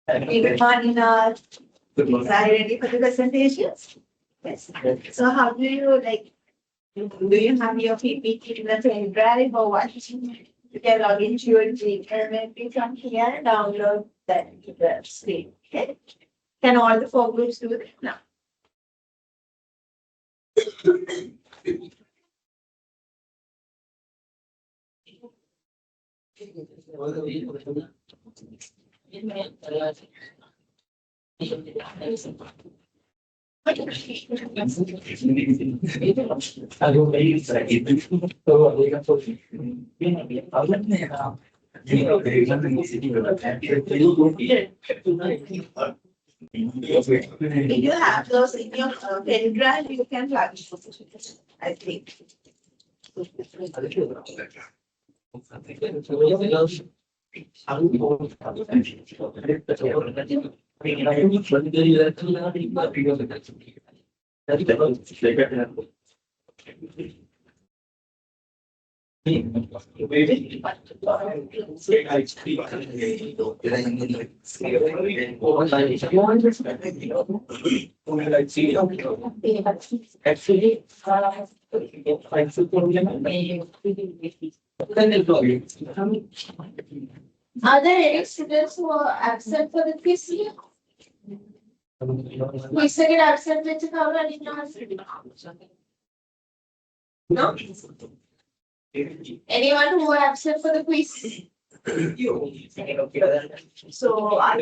Everyone is ready for the presentations? Yes. So how do you like, do you have your PPT in the pen drive or what? You can log into your Gmail from here and download that to the screen. Okay. Can all the four groups do that now? If you have those in your pen drive, you can plug it. I think. Are there any students who are absent for the quiz? We second absent with the cover and no? Anyone who are absent for the quiz? So I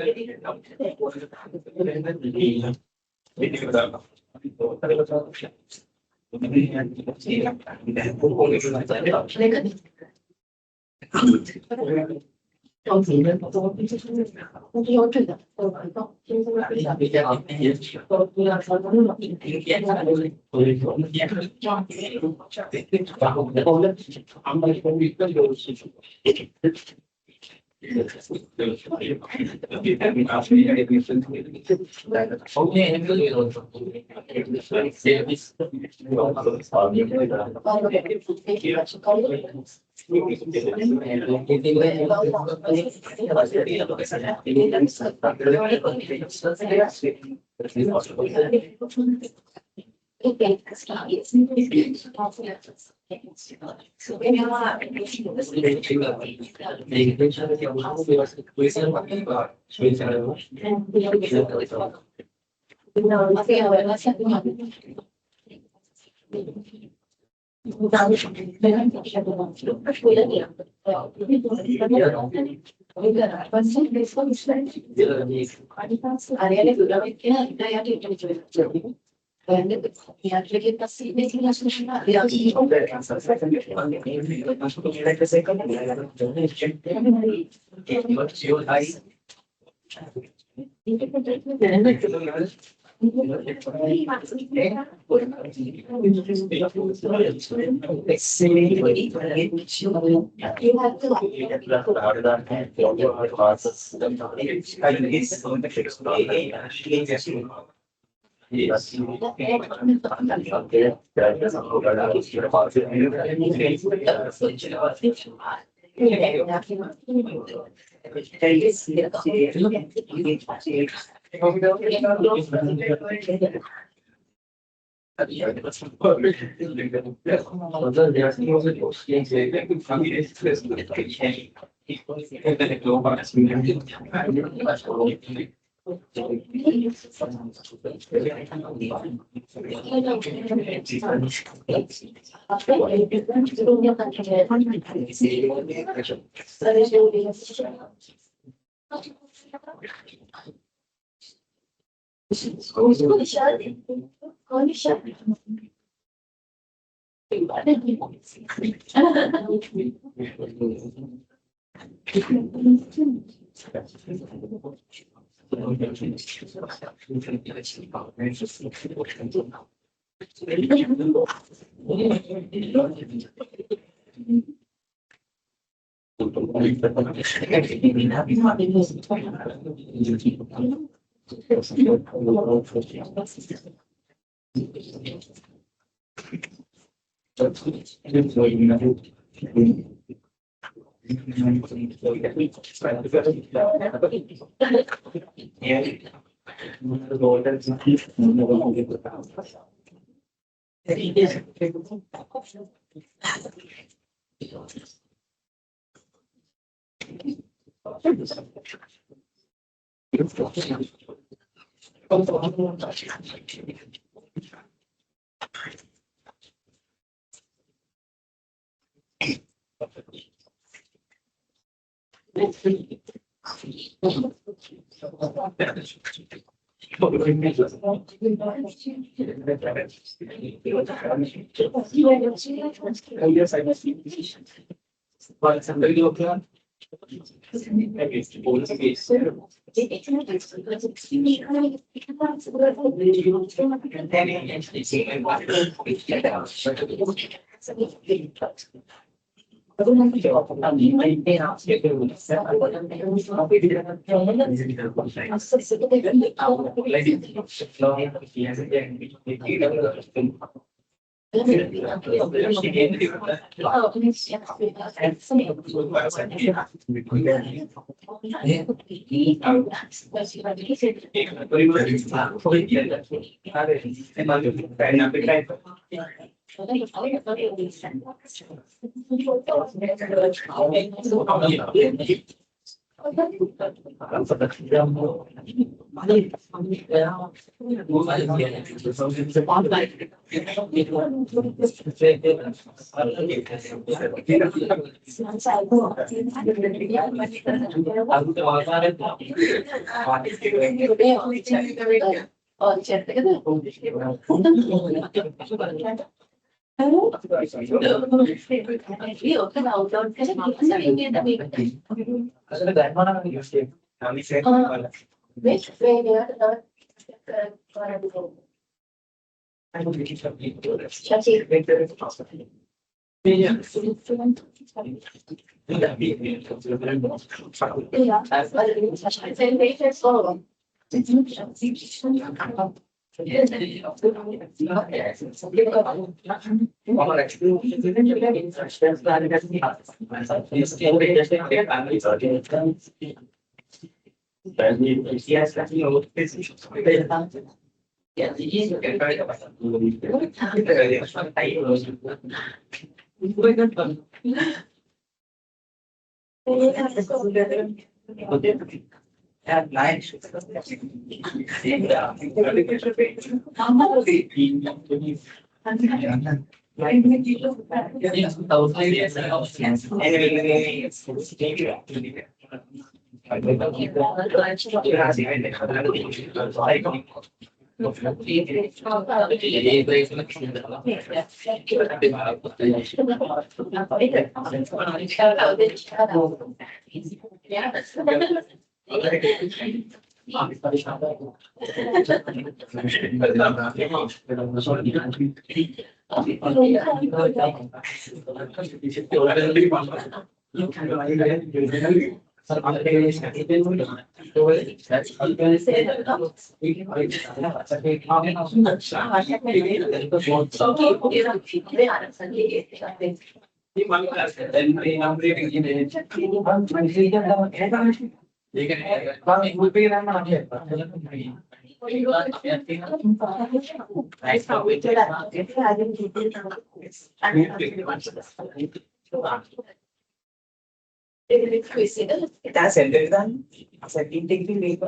Kita sendirian, setting technique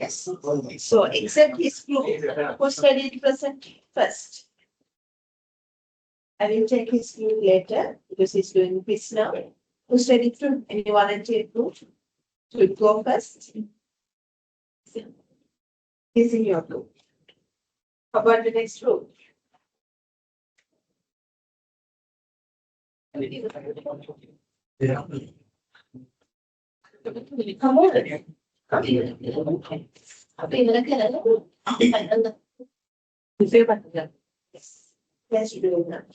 Yes. So except his group who studied present first. I will check his group later because he's doing quiz now. Who studied through any volunteer group should go first. He's in your group. How about the next group? Yeah. Come on. Yes. Yes, you do that.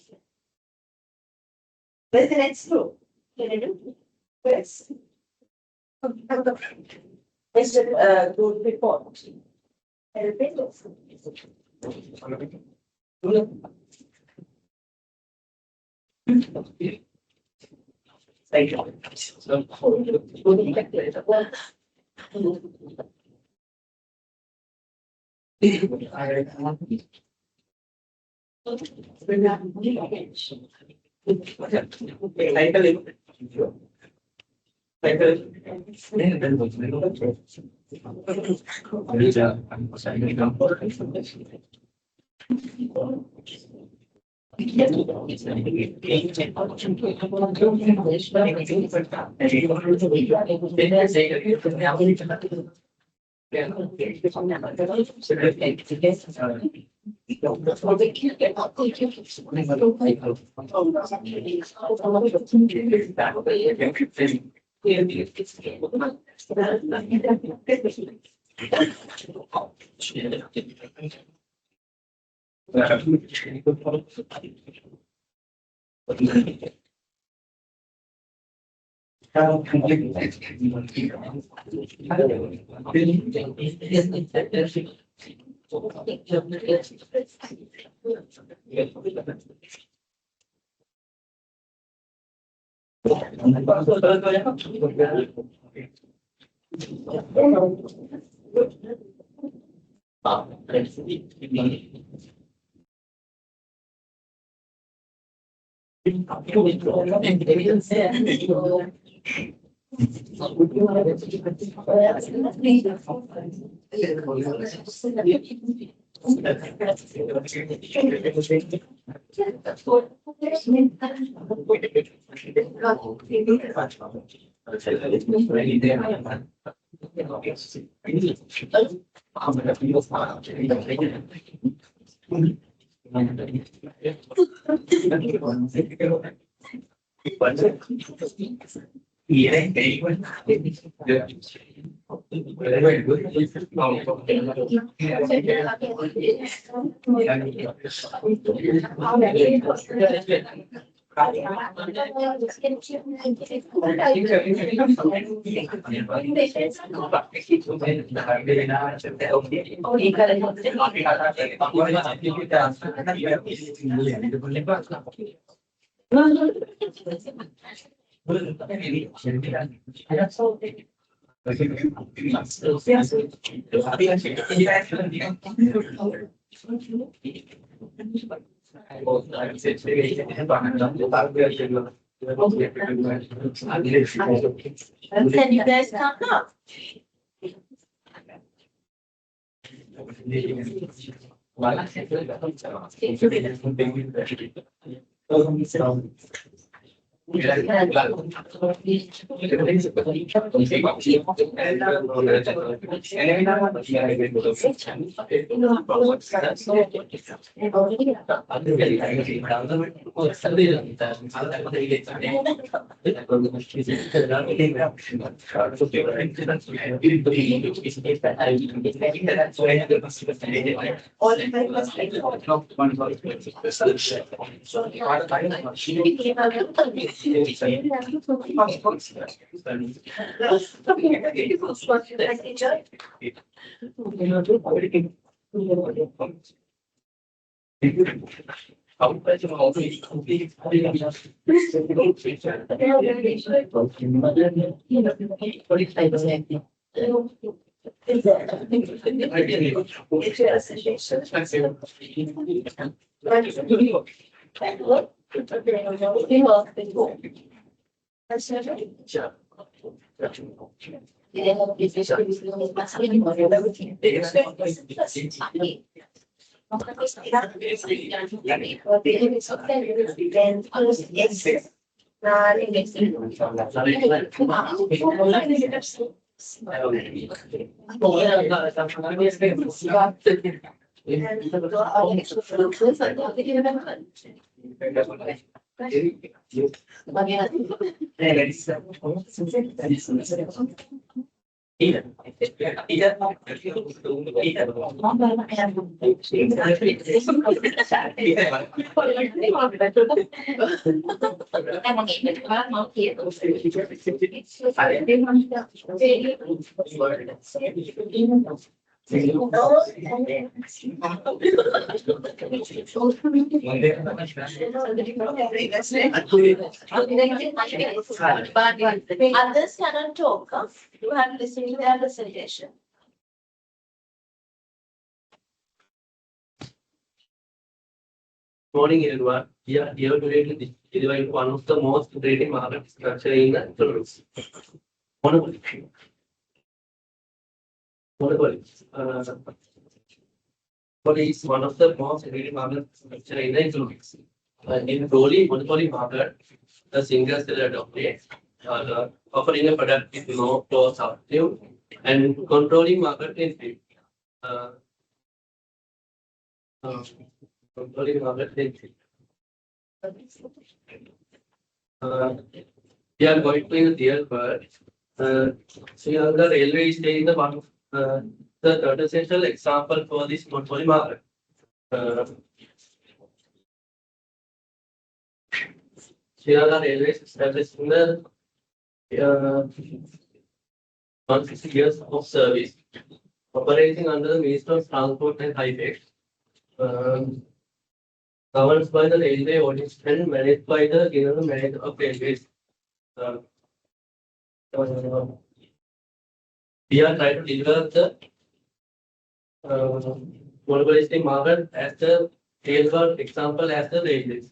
Where's the next group? Can I do? Where's? Where's the group report? Thank Very good. Can you guys come now? All in my first Others cannot talk. Huh? You have to listen to their presentation. Morning, everyone. We are here today to deliver one of the most great market structure in the tourists. Monopoly. Monopoly. Monopoly is one of the most great market structure in the economics. In monopoly market, the single seller dominates, offering a product with no close active and controlling market entry. Controlling market entry. We are going to the real world. Srilanka railway is taking the third essential example for this monopoly market. Srilanka railway is established in the 160 years of service, operating under the Ministry of Transport and Highways. Governed by the railway ordinance and managed by the general manager of railways. We are trying to deliver the monopolistic market as the real world example as the railways.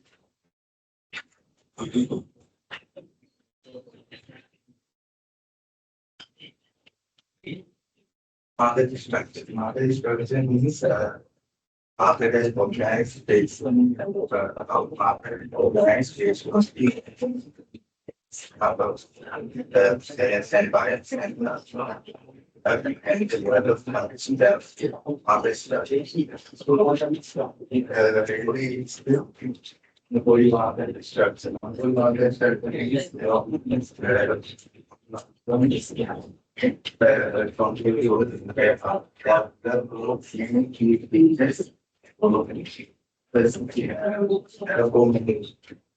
Market structure. Market structure means market has organized states about market organized states must be about sales and buyers and the level of market in the market structure. The body market structure. The market structure is contribute over the paper. The group key features.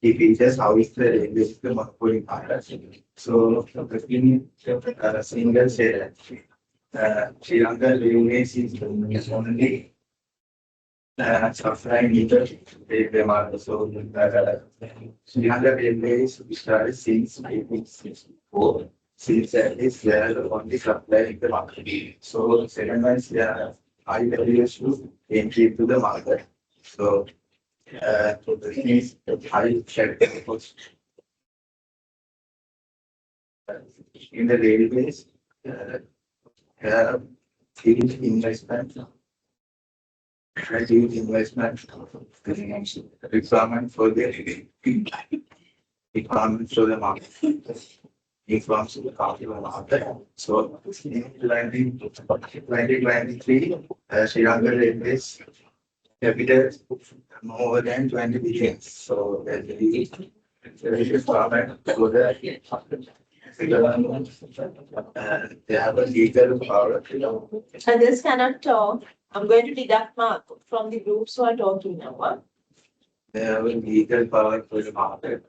Key features, how is the English monopoly power? So, the single say that Sri Lanka Railways is only supplying either railway market. So, Sri Lanka Railways started since 1964. Since that is where the only supply the market. So, second one is high values to entry to the market. So, this is high share in the railways. Have huge investment, huge investment requirement for the requirement for the market. Requirements to the market. So, in 2023, Sri Lanka Railways capital more than 20 billion. So, there is requirement for the they have a legal power. I just cannot talk. I'm going to deduct mark from the groups who are talking now. Huh? They have a legal power for the market.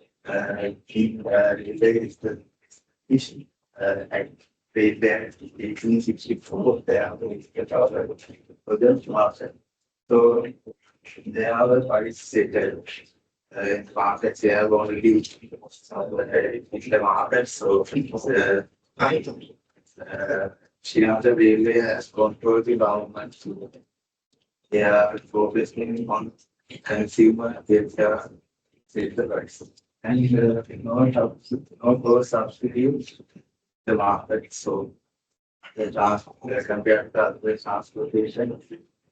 Keep is the issue. And they there 1864. They have a legal power for the market. So they have a participated. Markets have already in the market. So Sri Lanka Railway has controlled the government. They are focusing on consumer welfare, safety rights, and no substitute the market. So the compared to other transportation,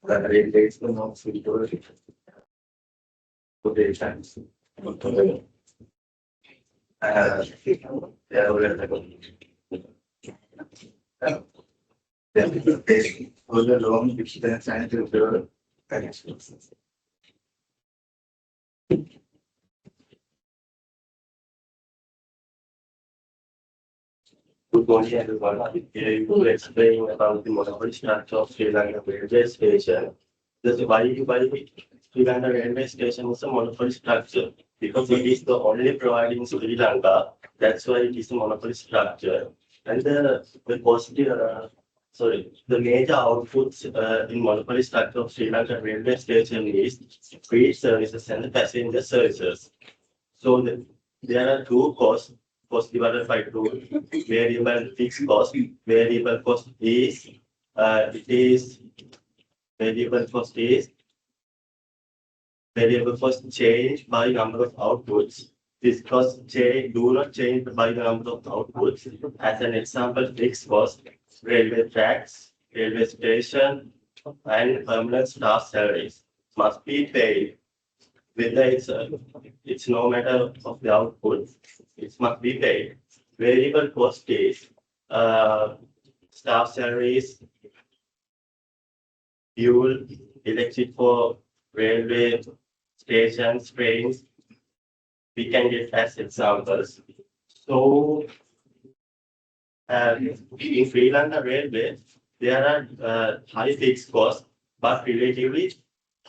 the railway is the most suitable. Times. For the long distance and the connections. Good morning, everyone. Here you will explain about the monopoly structure of Sri Lanka railway station. Why Sri Lanka railway station is a monopoly structure? Because it is the only providing in Sri Lanka. That's why it is a monopoly structure. And the major outputs in monopoly structure of Sri Lanka railway station is freight services and the passenger services. So there are two costs. Cost divided by two, variable and fixed cost. Variable cost is variable cost change by number of outputs. Fixed cost do not change by the number of outputs. As an example, fixed cost, railway tracks, railway station, and permanent staff salaries must be paid. Whether it's no matter of the output, it must be paid. Variable cost is staff salaries, fuel, electric for railway stations, trains. We can get as examples. So in Sri Lanka Railway, there are high fixed costs, but relatively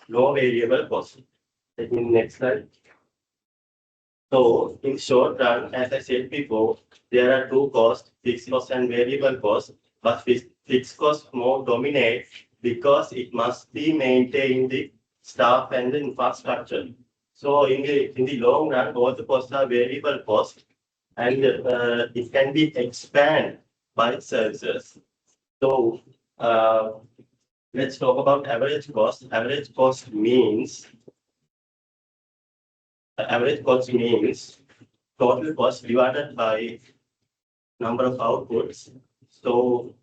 low variable costs. Take the next slide. So in short run, as I said before, there are two costs, fixed cost and variable cost, but fixed cost more dominate because it must be maintained the staff and the infrastructure. So in the long run, both the costs are variable cost, and it can be expanded by services. So let's talk about average cost. Average cost means total cost divided by number of outputs. So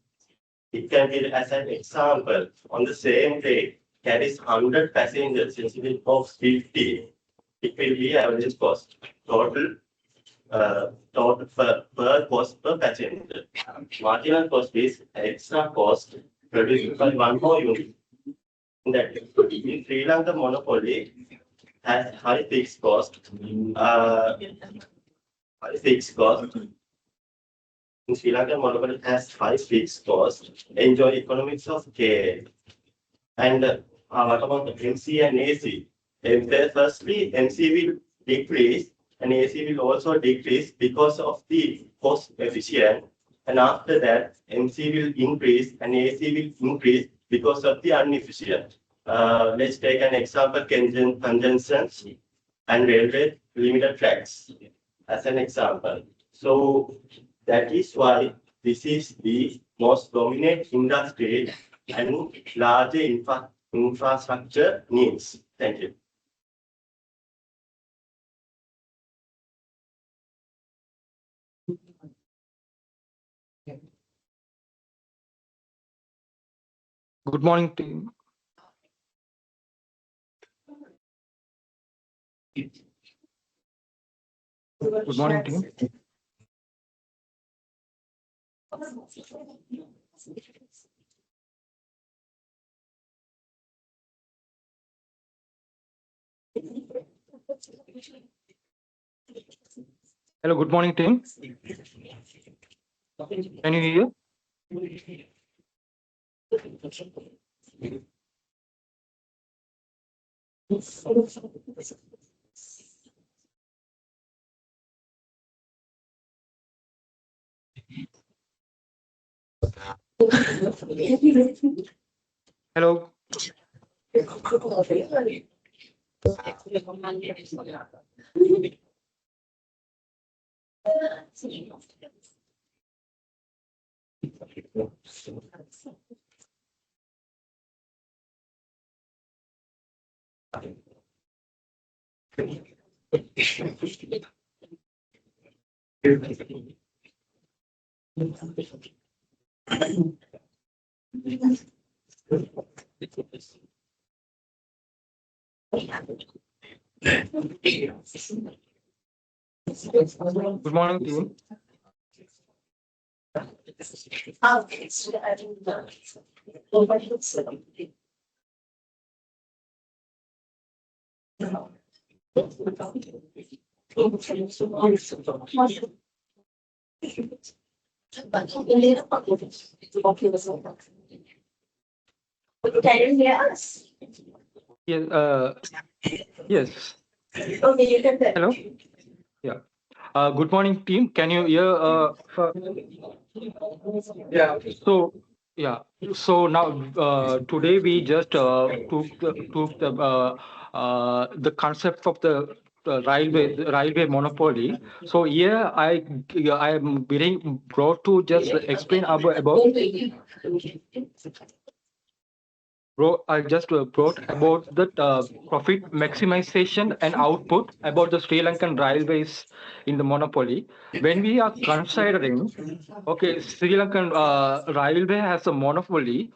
it can be as an example, on the same day carries 100 passengers instead of 50. It will be average cost. Total per cost per passenger. Marginal cost is extra cost produced by one more unit. That in Sri Lanka monopoly has high fixed cost. in Sri Lanka, monopoly has 5 fixed costs, enjoy economics of scale. And what about the MC and AC? Firstly, MC will decrease and AC will also decrease because of the cost efficient. And after that, MC will increase and AC will increase because of the inefficient. Let's take an example, conjunctions and railway limited tracks as an example. So that is why this is the most dominant industry and larger infrastructure needs. Thank you. Good morning, team. Good morning, team. Hello, good morning, team. Can you hear? Hello. Good morning, team. Can you hear us? Yes. Yes. Okay, you can. Hello. Yeah. Good morning, team. Can you hear? Yeah. So now today we just took the concept of the railway monopoly. So here I am being brought to just explain about. I just brought about the profit maximization and output about the Sri Lankan railways in the monopoly. When we are considering, okay, Sri Lankan railway has a monopoly,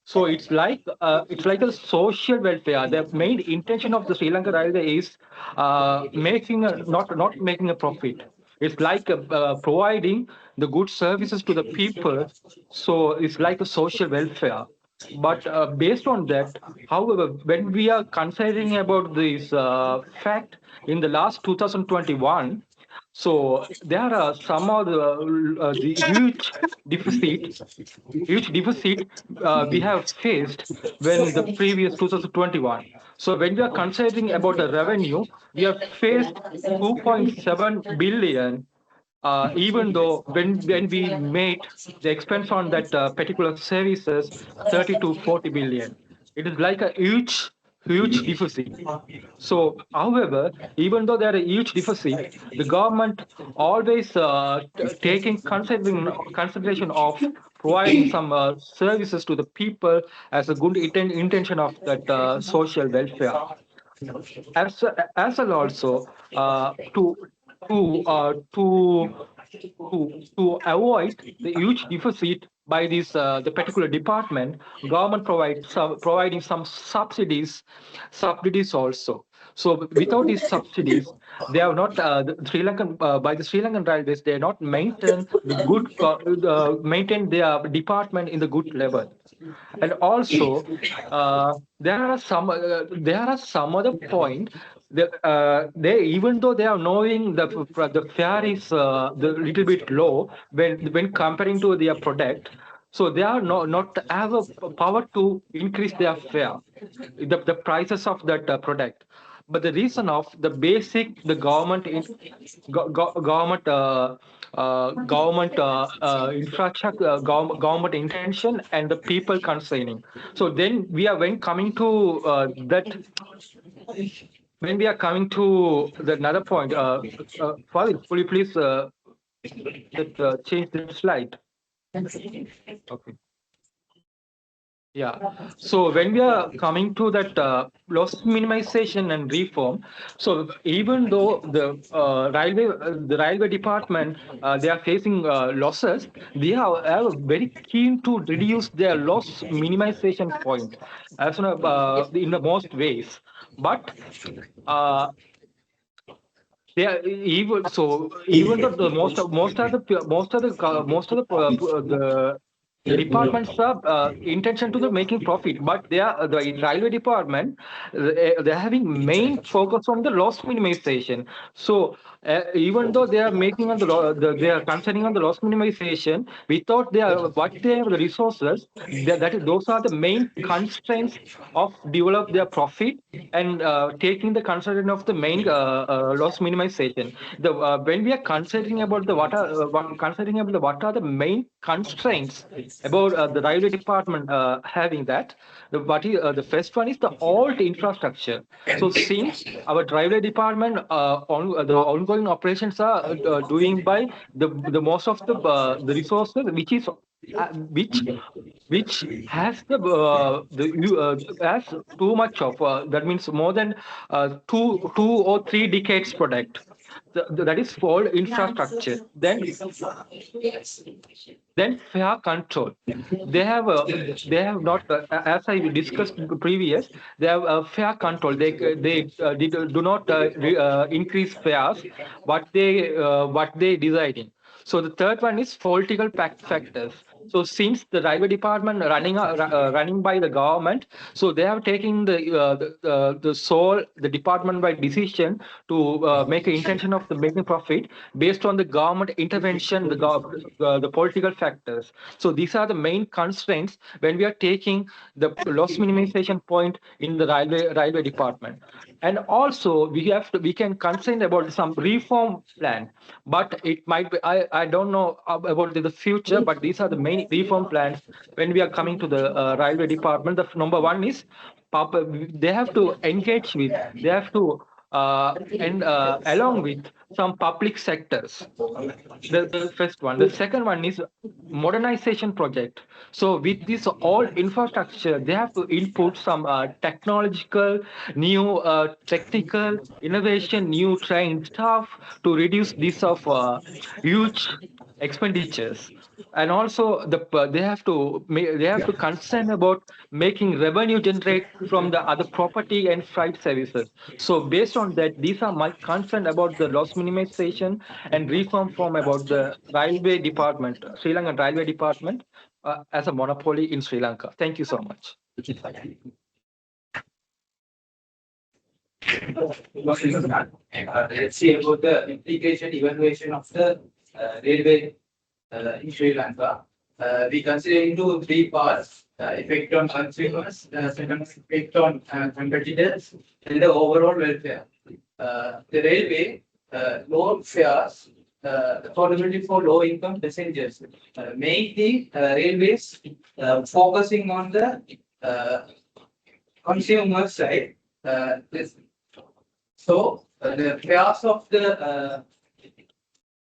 so it's like a social welfare. The main intention of the Sri Lanka railway is making not making a profit. It's like providing the good services to the people. So it's like a social welfare. But based on that, however, when we are considering about this fact in the last 2021, so there are some of the huge deficit we have faced when the previous 2021. So when we are considering about the revenue, we have faced 2.7 billion even though when we made the expense on that particular services 30 to 40 billion, it is like a huge deficit. So however, even though there are a huge deficit, the government always taking consideration of providing some services to the people as a good intention of that social welfare. As well also to uh, to to avoid the huge deficit by this the particular department, government providing some subsidies also. So without these subsidies, they have not the Sri Lankan by the Sri Lankan railways. They are not maintain their department in the good level. And also, there are some other point. They even though they are knowing the fare is the little bit low when comparing to their product, so they are not have a power to increase their fare, the prices of that product. But the reason of the basic the government in government infrastructure, government intention, and the people concerning. So then we are when coming to that when we are coming to the another point. Fadil, will you please change the slide? Okay. Yeah. So when we are coming to that loss minimization and reform, so even though the railway department they are facing losses, they are very keen to reduce their loss minimization point as in the most ways. But they are even though the the departments have intention to the making profit, but they are the railway department. They're having main focus on the loss minimization. So even though they are making on they are concentrating on the loss minimization, without what they have the resources, those are the main constraints of develop their profit and taking the consideration of the main loss minimization. When we are considering about what are the main constraints about the railway department having that, the first one is the old infrastructure. So since our railway department the ongoing operations are doing by the most of the resources which is which has has too much of that means more than 2 or 3 decades product. That is called infrastructure. Then fare control. They have not as I discussed previous. They have fare control. They do not increase fares what they deciding. So the third one is political factors. So since the railway department running by the government, so they have taken the sole the department by decision to make an intention of the making profit based on the government intervention, the political factors. So these are the main constraints when we are taking the loss minimization point in the railway department. And also we can concern about some reform plan, but it might be I don't know about the future, but these are the main reform plans when we are coming to the railway department. The number one is they have to engage with, they have to and along with some public sectors. The first one. The second one is modernization project. So with this all infrastructure, they have to input some technological, new technical innovation, new trained staff to reduce this of huge expenditures. And also they have to concern about making revenue generate from the other property and freight services. So based on that, these are my concern about the loss minimization and reform form about the railway department, Sri Lankan railway department as a monopoly in Sri Lanka. Thank you so much. Let's see about the implication evaluation of the railway in Sri Lanka. We consider into 3 parts: effect on consumers, second effect on competitors, and the overall welfare. The railway low fares, affordability for low-income passengers. Mainly, railways focusing on the consumer side. The fares of the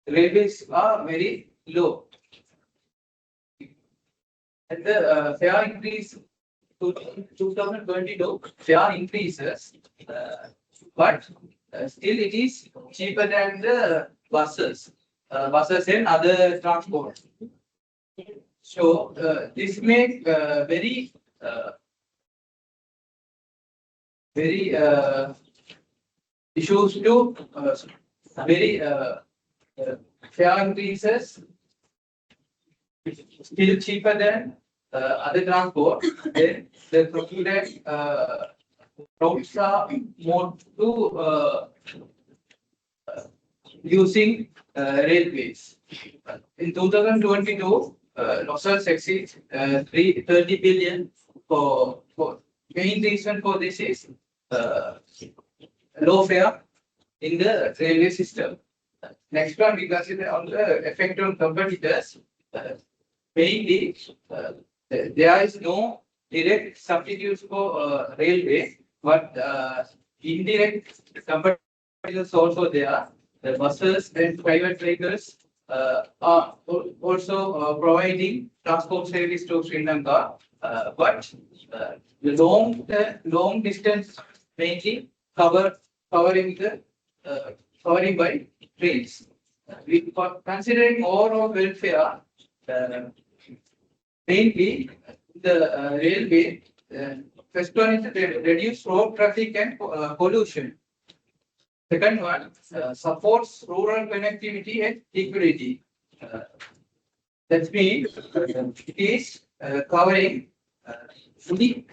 railways are very low. And the fare increase to 2022, fare increases, but still it is cheaper than the buses and other transport. So this makes very issues to very fare increases still cheaper than other transport, then the procured routes are more to using railways. In 2022, losses exceed 30 billion. For main reason for this is low fare in the railway system. Next one, we consider on the effect on competitors. Mainly, there is no direct substitutes for railway, but indirect competitors also there. The buses and private vehicles are also providing transport service to Sri Lanka, but the long distance mainly covering by trains. We considering overall welfare, mainly the railway. First one is reduce road traffic and pollution. Second one, supports rural connectivity and equality. That means it is covering fully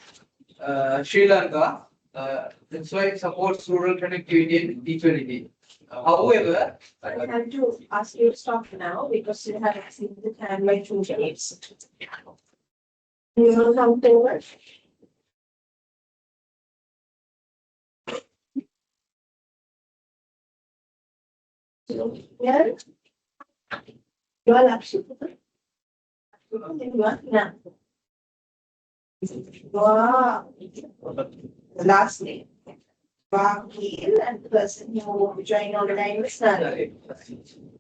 Sri Lanka. That's why it supports rural connectivity and equality. However, I have to ask you to stop now because you have exceeded the time by 2 minutes. You will come forward. Yeah. You are Lakshmi. You are Hina. Wow. The last name. Vakil and the person who joined online was Nara.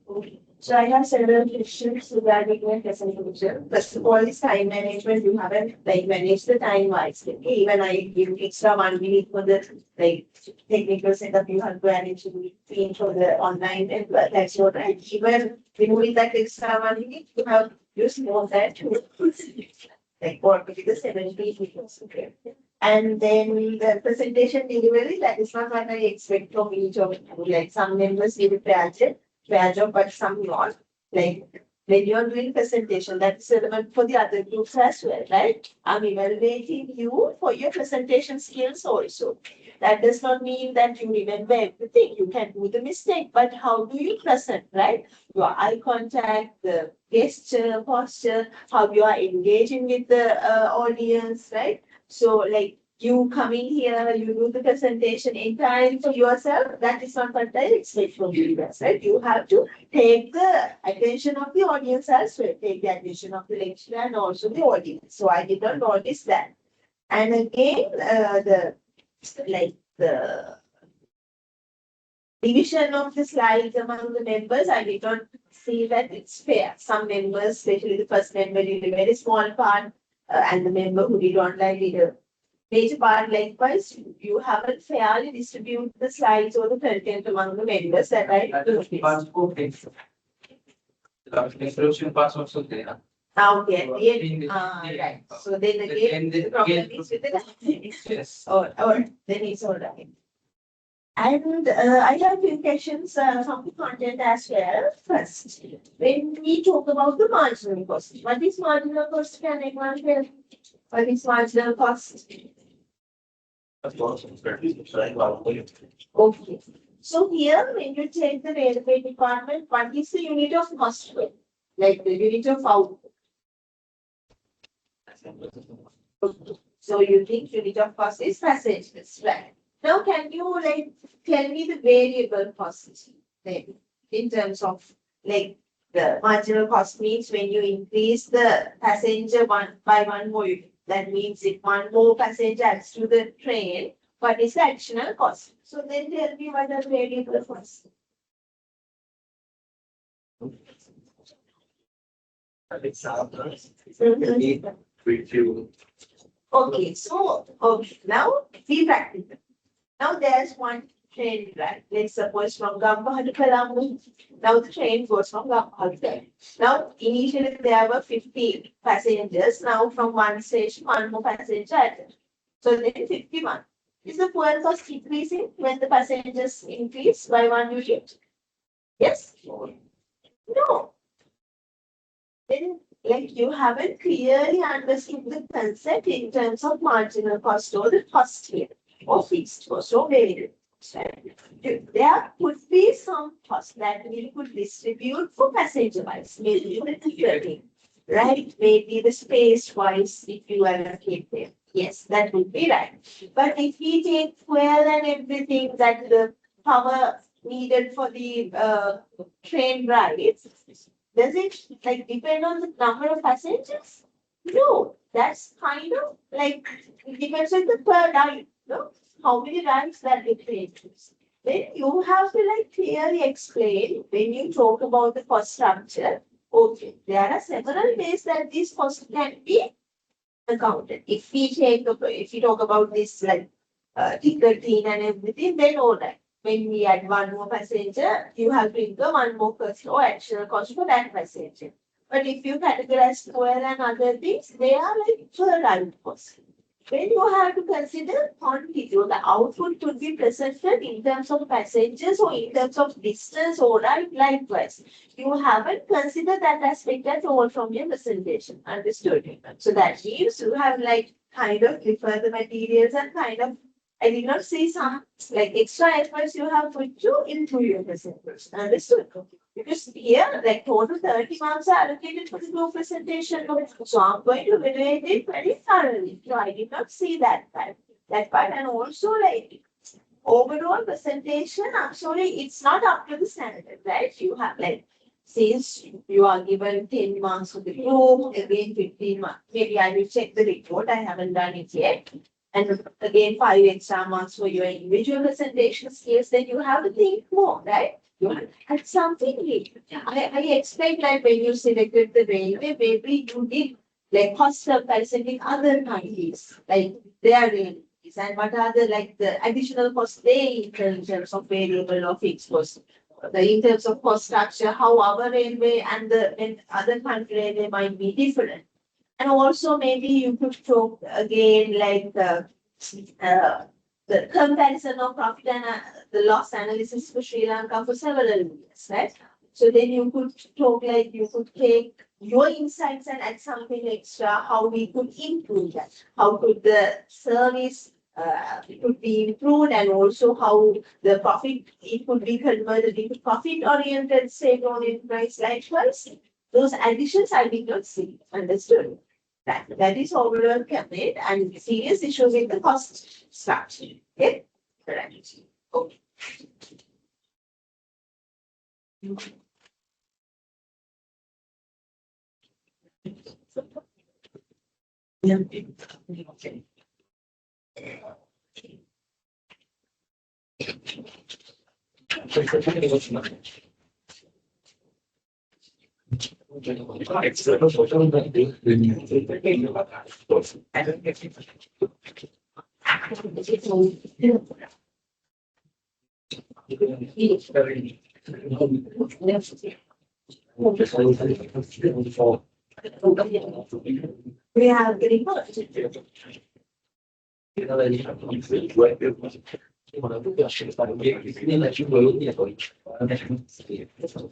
Okay. So I have several questions regarding your presentation. First of all, is time management. You haven't managed the time wisely. Okay? Even I give extra 1 minute for the technical setup. You have to arrange to for the online, and that's your right. Even removing that extra 1 minute, you have used more than 2. What will be the 70 minutes? Okay. And then the presentation delivery, that is not what I expect from each of you. Like some members give it badge, but some not. Like when you're doing presentation, that's relevant for the other groups as well, right? I'm evaluating you for your presentation skills also. That does not mean that you remember everything. You can do the mistake, but how do you present, right? Your eye contact, the gesture, posture, how you are engaging with the audience, right? So like you coming here, you do the presentation in time for yourself, that is not what I expect from you guys, right? You have to take the attention of the audience as well, take the attention of the lecturer and also the audience. So I did not notice that. And again, the division of the slides among the members, I did not see that it's fair. Some members, especially the first member, did a very small part, and the member who did online did a major part. Likewise, you haven't fairly distributed the slides or the content among the members that I noticed. The resolution parts also there. Okay, right. So then again, the problem is with the dynamics. Yes. Or then it's all right. And I have few questions from the content as well. First, when we talk about the marginal cost, what is marginal cost? Can anyone tell? What is marginal cost? Okay. So here, when you take the railway department, what is the unit of cost? Like the unit of output. So you think unit of cost is passengers, right? Now, can you tell me the variable cost in terms of the marginal cost means when you increase the passenger by one more unit. That means if one more passenger adds to the train, what is the additional cost? So then tell me what are the variable costs. Okay, so now we practice. Now there's one train, right? Let's suppose from Galle to Colombo. Now the train goes from Galle to there. Now initially there were 50 passengers. Now from one station, one more passenger added. So then 51. Is the fuel cost increasing when the passengers increase by 1 unit? Yes? No. Then, like, you haven't clearly understood the concept in terms of marginal cost or the cost here, or fixed cost or variable cost, right? There could be some cost that we could distribute for passenger-wise, maybe the ticketing, right? Maybe the space-wise, if you allocate them. Yes, that would be right. But if we take fuel and everything that the power needed for the train rides, does it like depend on the number of passengers? No, that's kind of like it depends on the per ride, no? How many rides that the train is. Then you have to like clearly explain when you talk about the cost structure. Okay, there are several ways that these costs can be accounted. If we talk about this like ticketing and everything, then all right. When we add one more passenger, you have to incur one more cost or additional cost for that passenger. But if you categorize fuel and other things, they are like per ride cost. When you have to consider quantity, or the output could be presented in terms of passengers or in terms of distance or ride likewise. You haven't considered that aspect at all from your presentation. Understood? So that means you have like kind of prefer the materials and kind of I did not see some like extra efforts you have put to improve your presentation. Understood? Because here, like total 30 marks are allocated for the group presentation. So I'm going to evaluate it very thoroughly. So I did not see that part. That part and also like overall presentation, I'm sorry, it's not up to the standard, right? You have like since you are given 10 marks for the group, again 15 marks. Maybe I will check the report. I haven't done it yet. And again, 5 extra marks for your individual presentation skills, then you have to think more, right? You have to add something here. I expect like when you selected the railway, maybe you did like cost comparison in other countries, like their railways, and what are the like the additional costs they incur in terms of variable or fixed cost. In terms of cost structure, how our railway and the other country railway might be different. And also maybe you could talk again like the comparison of profit and the loss analysis for Sri Lanka for several years, right? So then you could talk like you could take your insights and add something extra, how we could improve that, how could the service could be improved, and also how the profit it could be converted into profit-oriented state-owned enterprise likewise. Those additions I did not see. Understood? That is overall cabinet and serious issues with the cost structure. Okay? Correct. Okay. Okay. We have the report.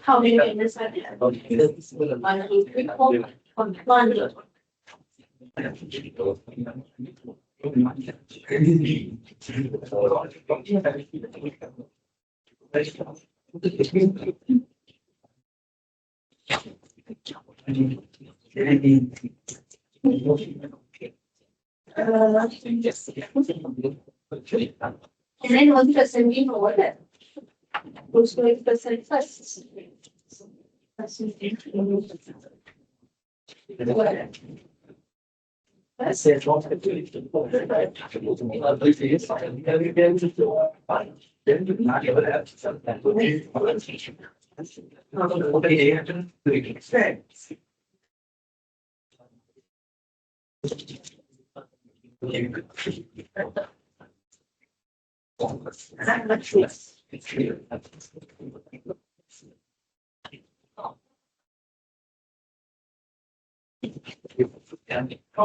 How many members are there? 1, 2, 3, 4. 1. And then 1% in order. Who's going to present first?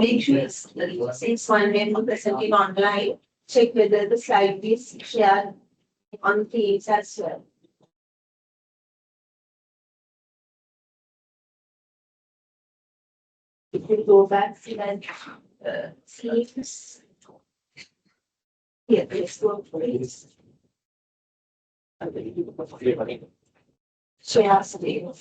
Make sure since one member presenting online, check whether the slide is shared on Teams as well. If we go back and see this. Here, let's go for it. Share screen.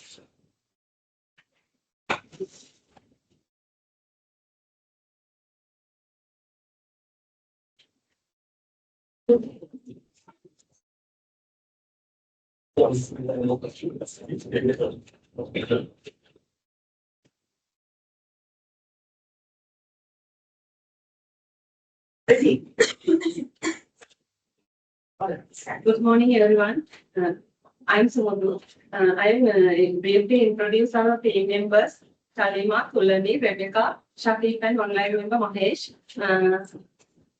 Good morning, everyone. I'm Sumandu. I'm briefly introduce our team members, Salima, Tulani, Rebecca, Shafiq, and online member Mahesh.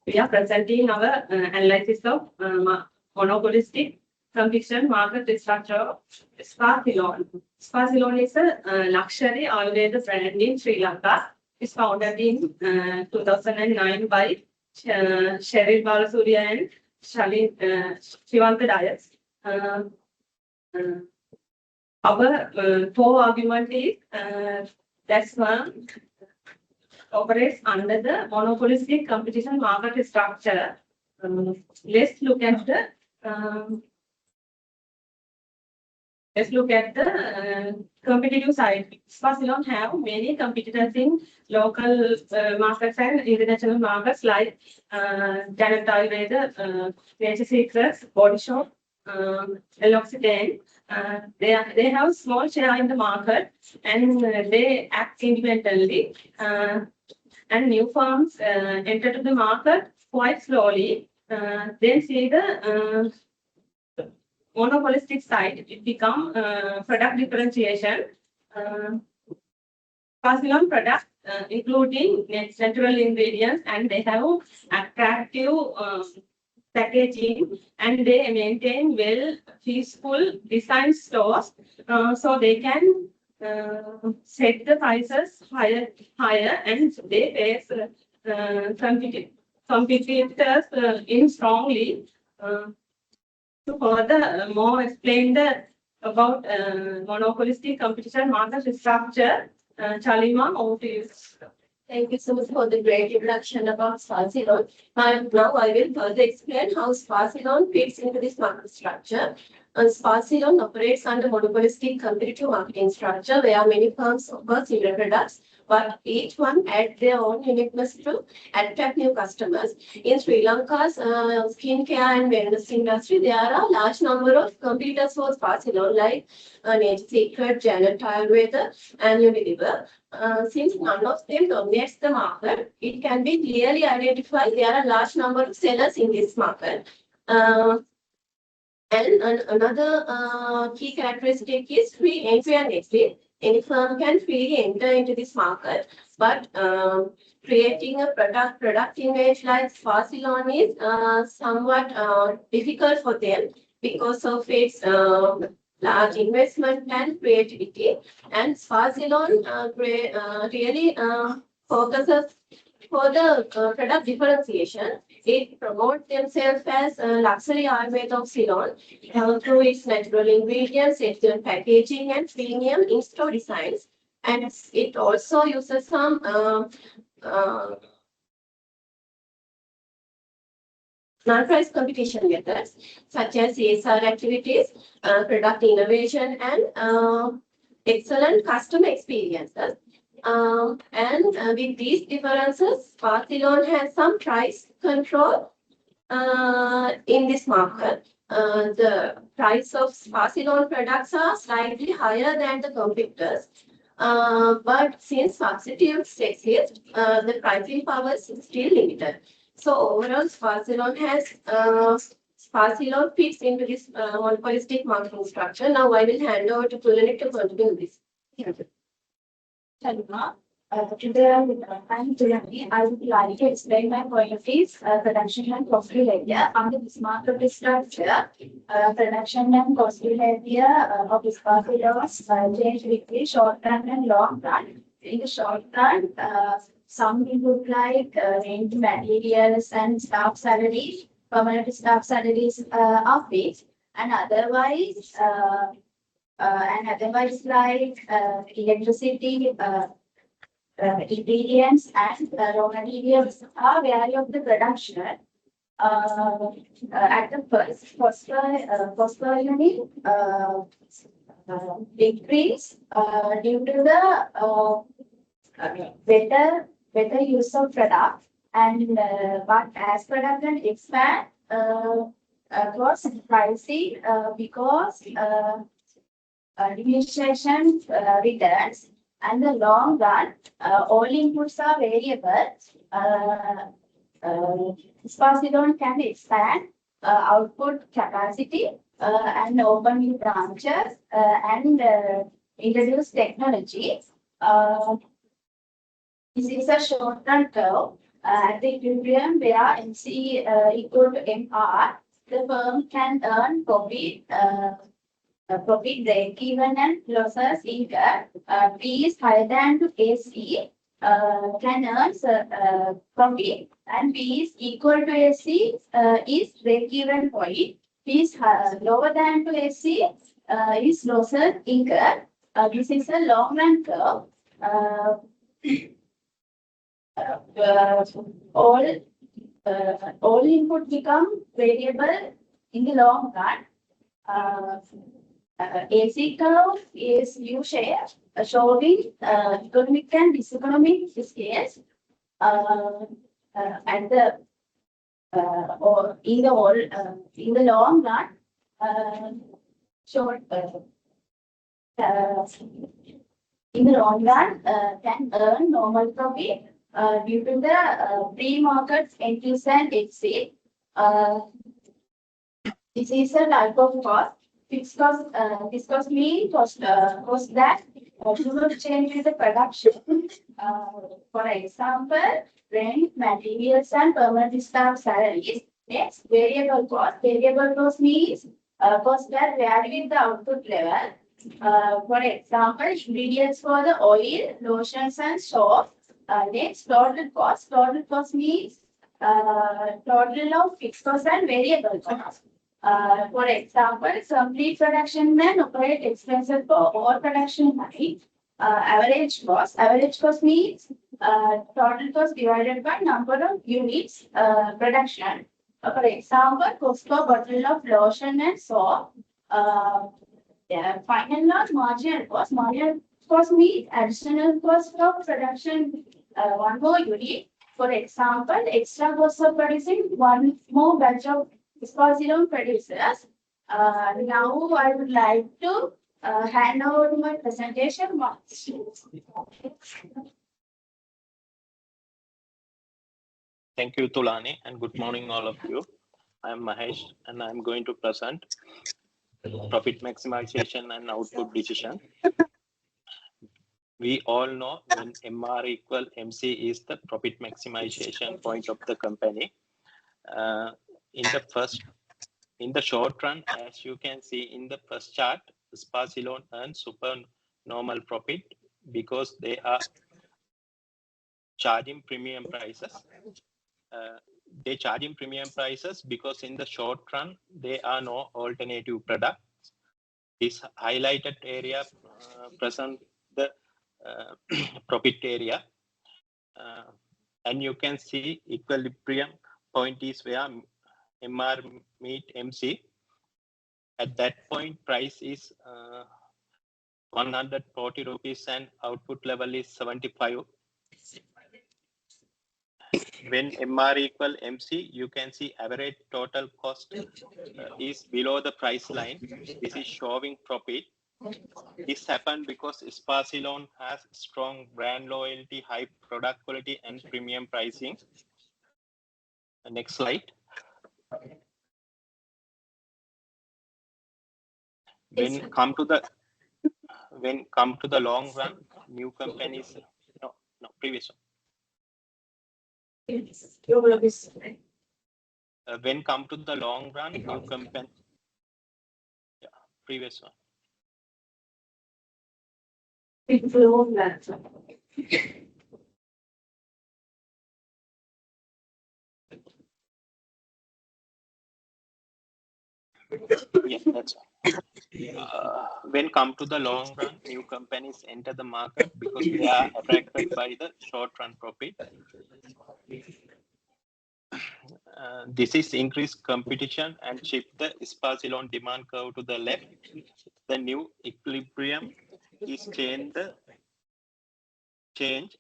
We are presenting our analysis of monopolistic competition market structure of Sparsilon. Sparsilon is a luxury all-weather brand in Sri Lanka. It's founded in 2009 by Cheryl Balasurya and Shivanta Dias. Our core argument is that one operates under the monopolistic competition market structure. Let's look at the competitive side. Sparsilon have many competitors in local markets and international markets like Janet Ayurveda, Nature Secrets, Body Shop, L'Occitane. They have small share in the market and they act independently. And new firms enter to the market quite slowly. Then see the monopolistic side, it become product differentiation. Sparsilon product including natural ingredients and they have attractive packaging and they maintain well peaceful design stores so they can set the prices higher and they face competitors in strongly. To further more explain about monopolistic competition market structure, Chalima, over to you. Thank you so much for the great introduction about Sparsilon. Now I will further explain how Sparsilon fits into this market structure. Sparsilon operates under monopolistic competitive marketing structure where many firms offer similar products, but each one adds their own uniqueness to attract new customers. In Sri Lanka's skincare and wellness industry, there are a large number of competitors for Sparsilon like Nature Secret, Janet Ayurveda, and Unilever. Since none of them dominates the market, it can be clearly identified there are a large number of sellers in this market. And another key characteristic is free entry and exit. Any firm can freely enter into this market, but creating a product image like Sparsilon is somewhat difficult for them because of its large investment and creativity. And Sparsilon really focuses for the product differentiation. It promotes themselves as a luxury Ayurveda of Ceylon through its natural ingredients, excellent packaging, and premium in-store designs. And it also uses some non-price competition methods such as CSR activities, product innovation, and excellent customer experiences. And with these differences, Sparsilon has some price control in this market. The price of Sparsilon products are slightly higher than the competitors. But since substitutes exist, the pricing power is still limited. So overall, Sparsilon fits into this monopolistic marketing structure. Now I will hand over to Pulanik to continue this. Shalima. Today I'm Tulani. I would like to explain my point of view, production and cost behavior. Under this market structure, production and cost behavior of Sparsilon change between short run and long run. in the short run, something would like rent materials and staff salaries, permanent staff salaries are fixed, and otherwise like electricity, ingredients and raw materials are vary of the production. At the first unit decrease due to the better use of product, and but as production expand, cost pricing because depreciation returns, and the long run all inputs are variable. Spacilon can expand output capacity and open new branches and introduce technology. This is a short-run curve at the equilibrium where MC equal to MR. The firm can earn profit, break-even and losses incurred. P is higher than to AC. Can earn profit, and P is equal to AC is break-even point. P is lower than to AC is losses incurred. This is a long-run curve. All input become variable in the long run. AC curve is U-shaped, showing economic and diseconomic scales. And the or in the long run, in the long run can earn normal profit due to the pre-market entries and exit. This is a type of cost. Fixed cost, this cost means cost that should change with the production. For example, rent, materials, and permanent staff salaries. Next, variable cost. Variable cost means cost that vary with the output level. For example, ingredients for the oil, lotions, and soap. Next, total cost. Total cost means total of fixed cost and variable cost. For example, complete production man operate expenses for all production line. Average cost. Average cost means total cost divided by number of units production. For example, cost per bottle of lotion and soap. Final loss, marginal cost. Marginal cost means additional cost of production one more unit. For example, extra cost of producing one more batch of Spacilon producers. Now I would like to hand over to my presentation. Thank you, Tulani, and good morning, all of you. I am Mahesh, and I am going to present profit maximization and output decision. We all know when MR equal MC is the profit maximization point of the company. In the short run, as you can see in the first chart, Spacilon earns super normal profit because they are charging premium prices. They charging premium prices because in the short run, there are no alternative products. This highlighted area present the profit area. And you can see equilibrium point is where MR meet MC. At that point, price is 140 rupees and output level is 75. When MR equal MC, you can see average total cost is below the price line. This is showing profit. This happened because Spacilon has strong brand loyalty, high product quality, and premium pricing. Next slide. When come to the long run, new companies. No, previous one. When come to the long run, new company. Yeah, previous one. Yeah, that's when come to the long run, new companies enter the market because they are attracted by the short run profit. This is increased competition and shift the sparse loan demand curve to the left. The new equilibrium is change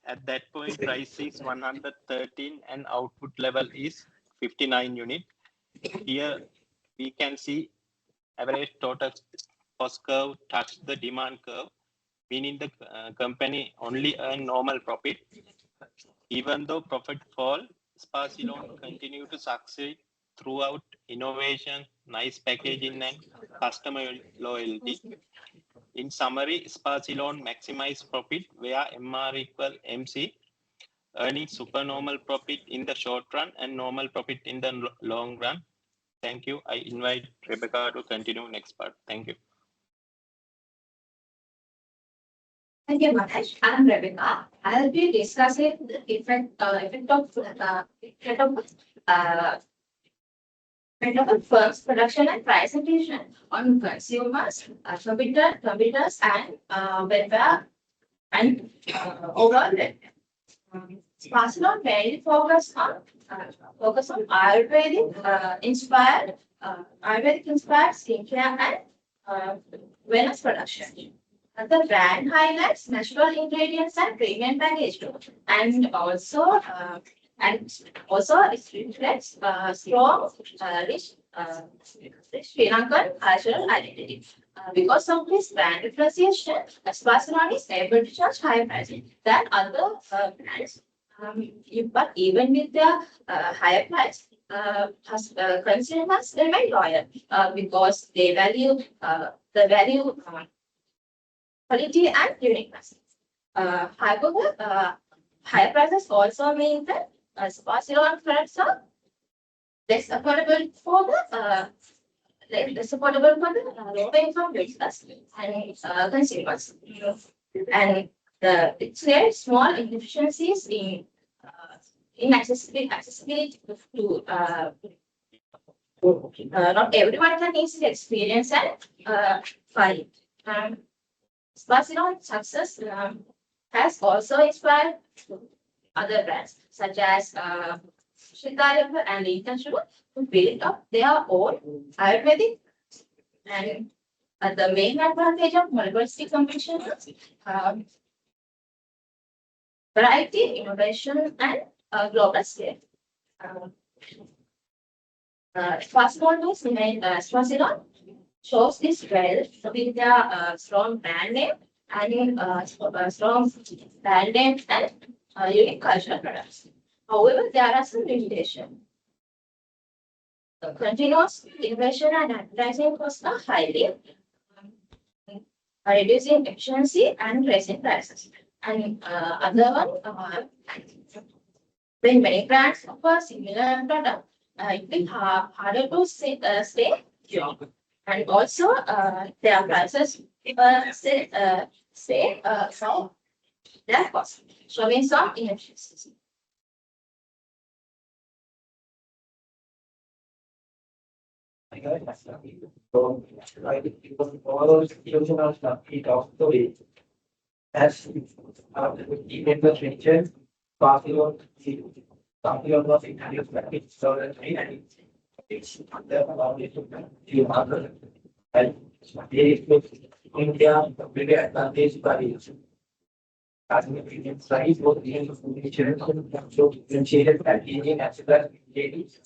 at that point. Price is 113 and output level is 59 unit. Here we can see average total cost curve touch the demand curve, meaning the company only earn normal profit. Even though profit fall, Sparsi loan continue to succeed throughout innovation, nice packaging, and customer loyalty. In summary, Sparsi loan maximize profit where MR equal MC, earning supernormal profit in the short run and normal profit in the long run. Thank you. I invite Rebecca to continue next part. Thank you. Thank you, Mahesh. I'm Rebecca. I'll be discussing the effect of firm's production and price inflation on consumers, competitors, and welfare and overall welfare. Sparsilon mainly focus on Ayurvedic inspired skincare and wellness production. The brand highlights natural ingredients and premium packaging, and also it reflects strong, rich Sri Lankan cultural identity. Because of this brand differentiation, Sparsilon is able to charge higher prices than other brands. But even with their higher price, consumers remain loyal because they value quality and uniqueness. However, higher prices also mean that Sparsilon products are less affordable for the low income users and consumers. And it creates small inefficiencies in accessibility to not everyone can easily experience and find it. Sparsilon's success has also inspired other brands such as Srilanka and Lanka to build up their own Ayurvedic. And the main advantage of multiple competition is variety, innovation, and global scale. Sparsilon shows this well with their strong brand name and unique cultural products. However, there are some limitations. Continuous innovation and advertising costs are highly, reducing efficiency and raising prices. And other one, when many brands offer similar product, it will be harder to stay young. And also, their prices stay so their cost, showing some inefficiencies. Overall situation of the heat of the way. As the members mentioned, Barcelona was introduced back in 2003. It's under few other and India bigger advantage by as the premium size both the differentiated packaging as well as ladies.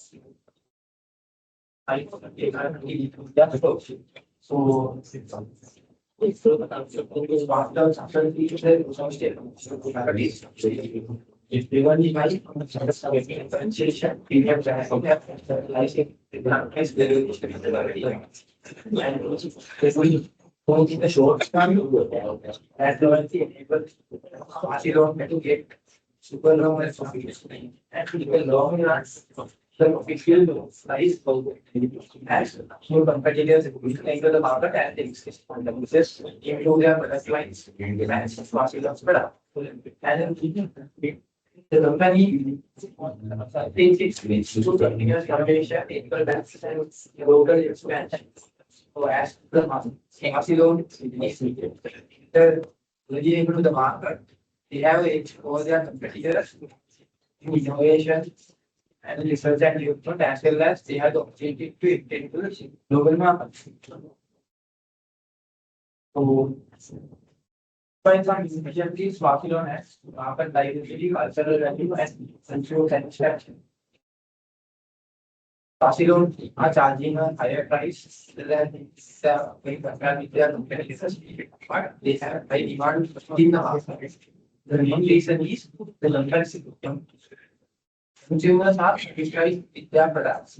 So if they want to buy differentiation, we have to have and in the short term, as the one able to get super long and in the long run, the official price as more competitors enter the market and exist on the business improve their product lines and possible of product. And the company thinks it's to continuous innovation, ethical balance, and global expansion. So as the market is the able to the market, they have edge over their competitors in innovation and research and development, as well as they have the opportunity to enter into the global market. So, points on efficiency, Swaziland has market diversity, cultural value, and control satisfaction. Swaziland are charging a higher price than the when compared with their competitors, but they have high demand in the market. The main reason is the local system. Consumers are satisfied with their products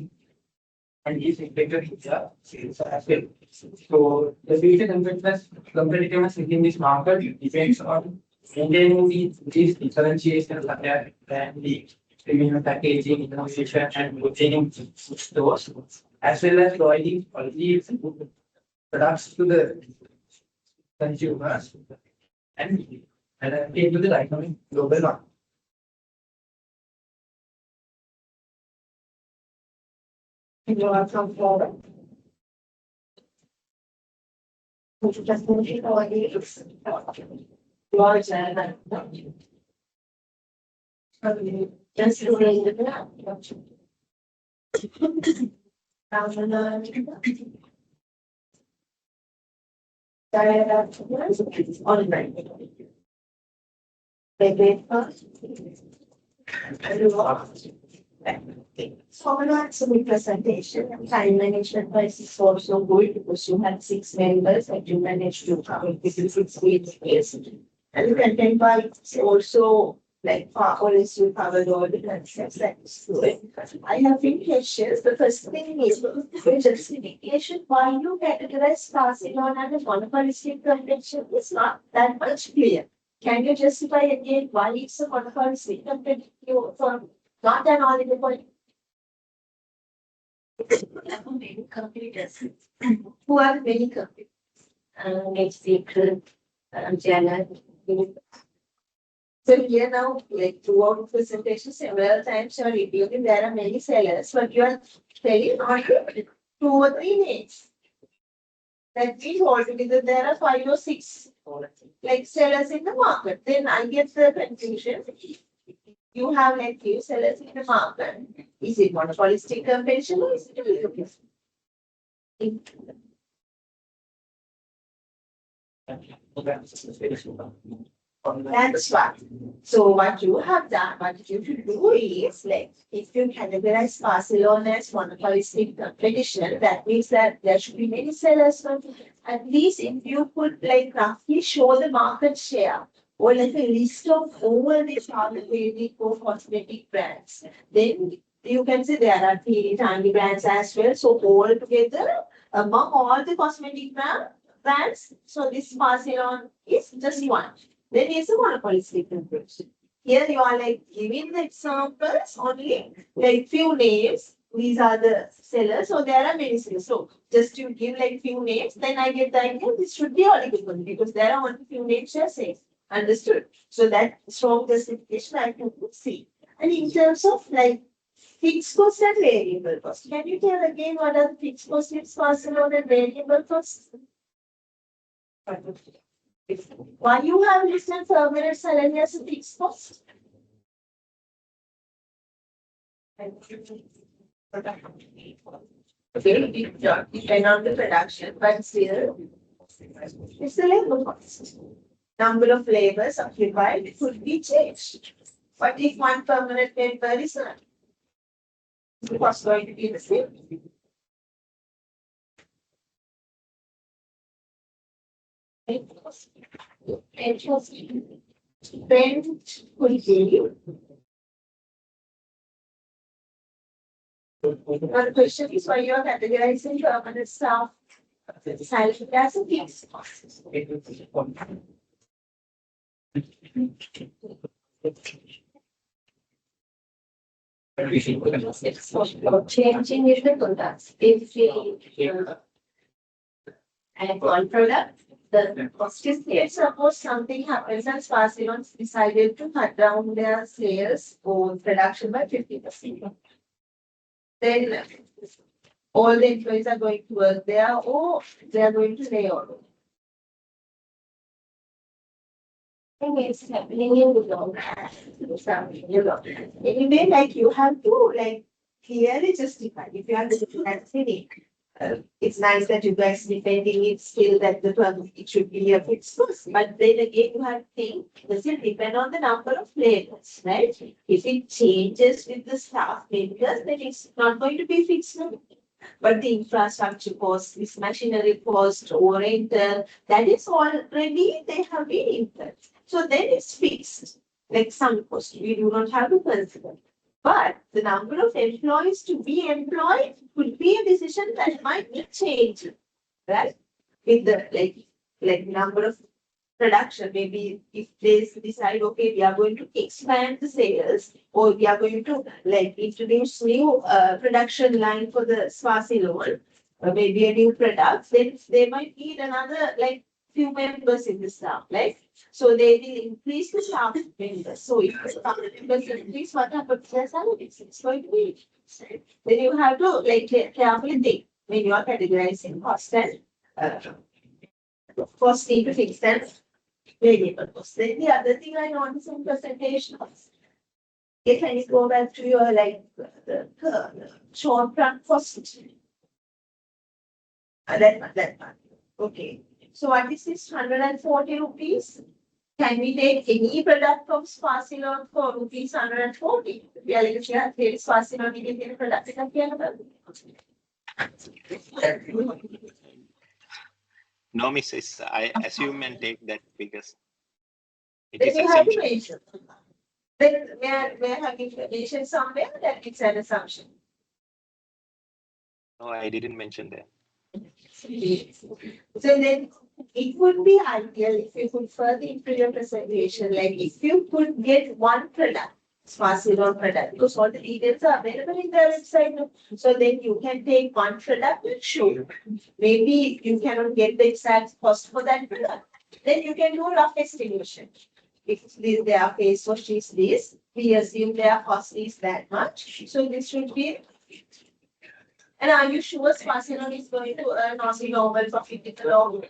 and is reflected in their sales as well. So the future competitiveness within this market depends on maintaining these differentiation and the premium packaging, innovation, and obtaining stores, as well as providing quality products to the consumers and adapting to the dynamic global market. You are from Florida. Would you just finish it or you just doing the so that's a presentation. Time management wise is also good because you had 6 members and you managed to cover 56 years. And the content wise also like always you covered all the concepts that is good. I have few questions. The first thing is the justification why you categorize passing on as a monopolistic competition is not that much clear. Can you justify again why it's a monopolistic competition for not an oligopoly? Many competitors. Who are many competitors? Next week, January. So here now, like throughout the presentation, several times you are reviewing there are many sellers, but you are telling only 2 or 3 names. That means altogether there are 5 or 6 like sellers in the market. Then I get the confusion. You have like few sellers in the market. Is it monopolistic competition or is it a oligopoly? That's right. So what you have done, what you should do is like if you categorize Barcelona as monopolistic competition, that means that there should be many sellers. At least if you could like roughly show the market share or like a list of all the targeted cosmetic brands, then you can say there are tiny brands as well. So all together among all the cosmetic brands, so this Barcelona is just one. Then it's a monopolistic competition. Here you are like giving the examples only like few names. These are the sellers, so there are many sellers. So just to give like few names, then I get the idea this should be oligopoly because there are only few names you're saying. Understood? So that strong justification I can see. And in terms of like fixed cost and variable cost, can you tell again what are the fixed costs in Barcelona and variable costs? Why you have listed permanent salary as a fixed cost? Depend on the production, but still, it's the labor cost. Number of labors occupied could be changed. But if one permanent member is not, the cost is going to be the same. Rent could be. One question is why you are categorizing permanent staff salary as a fixed cost. It's for changing in the products. If we add one product, the cost is there. Suppose something happens and Swaziland decided to cut down their sales or production by 50%. Then all the employees are going to work there or they are going to lay off. I think it's happening in the long anyway, like you have to like clearly justify if you are looking at city. It's nice that you guys defending it still that the term it should be a fixed cost. But then again you have to think does it depend on the number of labors, right? If it changes with the staff members, then it's not going to be fixed. But the infrastructure cost, this machinery cost or rental, that is already they have been incurred. So then it's fixed, like some cost we do not have to consider. But the number of employees to be employed could be a decision that might be changed, right? With the like number of production, maybe if they decide, okay, we are going to expand the sales or we are going to like introduce new production line for the Swaziland, maybe a new product, then they might need another like few members in the staff, like so they will increase the staff members. So if the staff members increase, what happens to their salaries? It's going to be then you have to like carefully think when you are categorizing cost and cost into fixed and variable cost. Then the other thing I noticed in presentation was can you go back to your like the short run cost? That one. Okay. So what is this 140 rupees? Can we take any product from Swaziland for rupees 140? We are like here Swaziland we get any product No, Mrs. I assume and take that because it then is you have to assumption. mention. Then we are having mentioned somewhere that it's an assumption. No, I didn't mention that. So then it would be ideal if you could further improve your presentation, like if you could get one product, Swaziland product, because all the details are available in the website. So then you can take one product and show. Maybe you cannot get the exact cost for that product. Then you can do a rough estimation. If their face wash is this, we assume their cost is that much. So this should be. And are you sure Swaziland is going to earn only normal profit in the long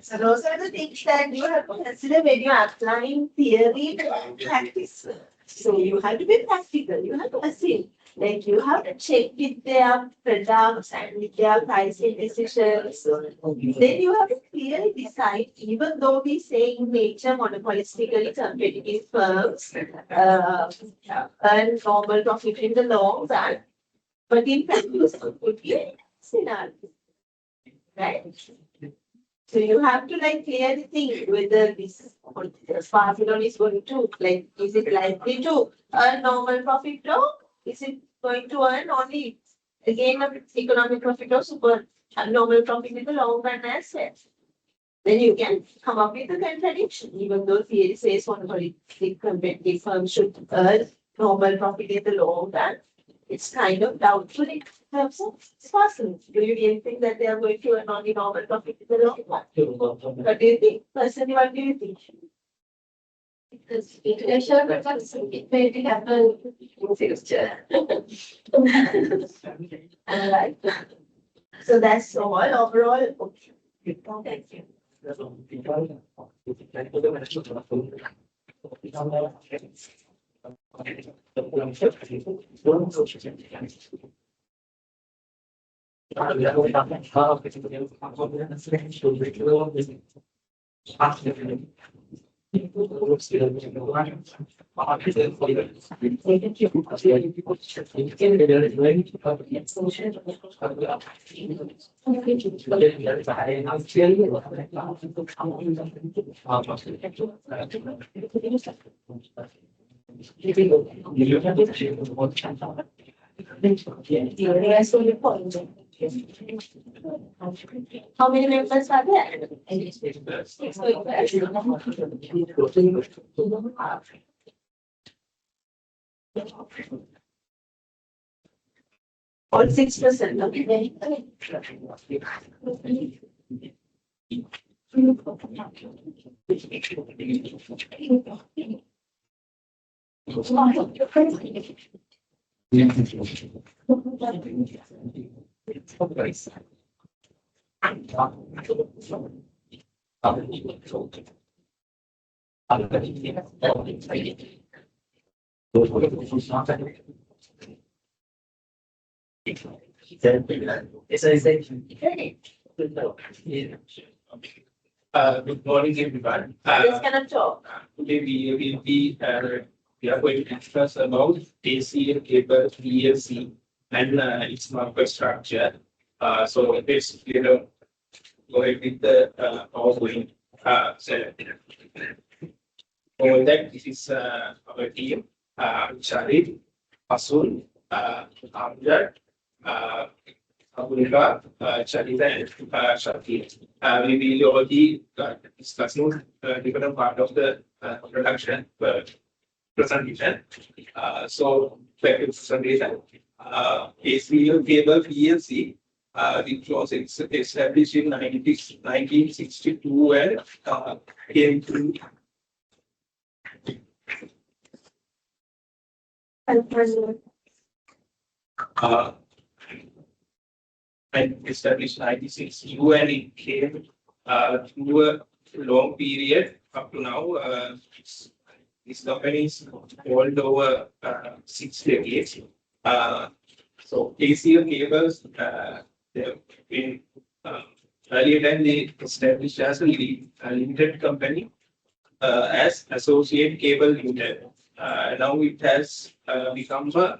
So those are the things that you have to consider when you are applying theory to practice. So you have to be practical. You have to assume. Like you have to check with their products and with their pricing decisions. Then you have to clearly decide, even though we say in nature monopolistically competitive firms earn normal profit in the long run, but in practice it could be a scenario. Right? So you have to like clearly think whether this Swaziland is going to like, is it likely to earn normal profit or is it going to earn only again of economic profit or super normal profit in the long run as well? Then you can come up with a contradiction, even though theory says monopolistic competitive firms should earn normal profit in the long run. It's kind of doubtful in terms of Swaziland. Do you really think that they are going to earn only normal profit in the long run? What do you think? Personally, what do you think? Because international products, it may happen in future. Alright. So that's all overall. Okay. Thank you. How many members are there? All 6%. Okay. Good morning, everyone. Just cannot talk. Today we are going to discuss about ACL cable PLC and its market structure. So let's go ahead with the PowerPoint. So for that, this is our team, Sharif, Asul, Amjad, Abulika, Charita, and Shakir. We will already discussing different part of the production presentation. So, back to presentation. ACL cable PLC, which was established in 1962 and came to and established 1962 and it came through a long period up to now. This company is old over 6 decades. So ACL cables, they've been earlier than they established as a limited company as Associate Cable Limited. Now it has become a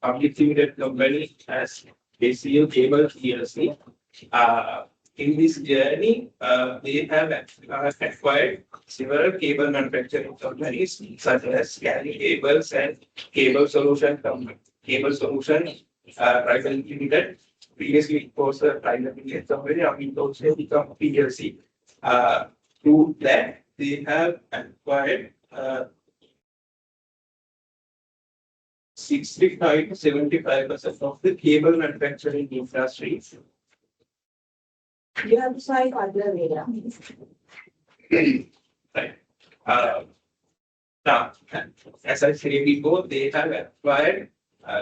public limited company as ACL Cable PLC. In this journey, they have acquired several cable manufacturing companies such as Galle Cables and Cable Solution Company. Cable Solution Private Limited. Previously, it was a private limited company. Now it also become PLC. Through that, they have acquired 65 to 75% of the cable manufacturing industry. You have to say other way. Right. Now, as I said before, they have acquired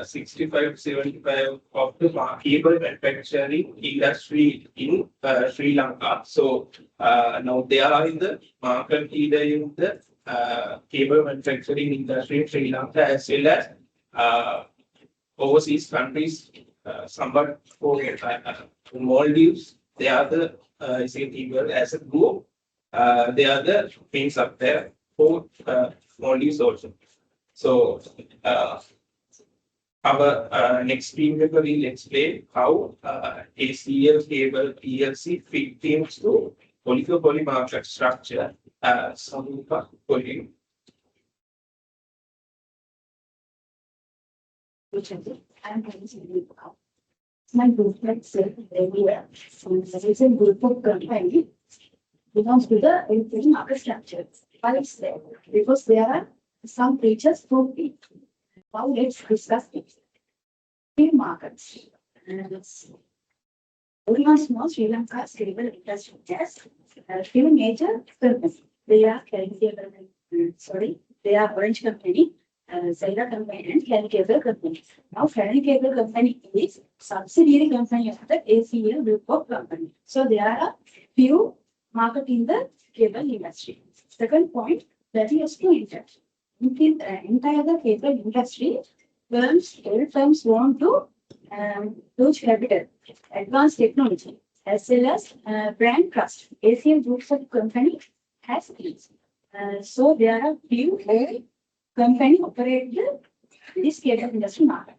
65 to 75 of the cable manufacturing industry in Sri Lanka. So now they are in the market leader in the cable manufacturing industry in Sri Lanka as well as overseas countries, somewhat for Maldives. They are the same people as a group. They are the things up there for Maldives also. So our next team member will explain how ACL cable PLC fit into oligopoly market structure. Samrupa, for you. I'm going to read about my group, let's say, there is a group of company belongs to the European market structure. Why is there? Because there are some features to it. Now let's discuss it. Three markets. Everyone knows Sri Lanka's cable industry has three major companies. They are they are Orange Company, Zaira Company and Galle Cable Company. Now, Galle Cable Company is subsidiary company of the ACL group of company. So there are a few market in the cable industry. Second point, that is to enter. In the entire the cable industry, firms want to huge capital, advanced technology, as well as brand trust. ACL groups of company has these. So there are few company operate this cable industry market.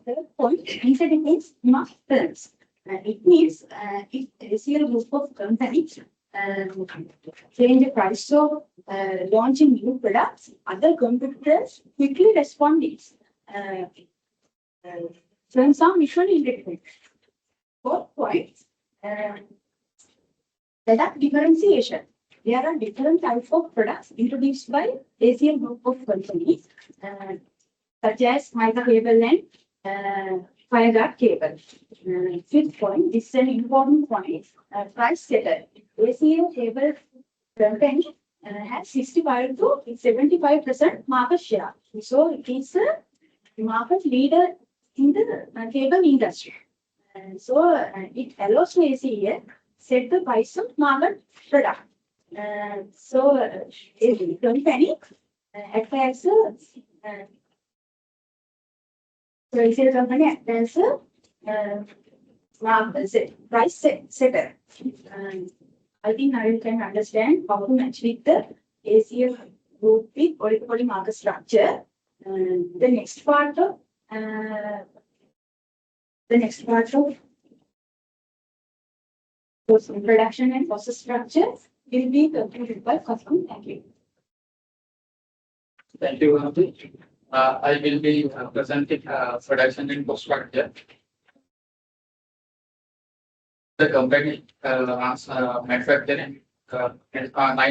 Third point, interdependence market terms. It means if ACL group of companies change the price of launching new products, other competitors quickly respond this. Firms are mutually independent. Fourth point, product differentiation. There are different types of products introduced by ACL group of companies, such as fiber cable and fireguard cable. Fifth point, this is an important point, price setter. ACL cable company has 65 to 75% market share. So it is a market leader in the cable industry. So it allows ACL set the price of market product. So a company acts as a ACL company acts as a price setter. I think I can understand how to match with the ACL group with oligopoly market structure. The next part of production and process structure will be completed by Kasum. Thank you. Thank you, Bhavati. I will be presenting production and cost structure. The company runs manufacturing 9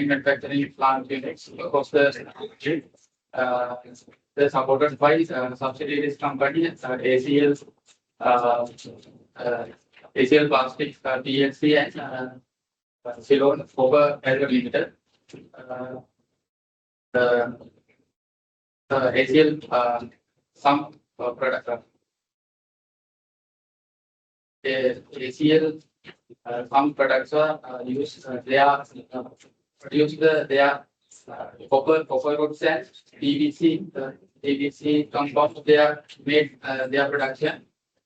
manufacturing plant units across the they're supported by subsidiaries company ACL ACL Plastics PLC and Ceylon Copper Private Limited. The ACL some product ACL some products are used. They are produced. They are copper rods and PVC compounds. They are made their production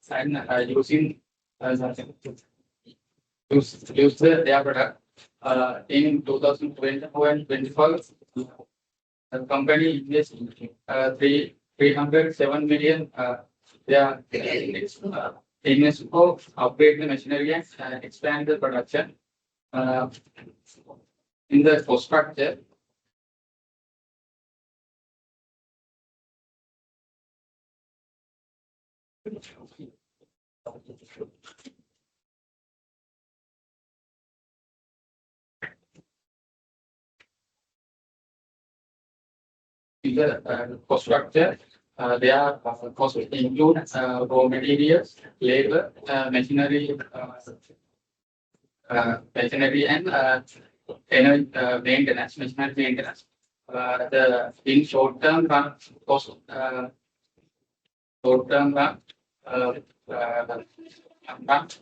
and using use their product in 2024 and 25. The company invested 307 million. They are invest for upgrade the machinery and expand the production. In the cost structure, in the cost structure, they are cost include raw materials, labor, machinery, and maintenance, machinery maintenance. The in short term cost,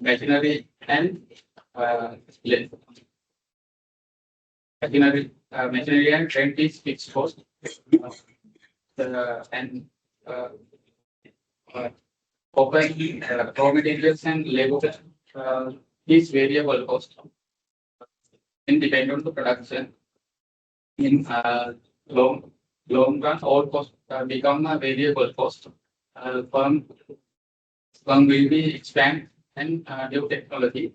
machinery and machinery and rent is fixed cost. And open raw materials and labor is variable cost independent on the production. In long run, all costs become a variable cost. Firm will be expand and new technology.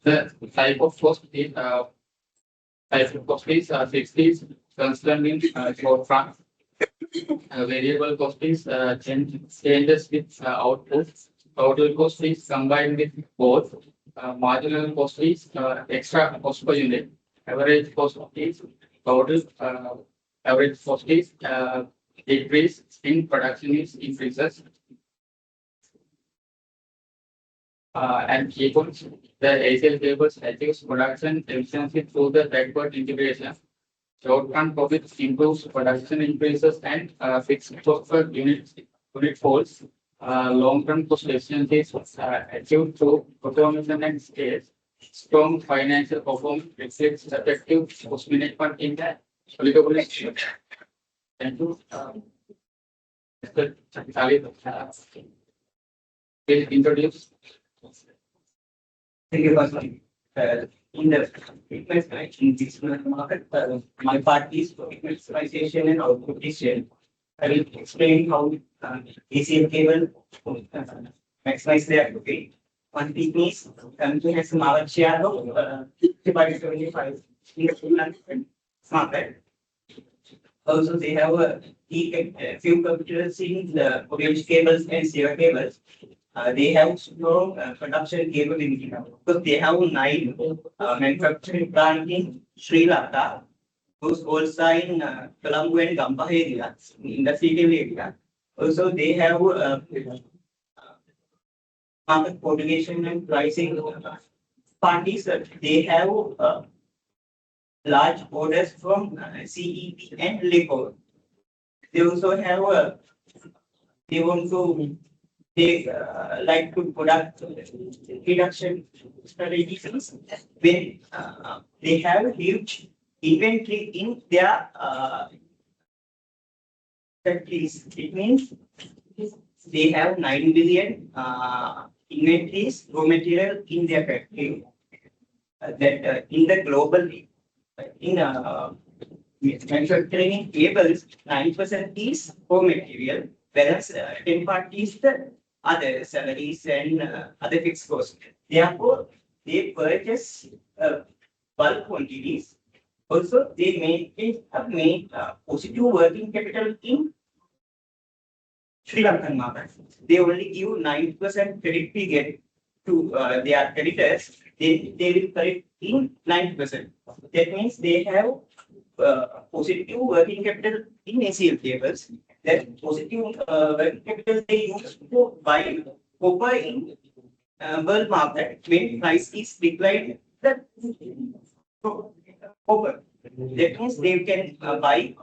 The type of cost is 60s constant in short run. Variable cost is changes with output. Total cost is combined with both. Marginal cost is extra cost per unit. Average cost is total. Average cost is decrease in production is increases. And cables, the ACL cables achieves production efficiency through the backward integration. Short run profit improves, production increases, and fixed cost per unit falls. Long term cost efficiency is achieved through automation and scale. Strong financial performance reflects effective cost management in the oligopoly. Thank you. Mr. Galle will introduce. Thank you, Pastor. In the equipment in this market, my part is equipmentization and outputization. I will explain how ACL cable maximize their profit. One thing is company has a market share of 55 to 75 in the market. Also, they have a few competitors in the orange cables and silver cables. They have strong production capability now because they have 9 manufacturing plants in Sri Lanka, those also in Colombo and Galle areas, in the city area. Also, they have market coordination and pricing parties. They have large orders from CEP and LICO. They also have they also they like to product reduction strategies when they have huge inventory in their factories. It means they have 9 billion inventories raw material in their factory. That in the global in manufacturing cables, 9% is raw material, whereas 10% is the other salaries and other fixed costs. Therefore, they purchase bulk quantities. Also, they have made positive working capital in Sri Lankan market. They only give 9% credit period to their creditors. They will credit in 9%. That means they have positive working capital in ACL cables. That positive working capital they use to buy copper in world market when price is declined the copper. That means they can buy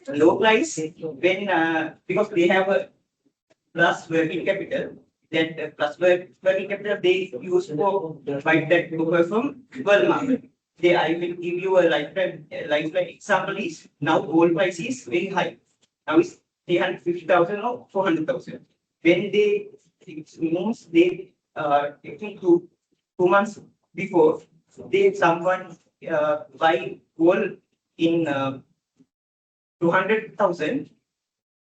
low price when because they have a plus working capital. That plus working capital they use for buy that copper from world market. I will give you a lifetime example is now gold price is very high. Now it's 350,000 or 400,000. When it means they taking 2 months before someone buy gold in 200,000.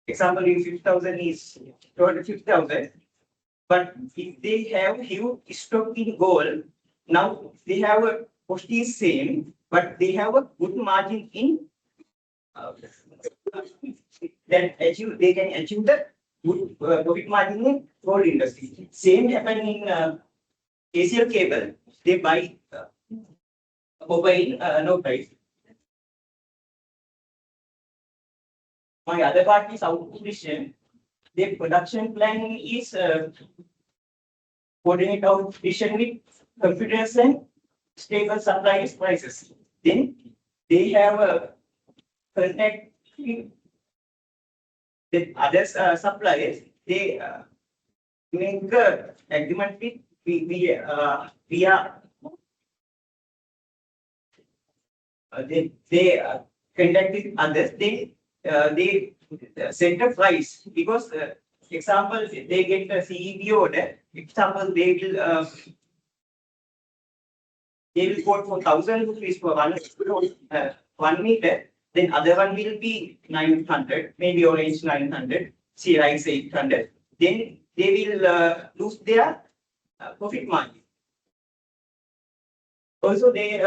Example in 50,000 is 250,000. But if they have huge stock in gold, now they have a cost is same, but they have a good margin in then they can achieve the good profit margin in gold industry. Same happen in ACL cable. They buy copper in no price. My other part is output. The production plan is coordinate output with computers and stable supply prices. Then they have a connect with other suppliers. They make agreement with via they contact with others. They set a price because example they get a CEB order. Example they will quote for 1,000 rupees for 1 meter. Then other one will be 900, maybe orange 900, C rice 800. Then they will lose their profit margin. Also, they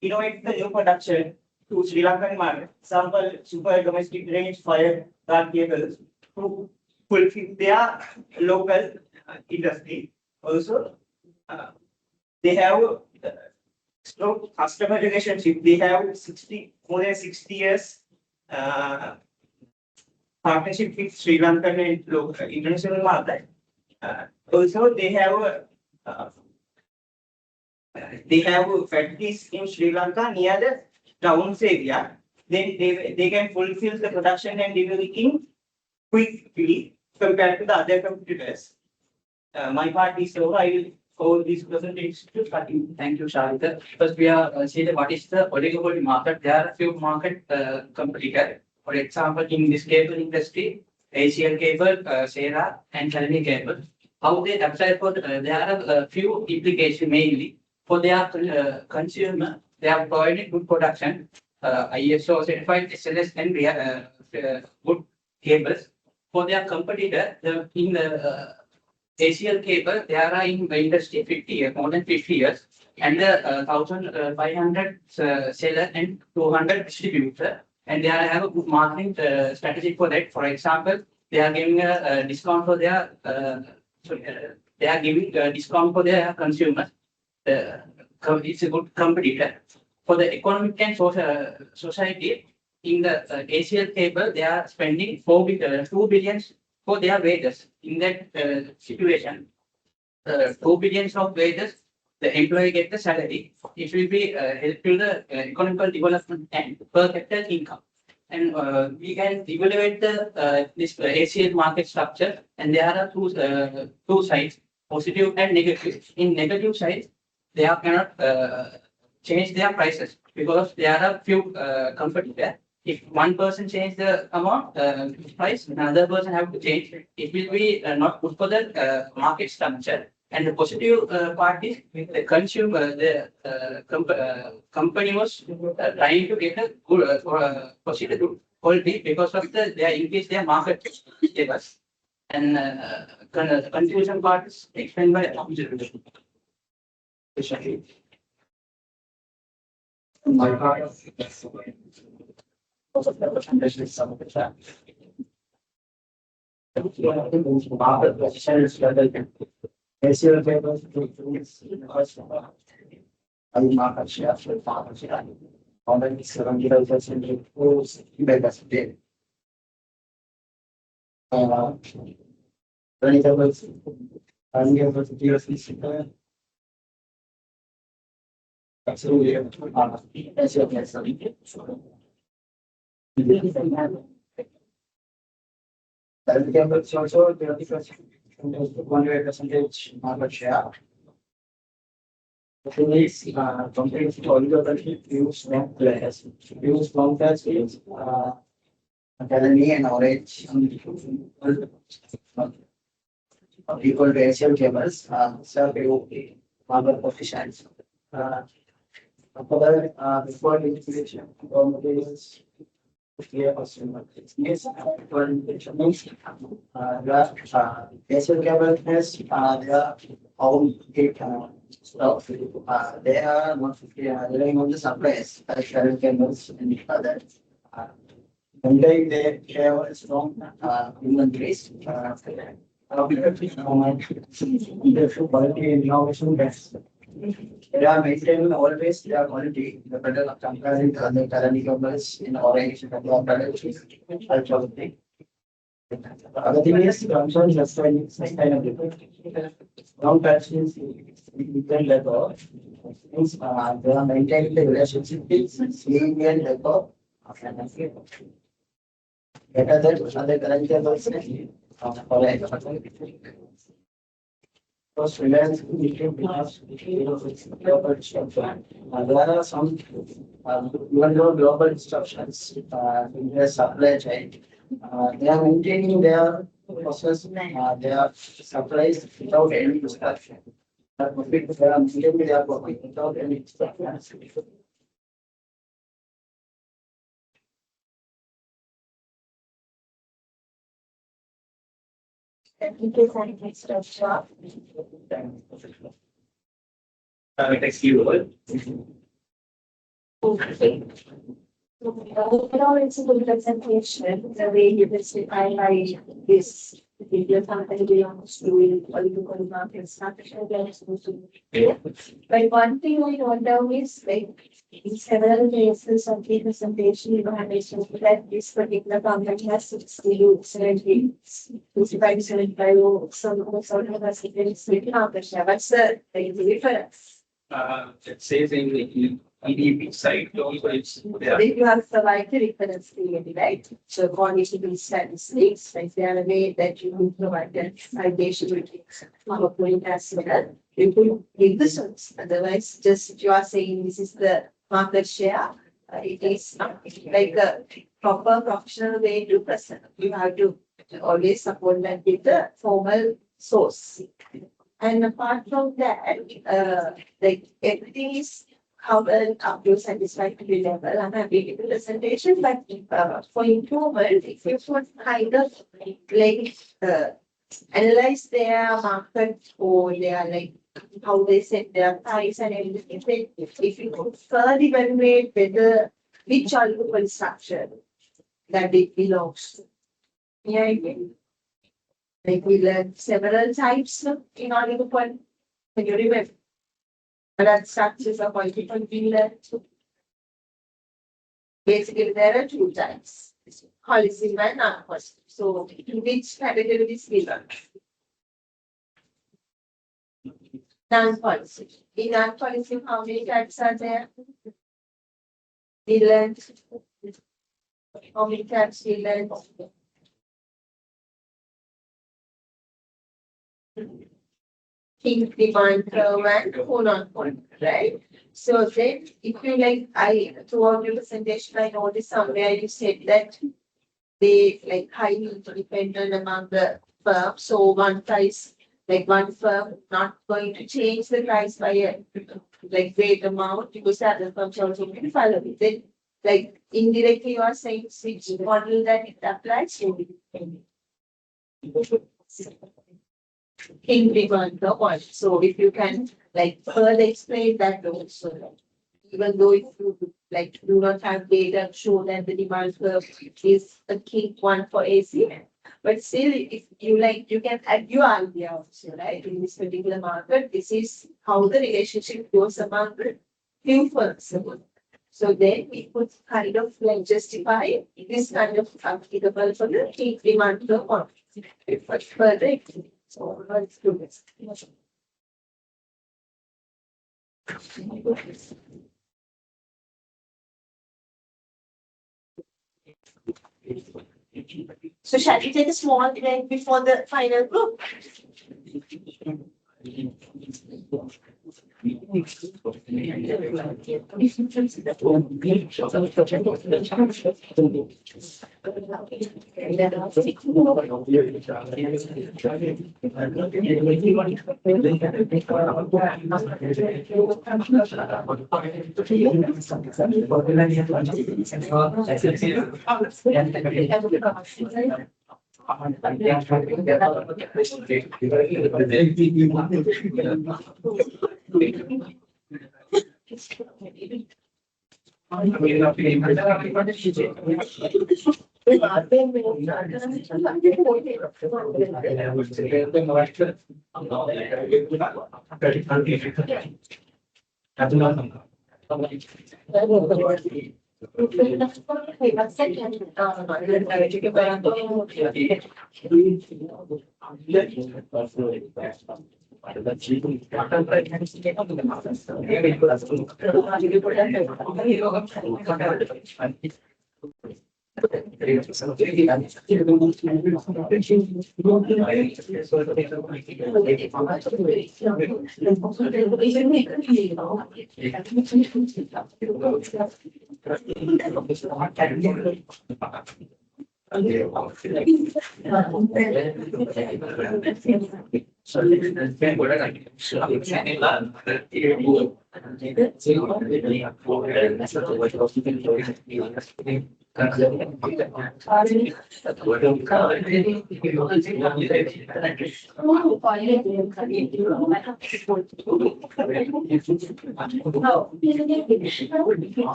innovate the new production to Sri Lankan market. Example, super domestic range fire guard cables to fulfill their local industry. Also, they have strong customer relationship. They have more than 60 years partnership with Sri Lankan and local international market. Also, they have factories in Sri Lanka near the towns area. Then they can fulfill the production and delivery in quickly compared to the other competitors. My part is over. I will hold this presentation to Fatim. Thank you, Sharita. First, we are seeing what is the oligopoly market. There are a few market competitors. For example, in this cable industry, ACL cable, SERA, and Galle cable. How they apply for there are a few implications mainly for their consumer. They are providing good production, ISO certified SLS and good cables. For their competitor, in the ACL cable, they are in the industry 50 years, more than 50 years. and the 1,500 seller and 200 distributor, and they have a good marketing strategy for that. For example, they are giving a discount for their they are giving a discount for their consumers. It's a good competitor for the economic and social society. In the ACL cable, they are spending 2 billion for their wages. In that situation, 2 billions of wages, the employee get the salary. It will be help to the economical development and per capita income. And we can evaluate the this ACL market structure, and there are two sides, positive and negative. In negative side, they are cannot change their prices because there are a few competitors. If one person change the amount price, another person have to change. It will be not good for the market structure. And the positive part is the consumer, the company was trying to get a good positive quality because of they increase their market levels. And the confusion part is explained by observation. My part of also the foundation is some of the time. Market position is level. ACL papers to cost market share for market share. Already 75% improves capacity. Renewable energy absolutely. Chemicals also 1% market share. The thing is, compared to all the other few strong players, few strong players is Galle and Orange equal to ACL cables, serve market positions. Before the integration, materials clear customer. Yes, the ACL cable has their own gate stock. They are not relying on the suppliers, like current cables and others. And they have a strong inventories. The quality and innovation best. They are maintaining always their quality. The better comparing to other current cables in orange and the other thing is concern sustainability. Long patches different level. They are maintaining the relationship with seeing and level. Better than other current cables. First, Reliance because there are some even though global disruptions in their supply chain, they are maintaining their process, their supplies without any disruption. They are maintaining their profit without any disruption. Next you. Okay. Overall, it's a good presentation. The way you describe this video company belongs to political markets, but one thing I wonder is like in several cases of the presentation, you have mentioned that this particular company has 70 some sort of a significant market share. What's the difference? It says in the EDP site also it's there. You have provided the reference period, right? So according to these statistics, like there are a way that you can provide that validation with PowerPoint as well. You could give the source. Otherwise, just you are saying this is the market share. It is not like a proper professional way to present. You have to always support that with the formal source. And apart from that, like everything is covered up to satisfactory level. I'm happy with the presentation, but for improvement, if you could kind of like analyze their market or their like how they set their price and everything. Then if you could further evaluate whether which oligopoly structure that it belongs to. Yeah, I mean, like we learned several types in oligopoly. Can you remember? That structures of multiple we learned. Basically, there are two types, holistic and non-holistic. So, in which category this belong? Non-holistic. In non-holistic, how many types are there? We learned. How many types we learned? Think, demand curve and pull on point, right? So then, if you like, throughout your presentation, I noticed somewhere you said that they like highly dependent among the firms. So one price, like one firm, not going to change the price by a like great amount because the other firms also going to follow it. Then, like indirectly, you are saying which model that it applies to. In demand the one. So if you can like further explain that also, even though if you like do not have data show that the demand curve is a key one for AC, but still if you like you can add your idea also, right? In this particular market, this is how the relationship goes among the few firms. So then we could kind of like justify this kind of applicable for the peak demand curve one. But further. So let's do this. So shall we take a small break before the final group?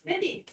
Ready?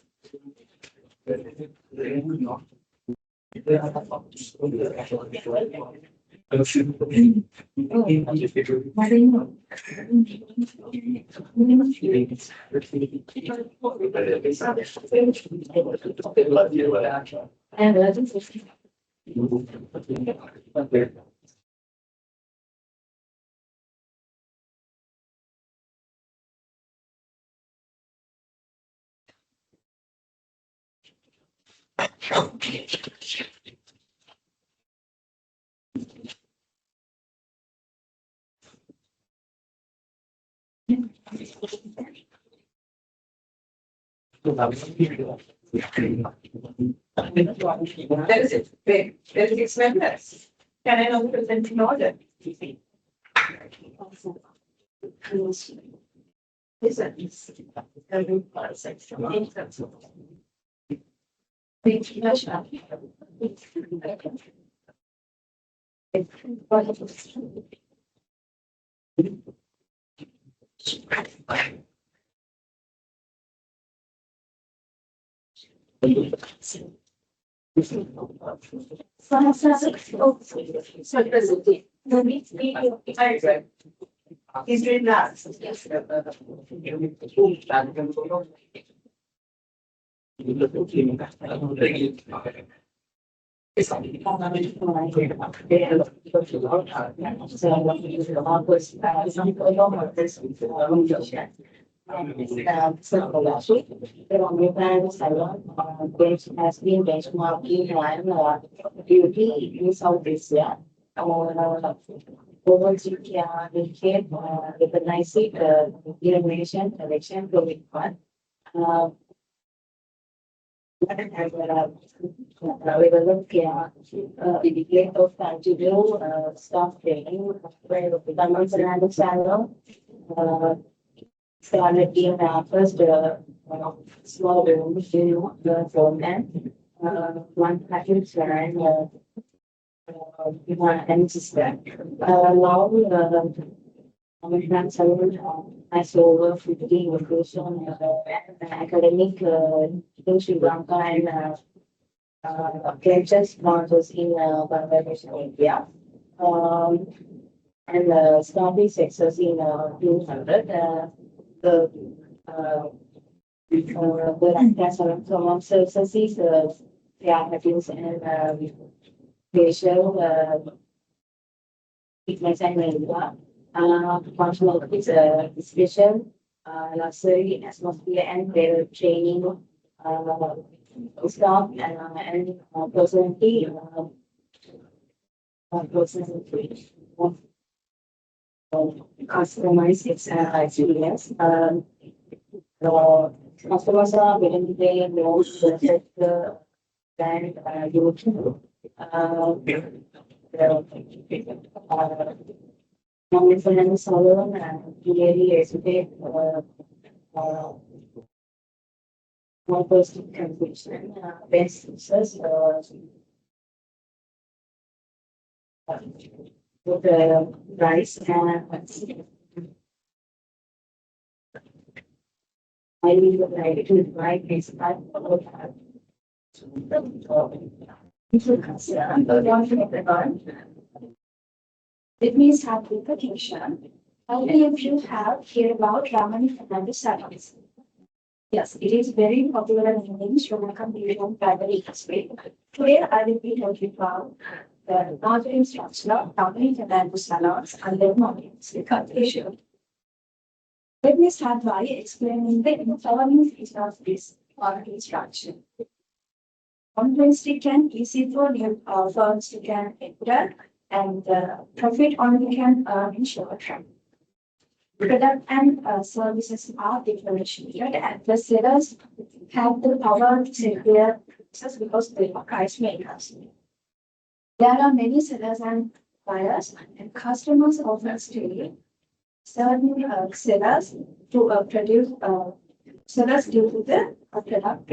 That is it. Wait, there is 6 members. Can I now present in order? He's doing that. Yes. Has been benchmarking and beauty in South Asia. Overall, yeah, we can recognize it, innovation, collection, growing fund. Develop, yeah, the plate of tangible, staff training, where the government and channel, started in first, small room, the foreman, one package and, and sister. Now, I saw over 50 location academic in Sri Lanka and lectures sponsors in Bangladesh and India. And starting success in 200. The Lanka services, therapies and facial fitness and yoga. Functional is special luxury atmosphere and better training staff and personality customize its experience. Customers are willing to pay more than you. Non-referendum salon and clearly educate more personal confusion, best users with the price and I will like to invite this type of It means application. How many of you have heard about Ramani Fernandez salons? Yes, it is very popular in Sri Lankan beauty primary industry. Today, I will be talking about the marketing structure, Ramani Fernandez salons, and their marketing issue. Let me start by explaining the following features of this marketing structure. Conference can easy for new firms to can enter and profit only can earn in short term. Product and services are differentiated and the sellers have the power to sell their prices because they are price makers. There are many sellers and buyers and customers often stay certain sellers to produce sellers due to the product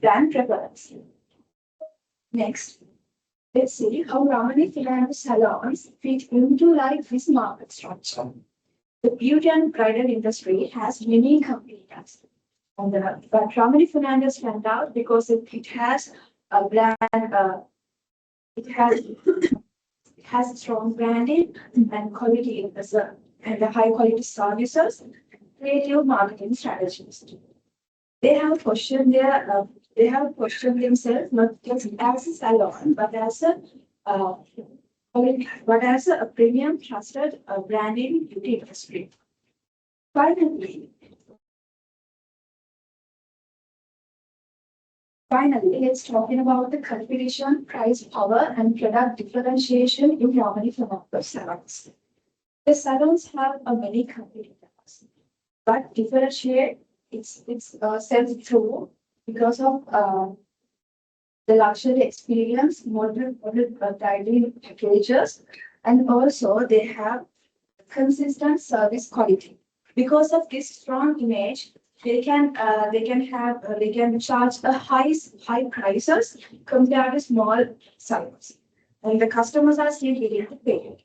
brand preference. Next, let's see how Ramani Fernandez salons fit into like this market structure. The beauty and bridal industry has many competitors, but Ramani Fernandez stand out because it has a brand. It has has strong branding and quality and the high quality services, creative marketing strategies. They have questioned they have questioned themselves not just as a salon, uh, but as a premium trusted brand in beauty industry. Finally, let's talking about the competition, price, power, and product differentiation in Germany for salons. The salons have a many competitors, but differentiate sells through because of the luxury experience, modern tidy packages, and also they have consistent service quality. Because of this strong image, they can charge a high prices compared to small salons, and the customers are still willing to pay.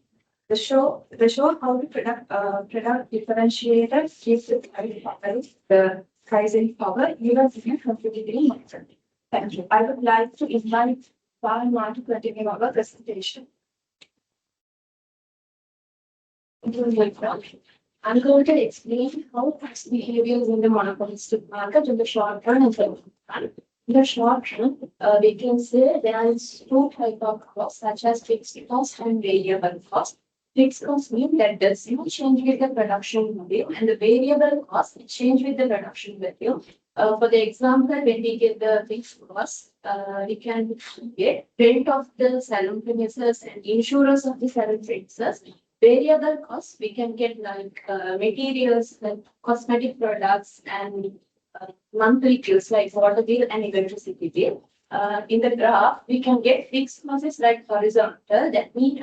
The show how to product differentiated keeps the pricing power even in a competitive market. Thank you. I would like to invite Palma to continue our presentation. I'm going to explain how tax behaviors in the monopolistic market in the short run and the long run. In the short run, we can say there is two types of costs, such as fixed cost and variable cost. Fixed cost means that does not change with the production value, and the variable cost change with the production value. For the example, when we get the fixed cost, we can get rent of the salon premises and insurance of the salon premises. Variable costs, we can get like materials, like cosmetic products and monthly bills like water bill and electricity bill. In the graph, we can get fixed costs like horizontal. That means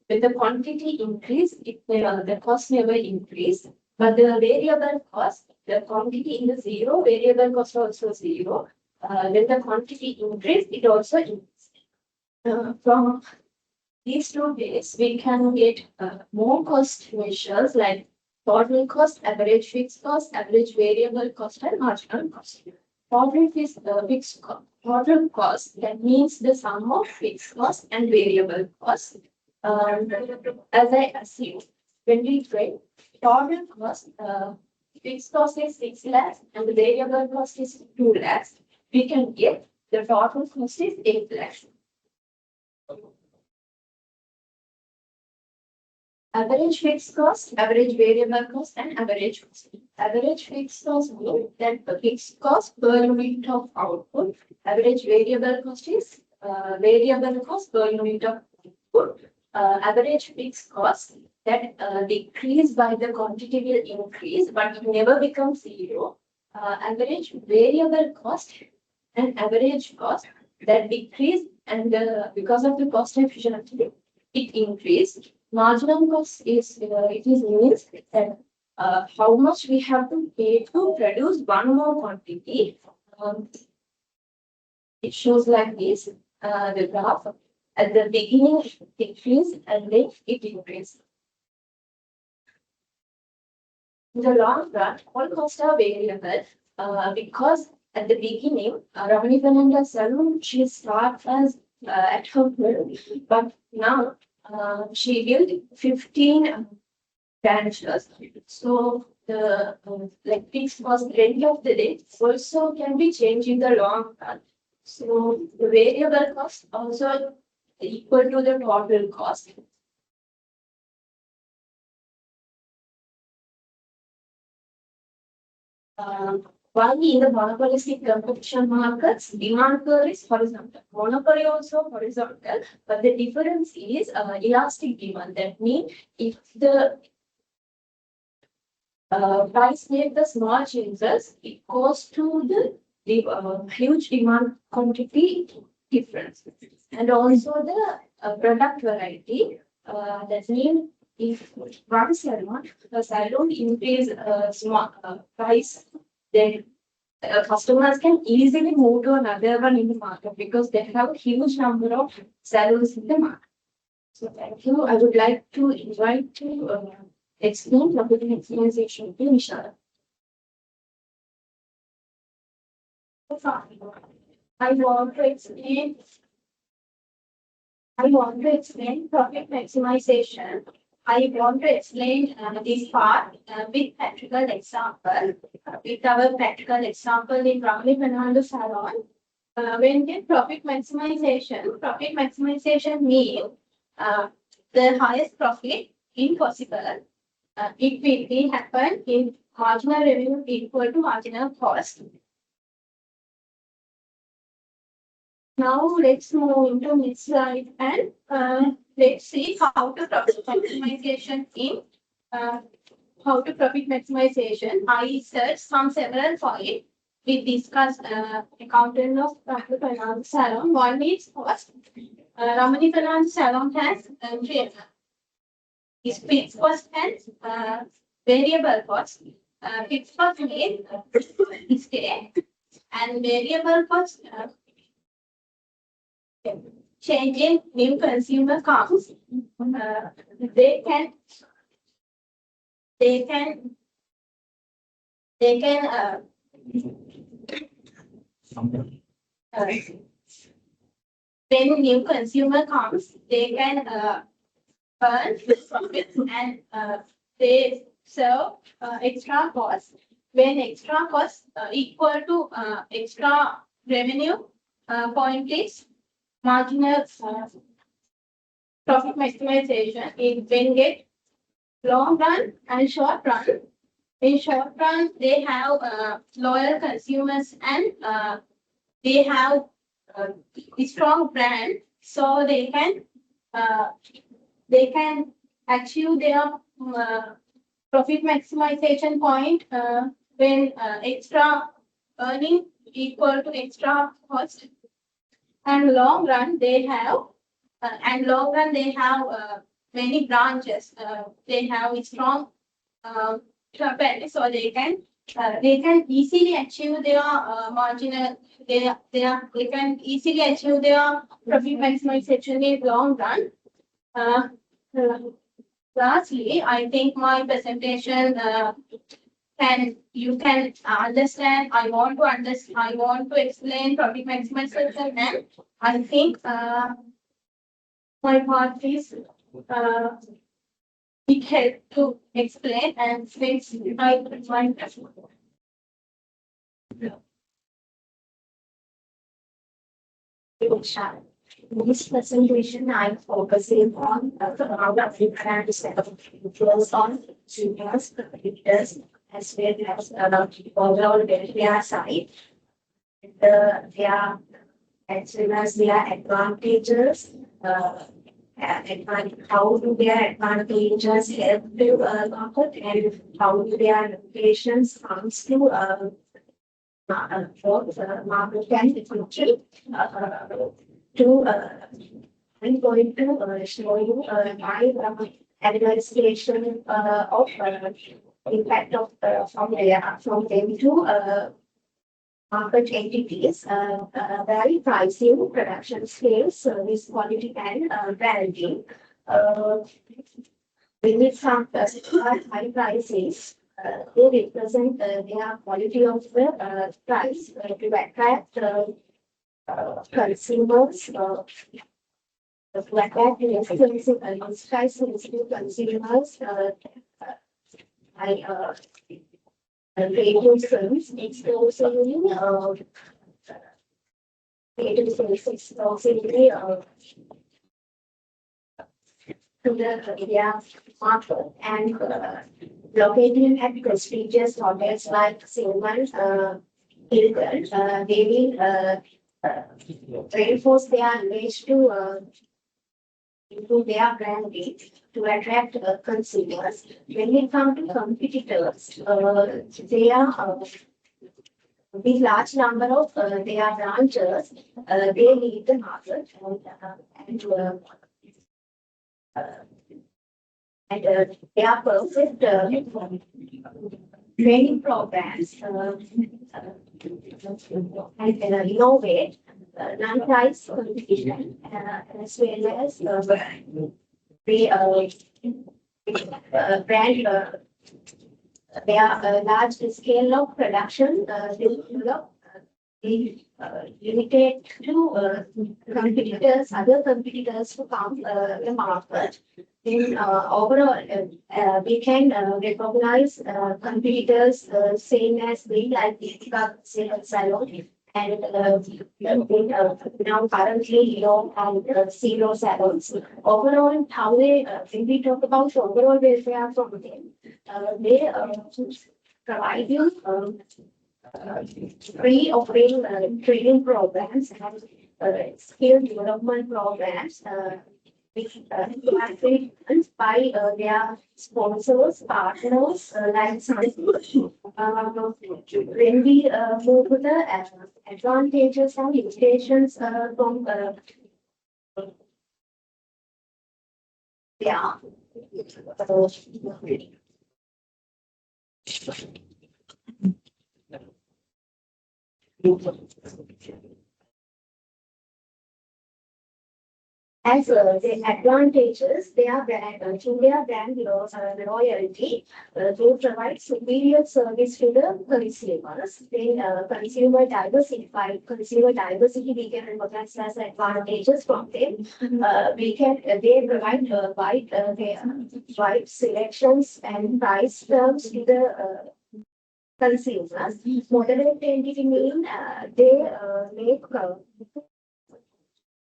when the quantity increase, the cost never increase. But the variable cost, the quantity in the zero, variable cost also zero. When the quantity increase, it also increase. From these two ways, we can get more cost measures like total cost, average fixed cost, average variable cost, and marginal cost. Total total cost, that means the sum of fixed cost and variable cost. As I assumed, when we trade, total cost, fixed cost is 6 lakhs and the variable cost is 2 lakhs. We can get the total cost is 8 lakhs. Average fixed cost, average variable cost, and average cost. Average fixed cost means that the fixed cost per unit of output. Average variable cost is variable cost per unit of output. Average fixed cost that decrease by the quantity will increase, but it never becomes zero. Average variable cost and average cost that decrease and because of the cost efficiency, it increased. Marginal cost is means that how much we have to pay to produce one more quantity. It shows like this, the graph. At the beginning, it decreases and then it increases. In the long run, all costs are variable because at the beginning, Ramani Fernandez salon, she starts as at her home, but now she built 15 branches. So the like fixed cost rent of the day also can be changed in the long run. So the variable cost also equal to the total cost. While in the monopolistic competition markets, demand curve is horizontal. Monopoly also horizontal, but the difference is elastic demand. That means if the price make the small changes, it goes to the huge demand quantity difference. And also the product variety. That means if one salon, the salon increase small price, then customers can easily move to another one in the market because they have a huge number of salons in the market. So thank you. I would like to invite to explain marketing optimization to Nishara. I want to explain I want to explain profit maximization. I want to explain this part with practical example. With our practical example in Ramli Fernando Salon. When we profit maximization means the highest profit in possible. It will be happen in marginal revenue equal to marginal cost. Now let's move into next slide and let's see how to profit maximization in how to profit maximization. I searched some several points. We discussed accountant of Ramani Fernando Salon. One is cost. Ramani Fernando Salon has is fixed cost and variable cost. Fixed cost means stay and variable cost changing new consumer comes. They can when new consumer comes, they can earn profits and they serve extra costs. When extra costs equal to extra revenue, point is marginal profit maximization. It when get long run and short run. In short run, they have loyal consumers and they have a strong brand, so they can achieve their profit maximization point when extra earning equal to extra cost. And long run they have many branches. They have a strong brand, so they can easily achieve their marginal. They can easily achieve their profit maximization in long run. Lastly, I think my presentation you can understand. I want to explain profit maximization, and I think my part is it helped to explain and fix my question. In this presentation, I'm focusing on how African set of features on juniors, competitors, as well as overall welfare side. Their as well as their advantages, how do their advantages help to market, and how do their limitations comes to market and future. I'm going to show you my administration of impact of from them to market entities, value pricing, production scale, service quality, and branding. When it comes to high prices, they represent their quality of the price to attract consumers. To attract price sensitive consumers. Radio service exclusively radio service exclusively to the area market and located at prestigious hotels like Silvan, Hilton. They will reinforce their image to improve their branding to attract consumers. When it comes to competitors, they are with large number of their branches, they lead the market and they are perfect training programs and innovate non-price competition as well as brand their large scale of production they develop limited to competitors, other competitors to come the market. Then overall, we can recognize competitors same as we like the salon and now currently low and zero salons. Overall, how they when we talk about overall welfare from them, they provide you free offering training programs and skill development programs. Which are funded by their sponsors, partners, like when we move to the advantages and limitations from yeah. As the advantages, they are brand, through their brand loyalty, they provide superior service to the consumers. Then consumer diversity we can recognize as advantages from them. We can they provide wide selections and price terms to the consumers. Moderate entity mean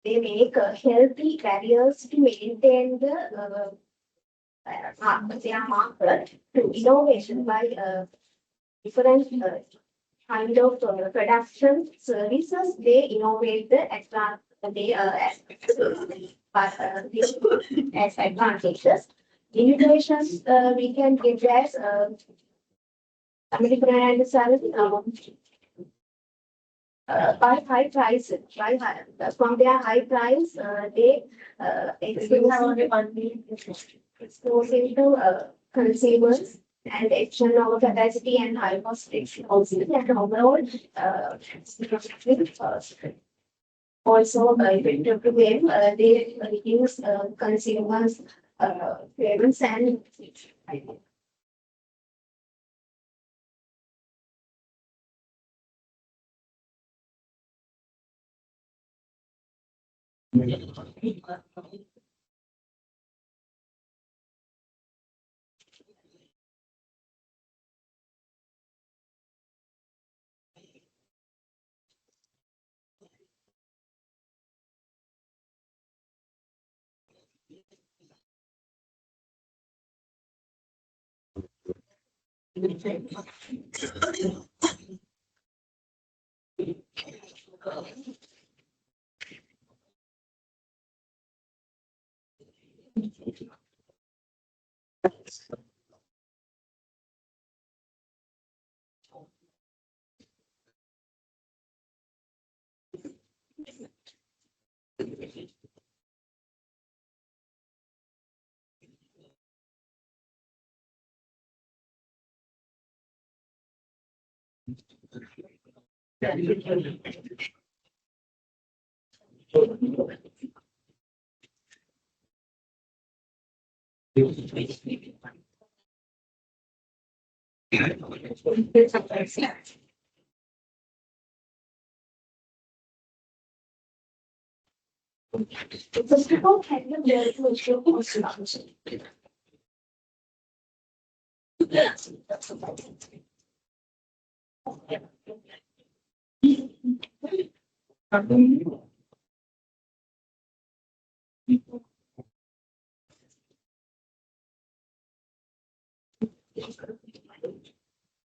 they make healthy barriers to maintain the their market to innovation by different kind of production services. They innovate the as advantages. Innovations we can give as American and salary. By high prices, from their high price, they exposing to consumers and external capacity and high cost also and overall also effective to them. They reduce consumers payments and first of all, can you bear to issue construction?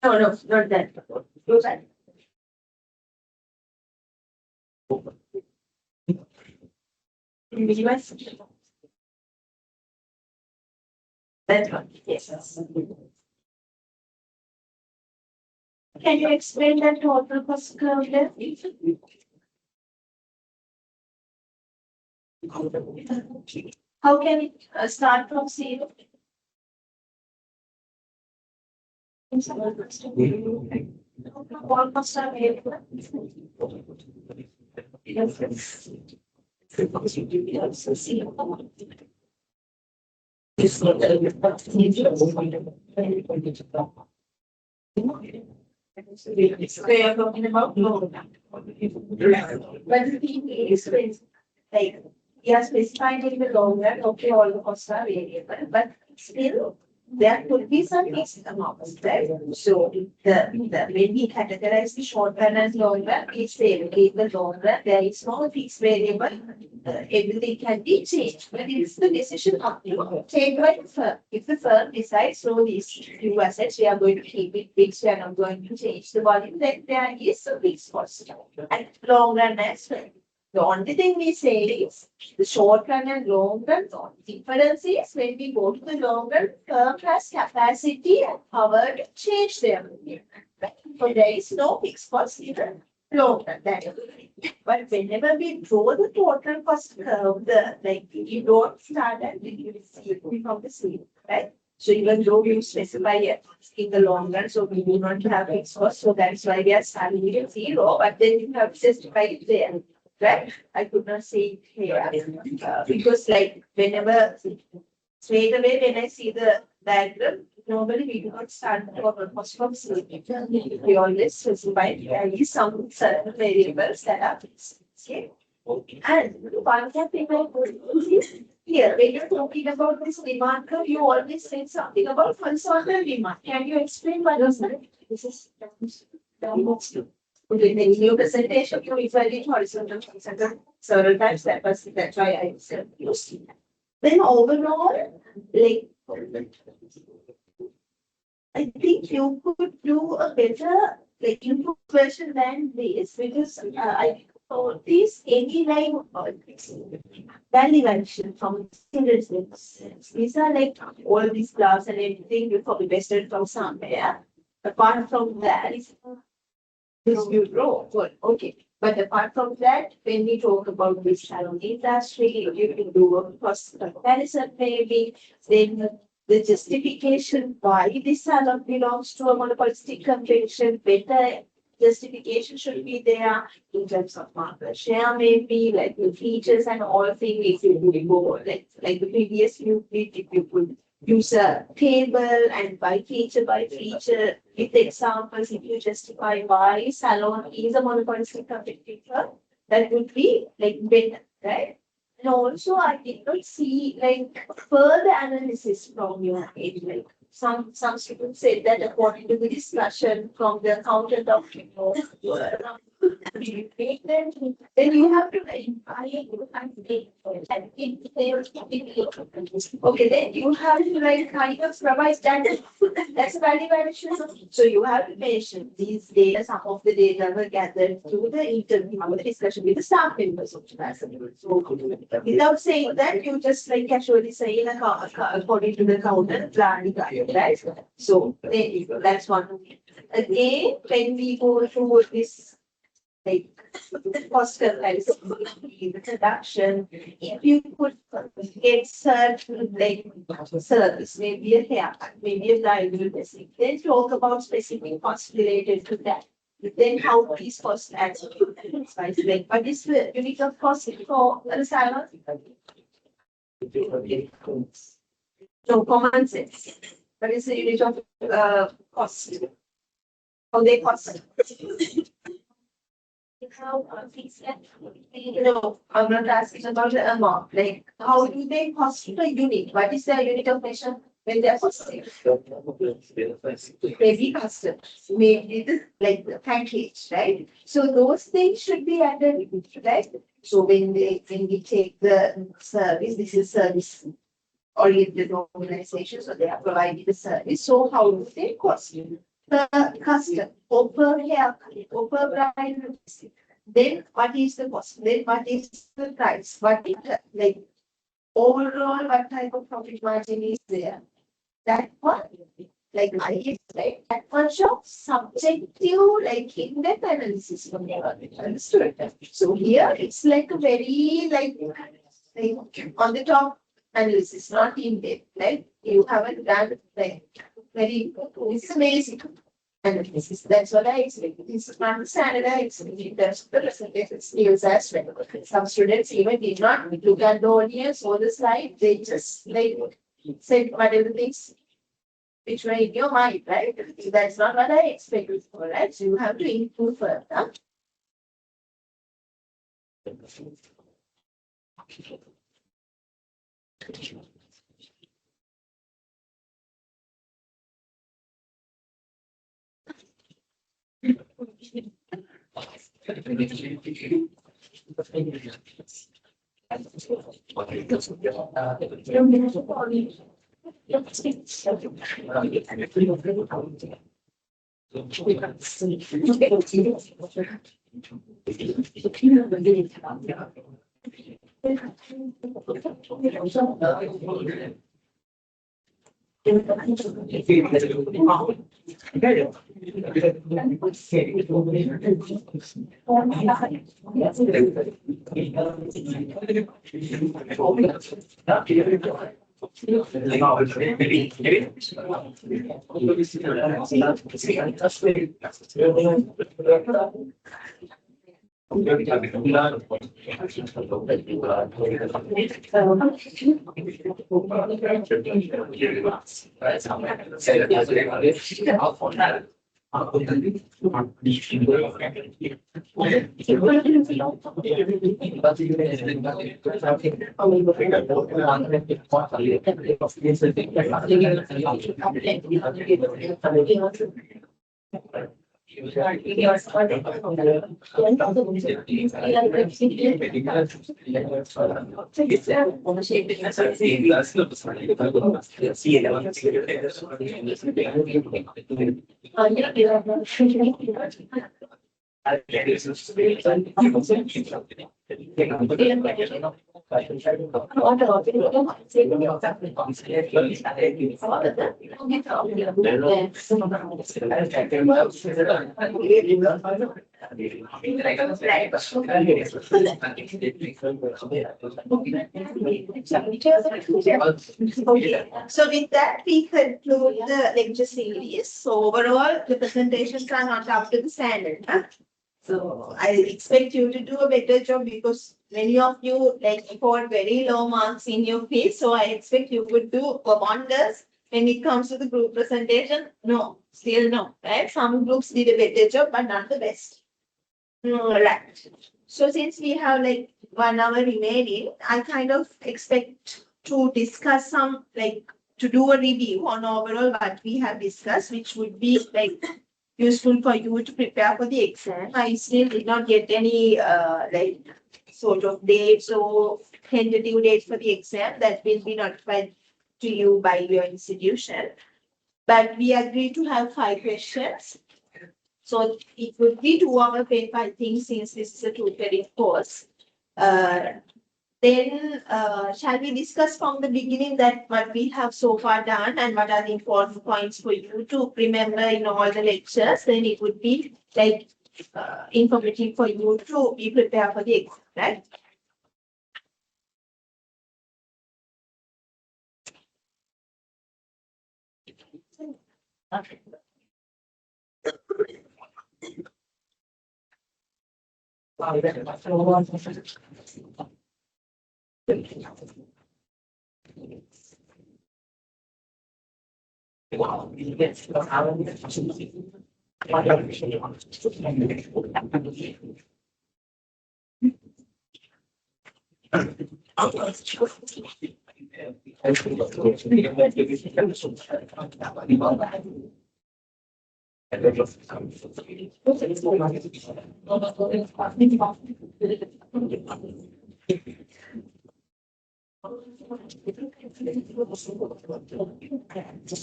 No, not that. Do that. In the US. That one, yes. Can you explain that total cost curve there? How can it start from zero? All costs are available. Yes. So you are talking about long run. But the thing is, like, we are specifying in the long run, okay, all the costs are variable, but still there could be some fixed amounts, right? So when we categorize the short run and long run, it's saying in the long run, there is no fixed variable, everything can be changed, but it's the decision up to take by the firm. If the firm decides, so these few assets, we are going to keep it fixed, we are not going to change the volume, then there is a fixed cost. And long run as well. The only thing we say is the short run and long run, the difference is when we go to the long run, firm has capacity and power to change their volume. Right? So there is no fixed cost in the long run. That is it. But whenever we draw the total cost curve, you don't start and you see from the ceiling, right? So even though we specify it in the long run, so we do not have fixed cost, so that's why we are starting at zero, but then you have to justify it there. Right? I could not say it here because like whenever straight away when I see the diagram, normally we do not start the cost from zero. We always specify there is some certain variables that are fixed. Okay. And one more thing I could is here when you're talking about this demand curve, you always say something about horizontal demand. Can you explain what is that? This is in the new presentation, you referred it horizontal several times. That's why I said used. Then overall, like I think you could do a better improved version than this because I thought this any line value addition from students. These are like all these graphs and everything you probably bested from somewhere. Apart from that, this you draw. Good. Okay. But apart from that, when we talk about this salon industry, you can do a cost comparison maybe, then the justification why this salon belongs to a monopolistic convention, better justification should be there in terms of market share, maybe like the features and all things. If you would go like the previous you did, if you could use a table and by feature with examples, if you justify why salon is a monopolistic competitor, that would be like better, right? And also I did not see like further analysis from your end, like some students said that according to the discussion from the accountant of then you have to okay, then you have to like kind of provide that. That's a value addition. So you have to mention these data, some of the data were gathered through the interview, the discussion with the staff members of the classroom. So without saying that, you just like casually say according to the accountant plan, right? So that's one. Again, when we go through this like cost comparison, the production, if you could get certain like service, maybe a haircut, maybe a diamond dressing, then talk about specific costs related to that. Then how these costs add up. Like, what is the unit of cost for the salon? So common sense. What is the unit of cost? How they cost? How I'm not asking about the amount. Like, how do they cost per unit? What is the unit of measure when they are costing? Maybe custom, maybe like the package, right? So those things should be added, right? So when we take the service, this is service oriented organization, so they are providing the service. So how do they cost you? Per custom or per haircut or per bridal, then what is the cost? Then what is the price? What is like overall what type of profit margin is there? That one, like I like that one shows subjective, like in-depth analysis from the understood. So here it's like a very like on the top analysis, not in-depth. Like you haven't done like very it's amazing analysis. That's what I expect. It's not standardized in terms of the presentation skills as well. Some students even did not look at the audience or the slide, they just like said whatever things which were in your mind, right? That's not what I expected for, right? So you have to improve further. Okay, so with that, we conclude the lecture series. So overall, the presentations are not up to the standard. Huh? So I expect you to do a better job because many of you scored very low marks in your quiz. So I expect you would do wonders when it comes to the group presentation. No, still no, right? Some groups did a better job, but not the best. Right. So since we have 1 hour remaining, I kind of expect to discuss some to do a review on overall what we have discussed, which would be useful for you to prepare for the exam. I still did not get any sort of dates or tentative dates for the exam that will be notified to you by your institution. But we agreed to have 5 questions. So it would be 2 hour paper, I think, since this is a tutoring course. Then shall we discuss from the beginning that what we have so far done and what are the important points for you to remember in all the lectures? Then it would be informative for you to be prepared for the exam, right? Okay.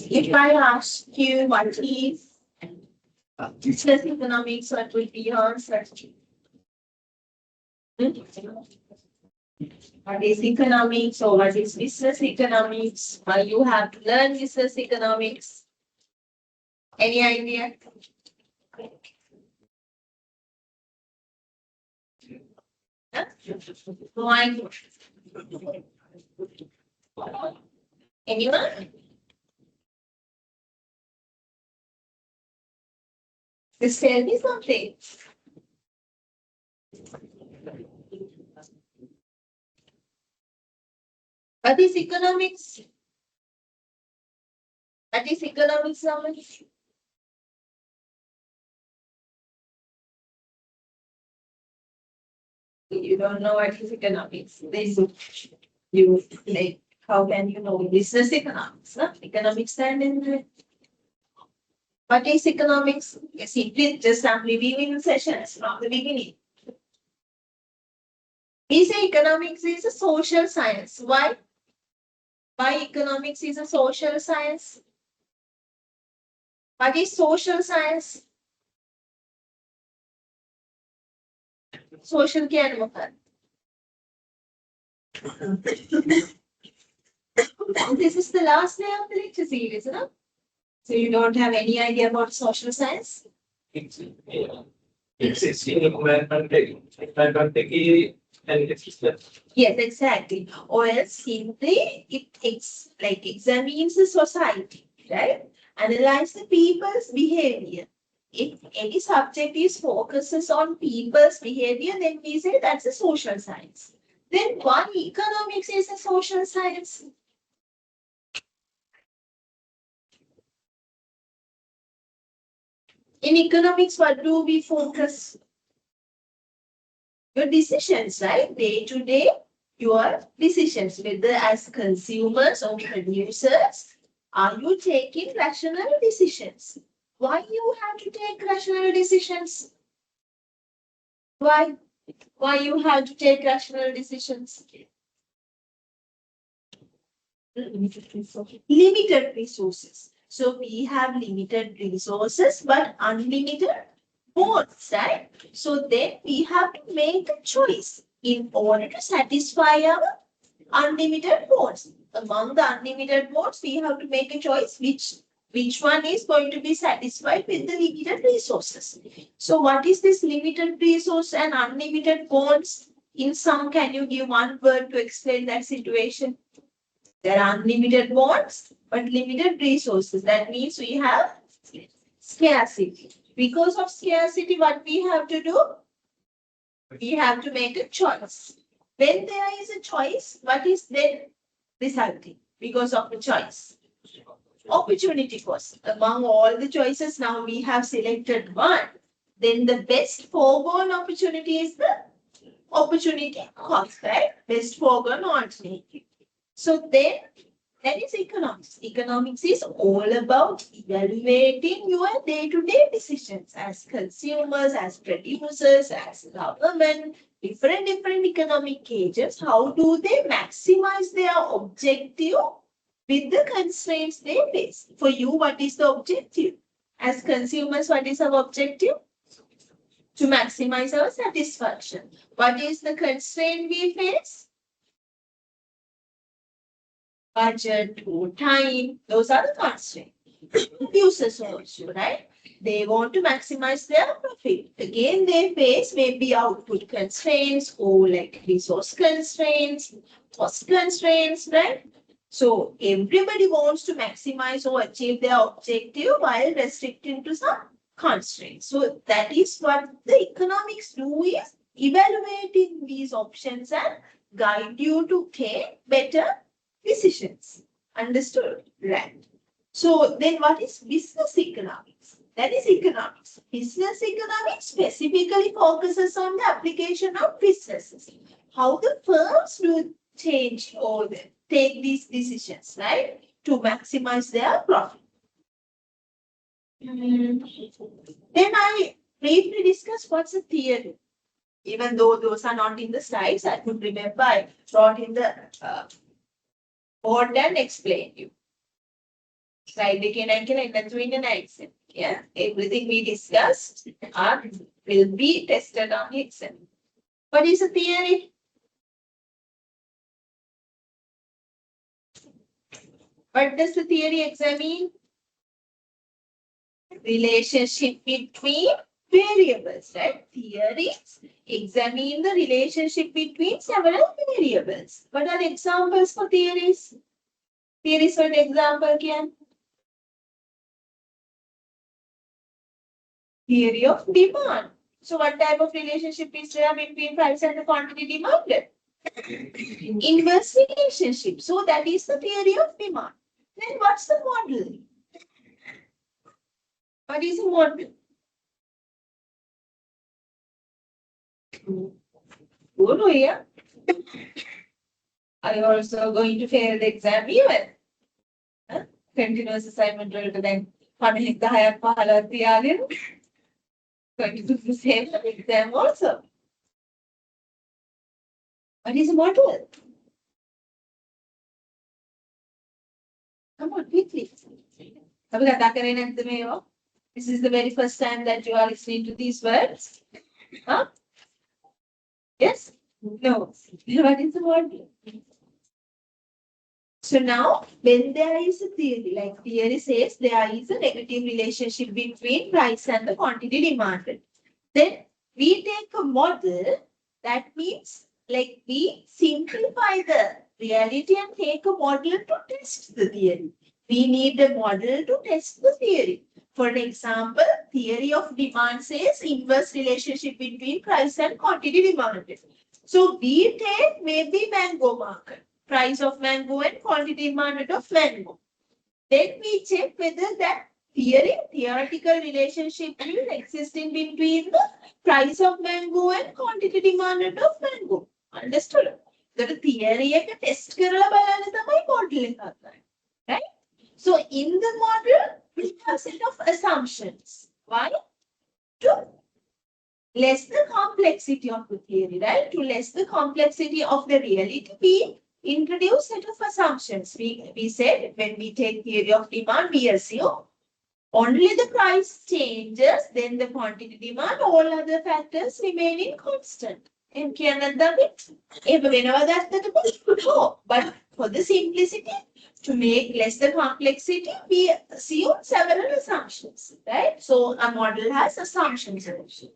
If I ask you what is business economics, what would be your answer? What is economics or what is business economics? Why you have to learn business economics? Any idea? Huh? Why? Anyone? Just tell me something. What is economics? What is economics now? You don't know what is economics. This you like how can you know business economics? No? Economics and then what is economics? Simply just I'm reviewing sessions from the beginning. We say economics is a social science. Why? Why economics is a social science? What is social science? Social care මොකක්ද? This is the last day of the lecture series, no? So you don't have any idea about social science? Existing environment and existence. Yes, exactly. Or else simply it examines the society, right? Analyze the people's behavior. If any subject is focuses on people's behavior, then we say that's a social science. Then why economics is a social science? In economics, what do we focus? Your decisions, right? Day to day, your decisions, whether as consumers or producers, are you taking rational decisions? Why you have to take rational decisions? Why? Why you have to take rational decisions? Limited resources. So we have limited resources, but unlimited wants, right? So then we have to make a choice in order to satisfy our unlimited wants. Among the unlimited wants, we have to make a choice which one is going to be satisfied with the limited resources. So what is this limited resource and unlimited wants? In sum, can you give one word to explain that situation? There are unlimited wants, but limited resources. That means we have scarcity. Because of scarcity, what we have to do? We have to make a choice. When there is a choice, what is then resulting? Because of the choice. Opportunity cost. Among all the choices, now we have selected one. Then the best foregone opportunity is the opportunity cost, right? Best foregone alternative. So then, that is economics. Economics is all about evaluating your day-to-day decisions as consumers, as producers, as government, different economic agents. How do they maximize their objective with the constraints they face? For you, what is the objective? As consumers, what is our objective? To maximize our satisfaction. What is the constraint we face? Budget or time, those are the constraints. Producers also, right? They want to maximize their profit. Again, they face maybe output constraints or like resource constraints, cost constraints, right? So everybody wants to maximize or achieve their objective while restricting to some constraints. So that is what the economics do, is evaluating these options and guide you to take better decisions. Understood? Right. So then what is business economics? That is economics. Business economics specifically focuses on the application of businesses. How the firms do change or take these decisions, right? To maximize their profit. Then I briefly discuss what's a theory. Even though those are not in the slides, I could remember I brought in the board and explain you. Slide again and in an exam. Yeah, everything we discussed will be tested on exam. What is a theory? What does the theory examine? Relationship between variables, right? Theories examine the relationship between several variables. What are the examples for theories? Theories for example again. Theory of demand. So what type of relationship is there between price and the quantity demanded? Inverse relationship. So that is the theory of demand. Then what's the model? What is a model? Good, yeah. Are you also going to fail the exam even? Huh? Continuous assignment වලට දැන් 50 10ක් 15ක් තියාගෙන going to do the same for the exam also. What is a model? Come on, quickly. අපි කතා කරේ නැද්ද මේවා? This is the very first time that you are listening to these words. Huh? Yes? No. What is the model? So now, when there is a theory, like theory says there is a negative relationship between price and the quantity demanded. Then we take a model, that means like we simplify the reality and take a model to test the theory. We need a model to test the theory. For example, theory of demand says inverse relationship between price and quantity demanded. So we take maybe mango market. Price of mango and quantity demanded of mango. Then we check whether that theoretical relationship will exist in between the price of mango and quantity demanded of mango. Understood? The theory එක test කරලා බලන්න තමයි model එක හදන්නේ. Right? So in the model we have a set of assumptions. Why? To less the complexity of the theory, right? To less the complexity of the reality, we introduce set of assumptions. We said when we take theory of demand, we assume only the price changes, then the quantity demand, all other factors remaining constant. And can but for the simplicity, to make less the complexity, we assume several assumptions, right? So a model has assumptions also.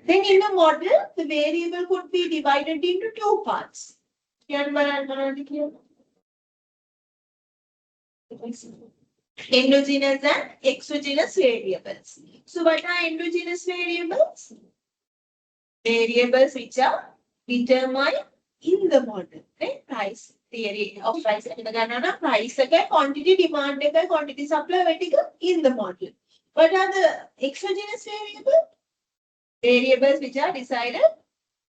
Then in a model, the variable could be divided into two parts. Endogenous and exogenous variables. So what are endogenous variables? Variables which are determined in the model. Right? Price, theory of price. Price, quantity demand, quantity supply in the model. What are the exogenous variables? Variables which are decided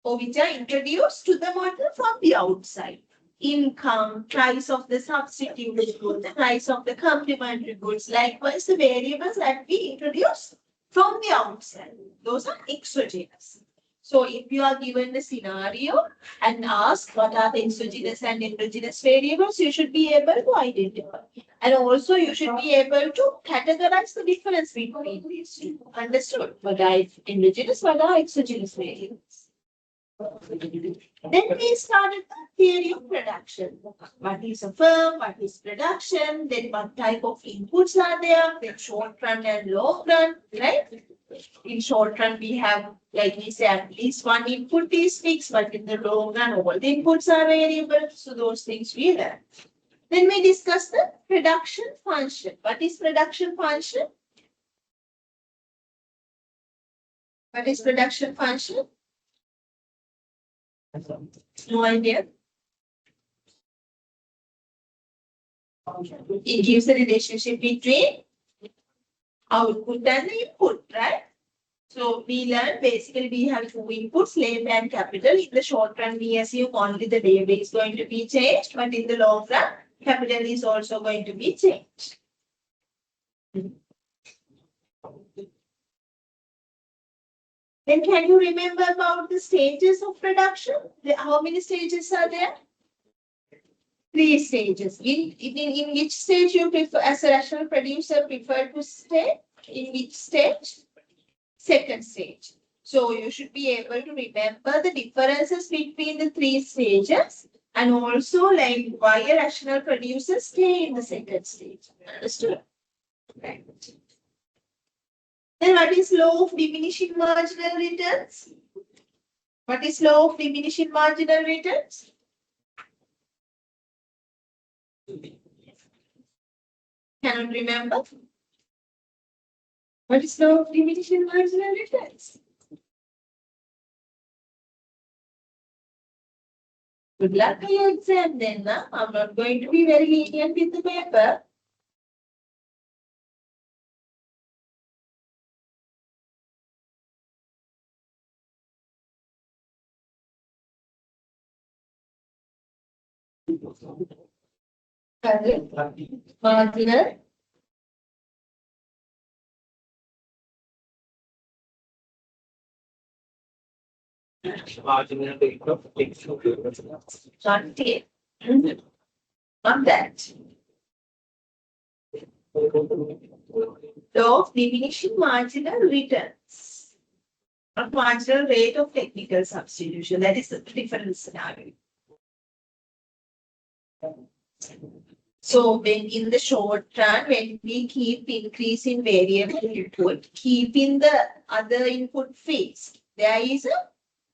or which are introduced to the model from the outside. Income, price of the substitute goods, the price of the complementary goods, likewise the variables that we introduce from the outside. Those are exogenous. So if you are given a scenario and asked what are the exogenous and endogenous variables, you should be able to identify. And also you should be able to categorize the difference between these two. Understood? What are endogenous, what are exogenous variables? Then we started the theory of production. What is a firm? What is production? Then what type of inputs are there? Then short run and long run, right? In short run, we have, like we say, at least one input is fixed, but in the long run, all the inputs are variable. So those things we learn. Then we discuss the production function. What is production function? What is production function? No idea. It gives a relationship between output and the input, right? So we learn basically we have two inputs, labor and capital. In the short run, we assume only the labor is going to be changed, but in the long run, capital is also going to be changed. Then can you remember about the stages of production? How many stages are there? 3 stages. In which stage you prefer, as a rational producer, prefer to stay? In which stage? Second stage. So you should be able to remember the differences between the 3 stages and also like why a rational producer stay in the second stage. Understood? Right. Then what is law of diminishing marginal returns? What is law of diminishing marginal returns? Cannot remember? What is law of diminishing marginal returns? Good luck for your exam then. I'm not going to be very lenient with the paper. Marginal. Marginal rate of execution. Not T. Not that. Law of diminishing marginal returns. Not marginal rate of technical substitution. That is a different scenario. So when in the short run, when we keep increasing variable input, keeping the other input fixed, there is a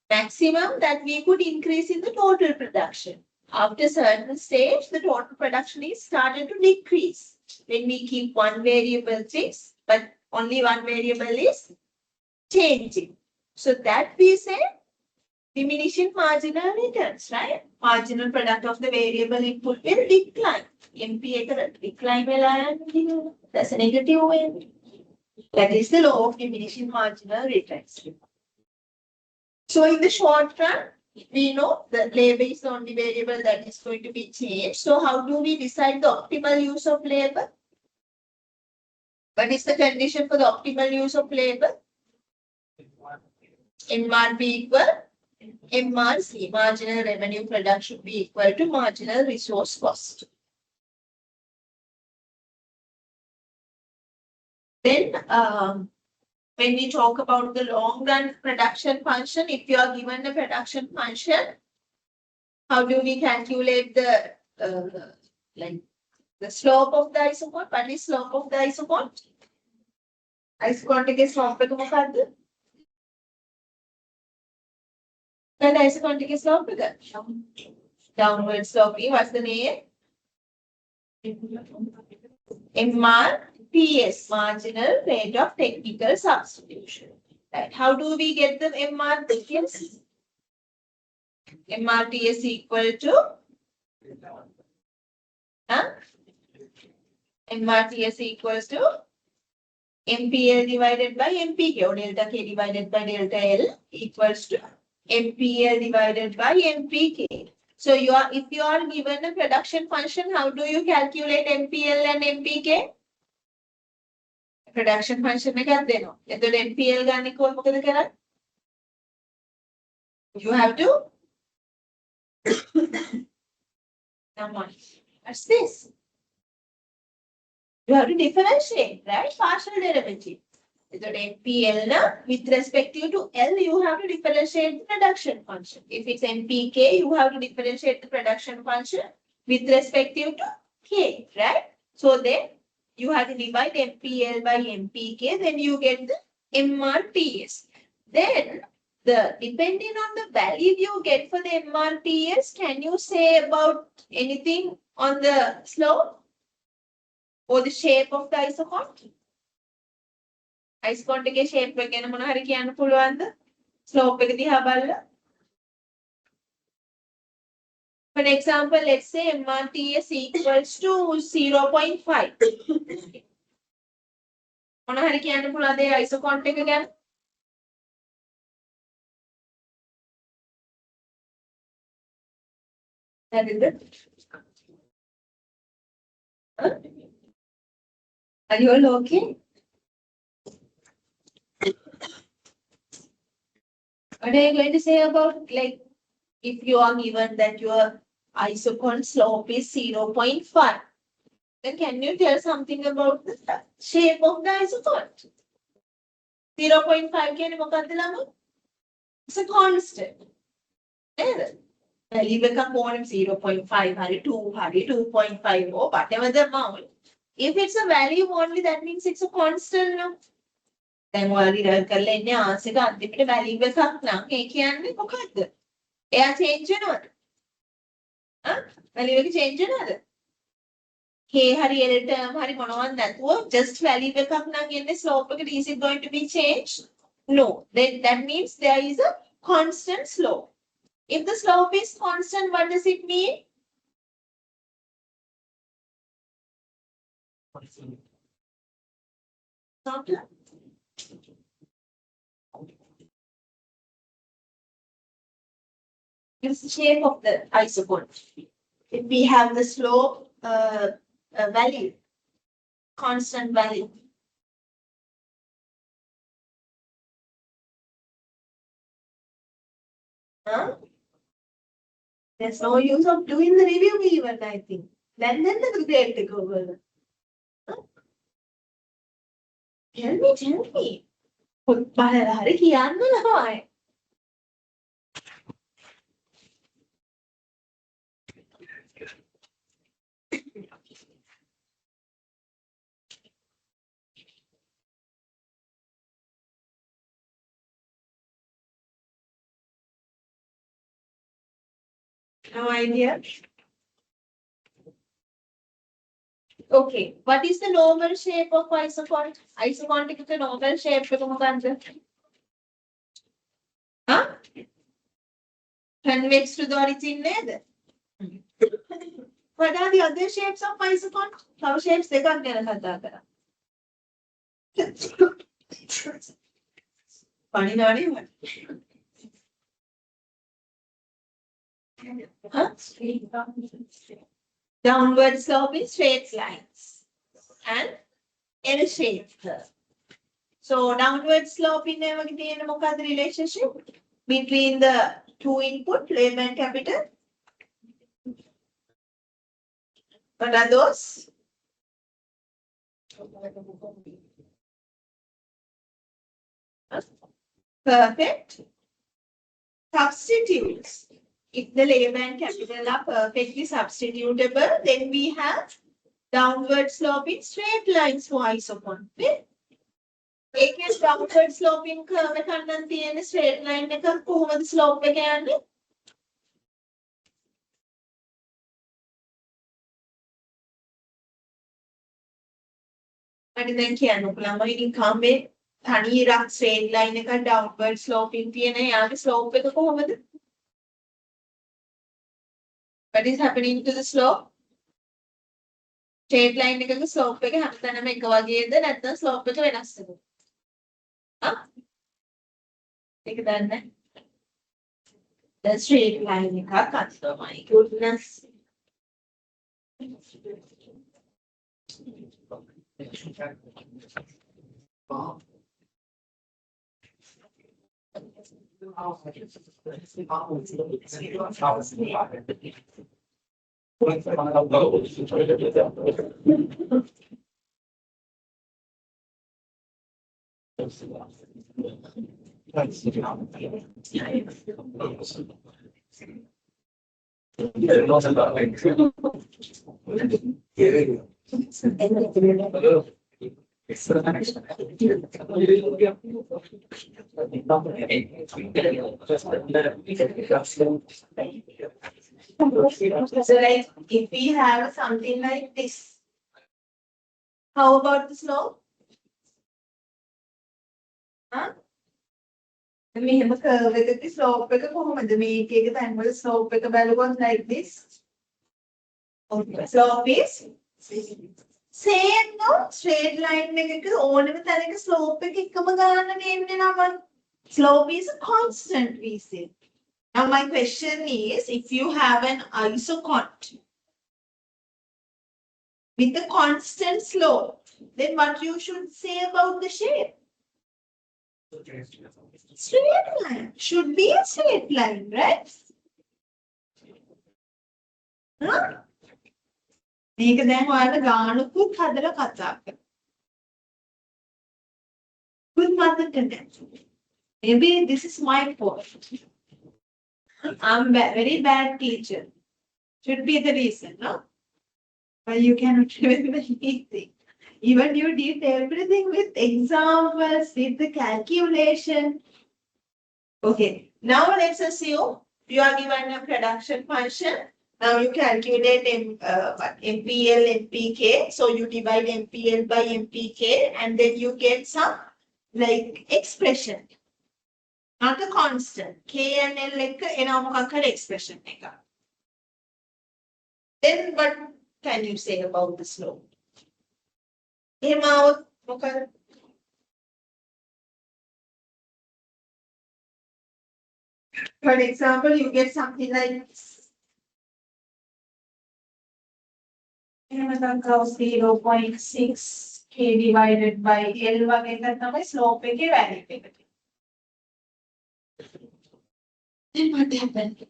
maximum that we could increase in the total production. After a certain stage, the total production is started to decrease. When we keep one variable fixed, but only one variable is changing. So that we say diminishing marginal returns, right? Marginal product of the variable input will decline. MP decline will that's a negative way. That is the law of diminishing marginal returns. So in the short run, we know the labor is the only variable that is going to be changed. So how do we decide the optimal use of labor? What is the condition for the optimal use of labor? MRP equal MRC, marginal revenue product should be equal to marginal resource cost. Then, when we talk about the long run production function, if you are given a production function, how do we calculate the the slope of the isocont? What is slope of the isocont? Isocontic slope එක මොකක්ද? And isocontic slope එක downward sloping. What's the name? MRTS, marginal rate of technical substitution. Right. How do we get the MRTS? MRTS equal to MRTS equals to MPL divided by MPK, or delta K divided by delta L equals to MPL divided by MPK. So if you are given a production function, how do you calculate MPL and MPK? Production function එකක් දෙනවා. එතකොට MPL ගන්න කොහොමද මොකද කරන්නේ? You have to what's this? You have to differentiate, right? Partial derivative. So MPL with respect to L, you have to differentiate the production function. If it's MPK, you have to differentiate the production function with respect to K, right? So then you have to divide MPL by MPK, then you get the MRTS. Then depending on the value you get for the MRTS, can you say about anything on the slope or the shape of the isocont? Isocont එකේ shape එක ගැන මොන හරි කියන්න පුළුවන්ද? Slope එක දිහා බලලා. For example, let's say MRTS equals to 0.5. මොන හරි කියන්න පුළුවන්ද ඒ isocont එක ගැන? That is it. Are you all okay? What are you going to say about, like, if you are given that your isocont slope is 0.5, then can you tell something about the shape of the isocont? 0.5 කියන්නේ මොකක්ද ළමයි? It's a constant. නේද? Value එකක් ඕනෙම 0.5 හරි 2 හරි 2.5 or whatever the amount. If it's a value only, that means it's a constant, no? දැන් ඔයාලා ඩිරයිව් කරලා ඉන්නේ ආන්සර් එක අන්තිමට වැලියු එකක් නම් ඒ කියන්නේ මොකද්ද? එයා චේන්ජ් වෙනවද? වැලියු එක චේන්ජ් වෙනවද? K හරි L term හරි මොනවද නැතුව just වැලියු එකක් නම් එන්නේ slope එකට is it going to be changed? No. Then that means there is a constant slope. If the slope is constant, what does it mean? It's the shape of the isocont. if we have the slope value, constant value. Huh? There's no use of doing the review even, I think. Then the grade to go over. Huh? Tell me. Put බලලා කියන්න ළමයි. No idea. Okay, what is the normal shape of isocont? Isocontic is the normal shape එක මොකක්ද? Huh? Convex to the origin නේද? What are the other shapes of isocont? How shapes දෙකක් ගැන කතා කරා. Funny නේද? Huh? Downward sloping straight lines and L shape curve. So downward sloping the relationship between the two input, labor and capital. What are those? Perfect. Substitutes. If the labor and capital are perfectly substitutable, then we have downward sloping straight lines for isocontic. Against downward sloping curve එකක් තියෙන straight line එකක් කොහොමද slope එක යන්නේ? මට දැන් කියන්න පුළුවන් ඉතින් කම්බේ තනියරක් straight line එකක් downward sloping තියෙන යාගේ slope එක කොහොමද? What is happening to the slope? Straight line එකක slope එක හැමතැනම එක වගේද නැත්නම් slope එක වෙනස් වෙනවද? ඒක දන්නේ. The straight line එකක් අතෝ my goodness. So like if we have something like this, how about the slope? Huh? මෙහෙම curve එකක slope එක කොහොමද මේකේ තැන්වල slope එක බලුවොත් like this. Okay. Slope is same no straight line එකක ඕනම තැනක slope එක එකම ගන්න නෙන්නේ නම slope is a constant we say. Now my question is if you have an isocont with a constant slope, then what you should say about the shape? Straight line. Should be a straight line, right? Huh? මේක දැන් ඔයාලා ගානකුත් හදලා කතා කරා. Good mother tendency. Maybe this is my fault. I'm a very bad teacher. Should be the reason, no? But you cannot remember anything. Even you did everything with examples, with the calculation. Okay, now let's assume you are given a production function. Now you calculate MPL, MPK. So you divide MPL by MPK and then you get some like expression. Not a constant. K and L like an expression. Then what can you say about the slope? For example, you get something like this. 0.6 K divided by L වගේ එකක් තමයි slope එකේ value එක. Then what happened?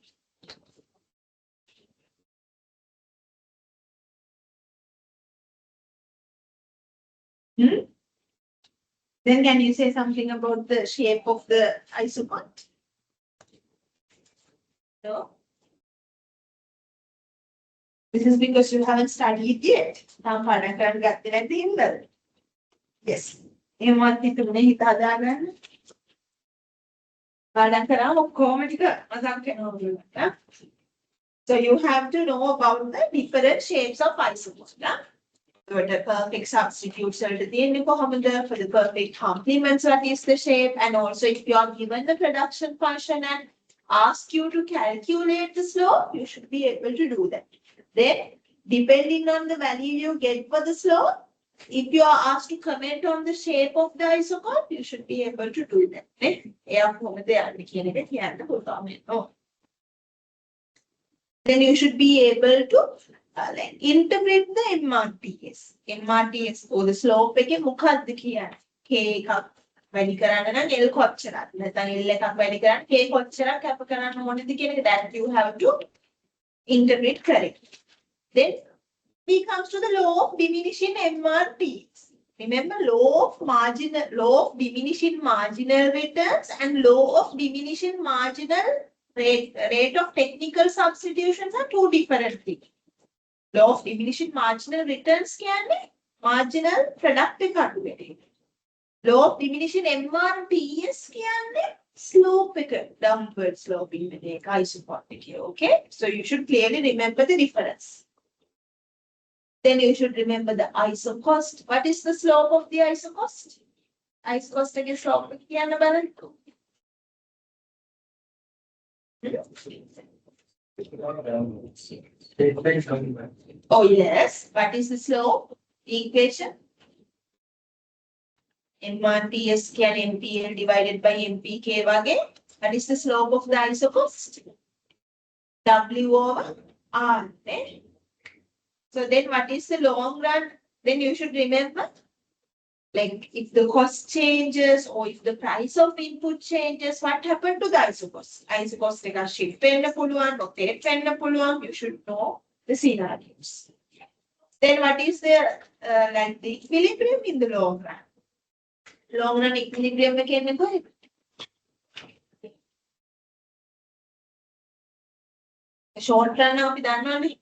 Then can you say something about the shape of the isopod? No? This is because you haven't studied yet. Yes. එහෙමවත් හිතුනේ හිත හදාගන්න. පාඩම් කරාම ඔක්කොම ටික මතක් වෙනවා. So you have to know about the different shapes of isopods. For the perfect substitutes for the perfect complements, what is the shape? And also if you are given the production function and ask you to calculate the slope, you should be able to do that. Then, depending on the value you get for the slope, if you are asked to comment on the shape of the isopod, you should be able to do that. Then you should be able to interpret the MRTS. MRTS or the slope එක මොකක්ද කියන්නේ? K එකක් වැඩි කරන්න නම් L කොච්චරද? නැත්නම් L එකක් වැඩි කරන්න K කොච්චරක් කැප කරන්න ඕනද කියන එක that you have to interpret correctly. Then we comes to the law of diminishing MRTs. Remember law of diminishing marginal returns and law of diminishing marginal rate of technical substitutions are two different things. Law of diminishing marginal returns කියන්නේ marginal product එක අඩු වෙන එක. Law of diminishing MRTs කියන්නේ slope එක downward sloping වෙන එක isopod එකේ. Okay? So you should clearly remember the difference. Then you should remember the isocost. What is the slope of the isocost? Isocost එකේ slope එක කියන්න බලන්න. Oh yes, what is the slope? The equation? MRTS can MPL divided by MPK වගේ. What is the slope of the isocost? W over R. Right? So then what is the long run? Then you should remember, like if the cost changes or if the price of input changes, what happened to the isocost? Isocost එක shift වෙන්න පුළුවන්, rotate වෙන්න පුළුවන්. You should know the scenarios. Then what is the like the equilibrium in the long run? Long run equilibrium එක එන්නේ කොහෙද? Short run අපි දන්නවනේ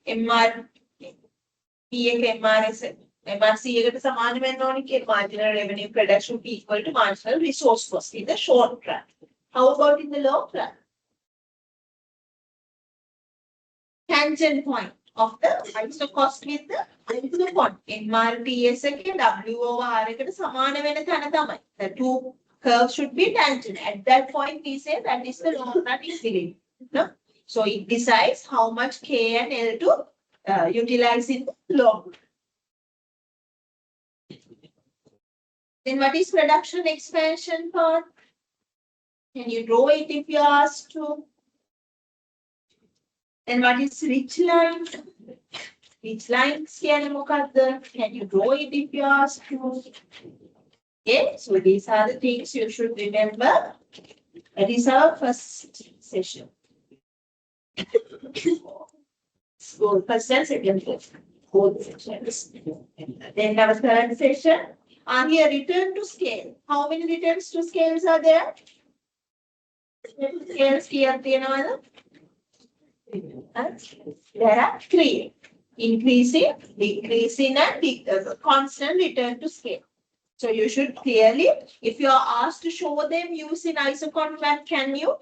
MRC එකට සමාන වෙන්න ඕනේ කියලා marginal revenue product should be equal to marginal resource cost in the short run. How about in the long run? Tangent point of the isocost with the isopod. MRTS එකේ W over R එකට සමාන වෙන තැන තමයි. The two curves should be tangent. At that point we say that is the long run equilibrium. No? So it decides how much K and L to utilize in the long run. Then what is production expansion part? Can you draw it if you are asked to? Then what is rich line? Rich lines කියන්නේ මොකක්ද? Can you draw it if you are asked to? Okay, so these are the things you should remember. That is our first session. So first and second session. Both sessions. Then our third session. Here return to scale. How many returns to scales are there? Scales here තියෙනවද? There are three. Increasing, decreasing and constant return to scale. So you should clearly, if you are asked to show them using isocon map, can you?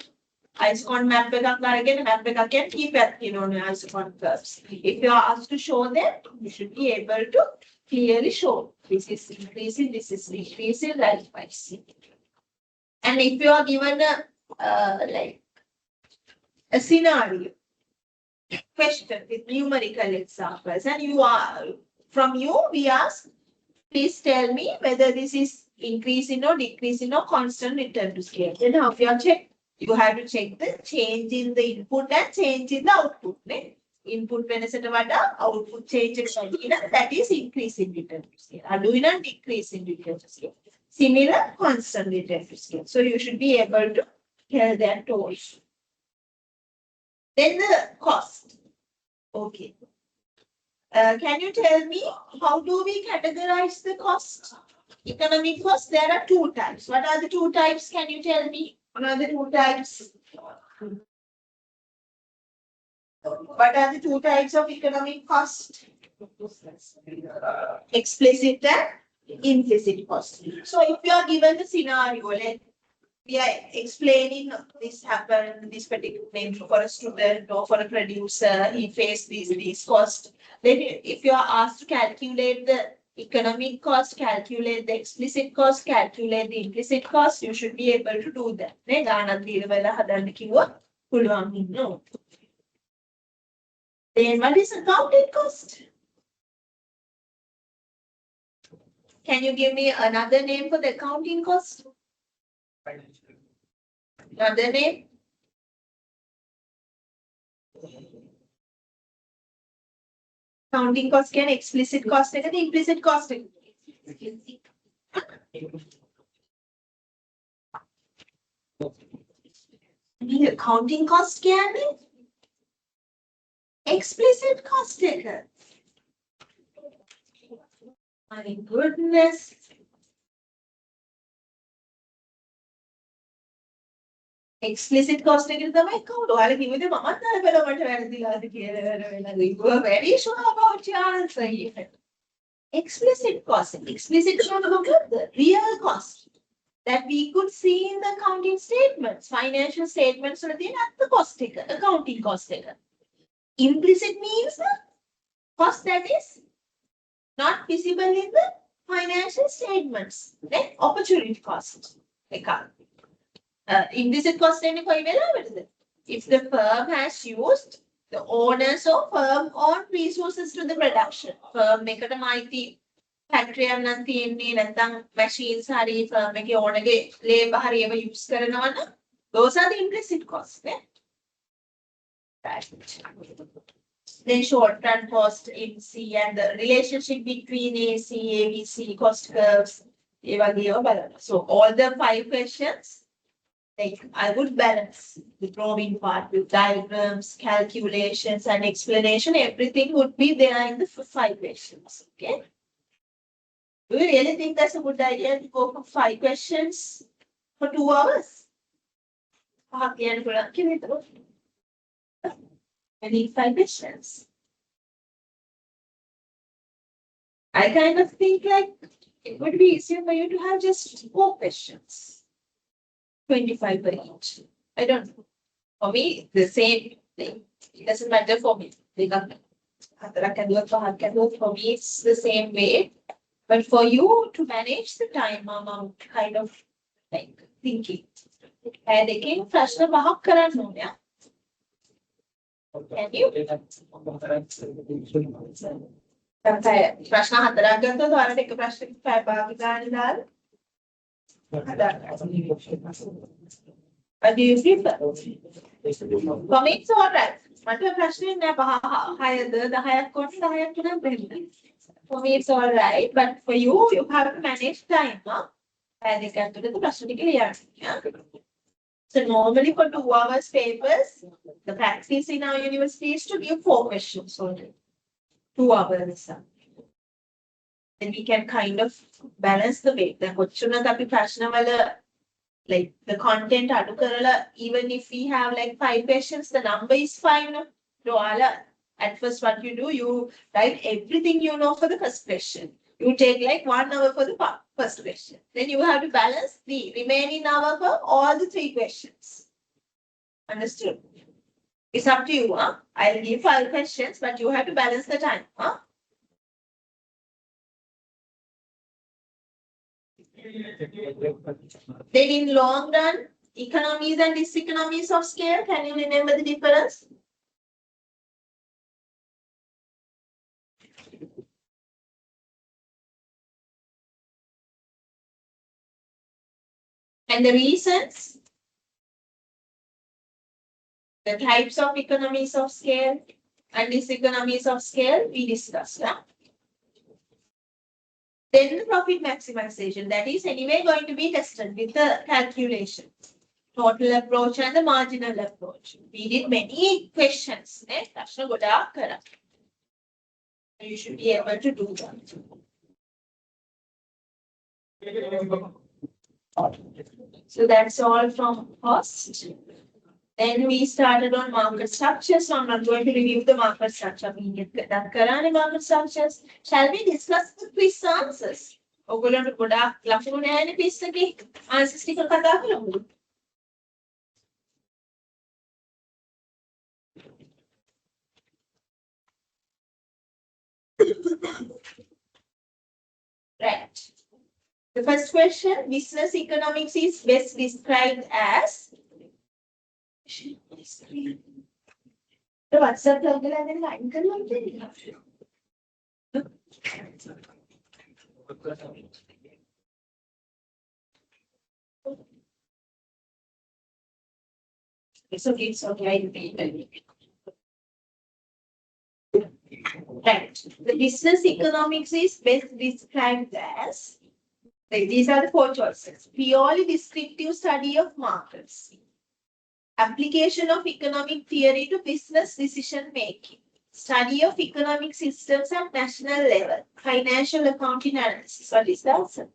Isocon map එකක් අරගෙන map එකක් කියන්නේ කීපයක් තියෙනවනේ isocon curves. If you are asked to show them, you should be able to clearly show this is increasing, this is decreasing, likewise. And if you are given like a scenario question with numerical examples, and from you we ask, please tell me whether this is increasing or decreasing or constant return to scale. Then how you check? You have to check the change in the input and change in the output. Right? Input වෙනසට වඩා output change එක වැඩි නම් that is increase in return to scale. අඩුයි නම් decrease in return to scale. Similar constant return to scale. So you should be able to tell that also. Then the cost. Okay. Can you tell me how do we categorize the cost? Economic cost, there are two types. What are the two types? Can you tell me? What are the two types? What are the two types of economic cost? Explicit and implicit cost. So if you are given the scenario, like we are explaining this happened, this particular name for a student or for a producer, he faced these costs. Then if you are asked to calculate the economic cost, calculate the explicit cost, calculate the implicit cost, you should be able to do that. නේ ගානක් දීලා බලලා හදන්න කිව්වොත් පුළුවන් ඉන්නවා. Then what is accounting cost? Can you give me another name for the accounting cost? Another name? Accounting cost can explicit cost and implicit cost. The accounting cost can be explicit cost taker. My goodness. Explicit cost එක තමයි account. ඔයාලා කිව්වද මමත් අර බලලා මට වැරදිලාද කියලා. You were very sure about your answer here. Explicit cost. Explicit cost is the real cost that we could see in the accounting statements, financial statements වල තියෙන අත්ත cost එක, accounting cost එක. Implicit means the cost that is not visible in the financial statements. Then opportunity cost. Implicit cost එන්නේ කොයි වෙලාවටද? If the firm has used the owners of firm own resources to the production. Firm එකටම අයිති factory එකක් නම් තියෙන්නේ නැත්නම් machines හරි firm එකේ ownerගේ labor හරි ඒව use කරනවා නම් those are the implicit costs නේ. Right. Then short run cost MC and the relationship between AC, ABC cost curves. ඒ වගේ ඒවා බලන්න. So all the 5 questions, like I would balance the drawing part with diagrams, calculations, and explanation. Everything would be there in the 5 questions. Okay. Do you really think that's a good idea to go for 5 questions for 2 hours? I need 5 questions. I kind of think like it would be easier for you to have just 4 questions. 25 per each. I don't know. For me, the same thing. It doesn't matter for me. For me, it's the same way. But for you to manage the time, I'm kind of like thinking. And again, ප්‍රශ්න 5ක් කරන්න ඕනේ. Can you? ප්‍රශ්න 4ක් ගත්තොත් ඔයාලට එක ප්‍රශ්නයකට පැය භාග ගන්න දාලා What do you prefer? For me, it's all right. මට ප්‍රශ්නේ නෑ 5ද 10ක් කොටි 10ක් තුනක් දෙන්න. For me, it's all right. But for you, you have to manage time. පැය දෙක ඇතුළත ප්‍රශ්න ටික ලියන්න. So normally for 2 hours papers, the practice in our university is to give 4 questions only. 2 hours. Then we can kind of balance the weight. Then කොච්චරද අපි ප්‍රශ්නවල like the content අඩු කරලා even if we have like 5 questions, the number is fine. So at first what you do, you write everything you know for the first question. You take like 1 hour for the first question. Then you have to balance the remaining hour for all the 3 questions. Understood? It's up to you. I'll give 5 questions, but you have to balance the time. Then in long run, economies and diseconomies of scale, can you remember the difference? And the reasons, the types of economies of scale, and diseconomies of scale we discussed. Then the profit maximization, that is anyway going to be tested with the calculation. Total approach and the marginal approach. We did many questions. You should be able to do that. So that's all from cost. Then we started on market structures. So I'm not going to review the market structure. Market structures. Shall we discuss the quiz answers? Right. The first question, business economics is best described as. The WhatsApp line it's okay. Right. The business economics is best described as. These are the four choices. Purely descriptive study of markets. Application of economic theory to business decision making. Study of economic systems at national level. Financial accounting analysis. What is the answer?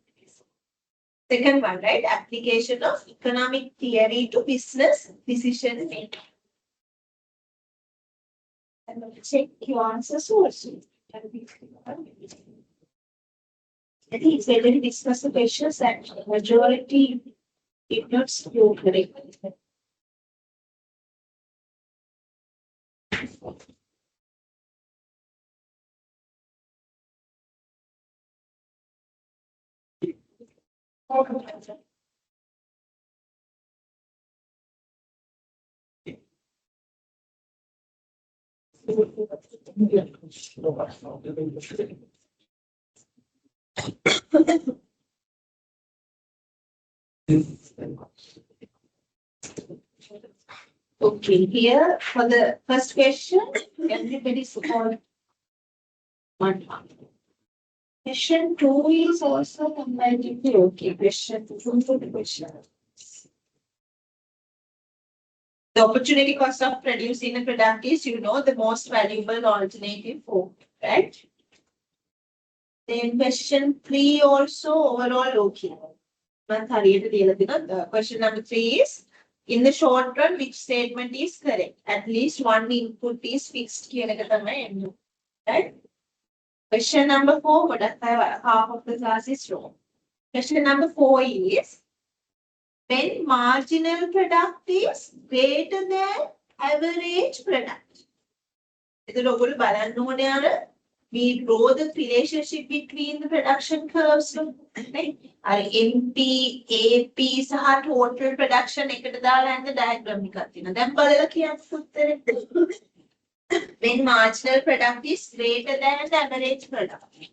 Second one, right? Application of economic theory to business decision making. And check your answers also. I think it's better to discuss the questions that majority did not score correctly. Okay, here for the first question, everybody scored 1 mark. Question 2 is also comparatively okay. Question 2 for the question. The opportunity cost of producing a product is, the most valuable alternative food, right? Then question 3 also overall okay. Question number 3 is, in the short run, which statement is correct? At least one input is fixed. Right? Question number 4, half of the class is wrong. Question number 4 is, when marginal product is greater than average product. We draw the relationship between the production curves. Right? Our MP, AP, total production and the diagram. When marginal product is greater than the average product.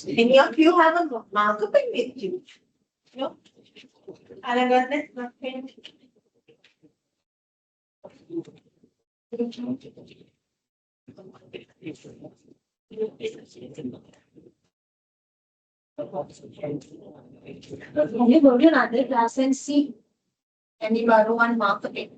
Any of you have a marker pen with you? No? Can you go to another class and see? Can you borrow one marker pen?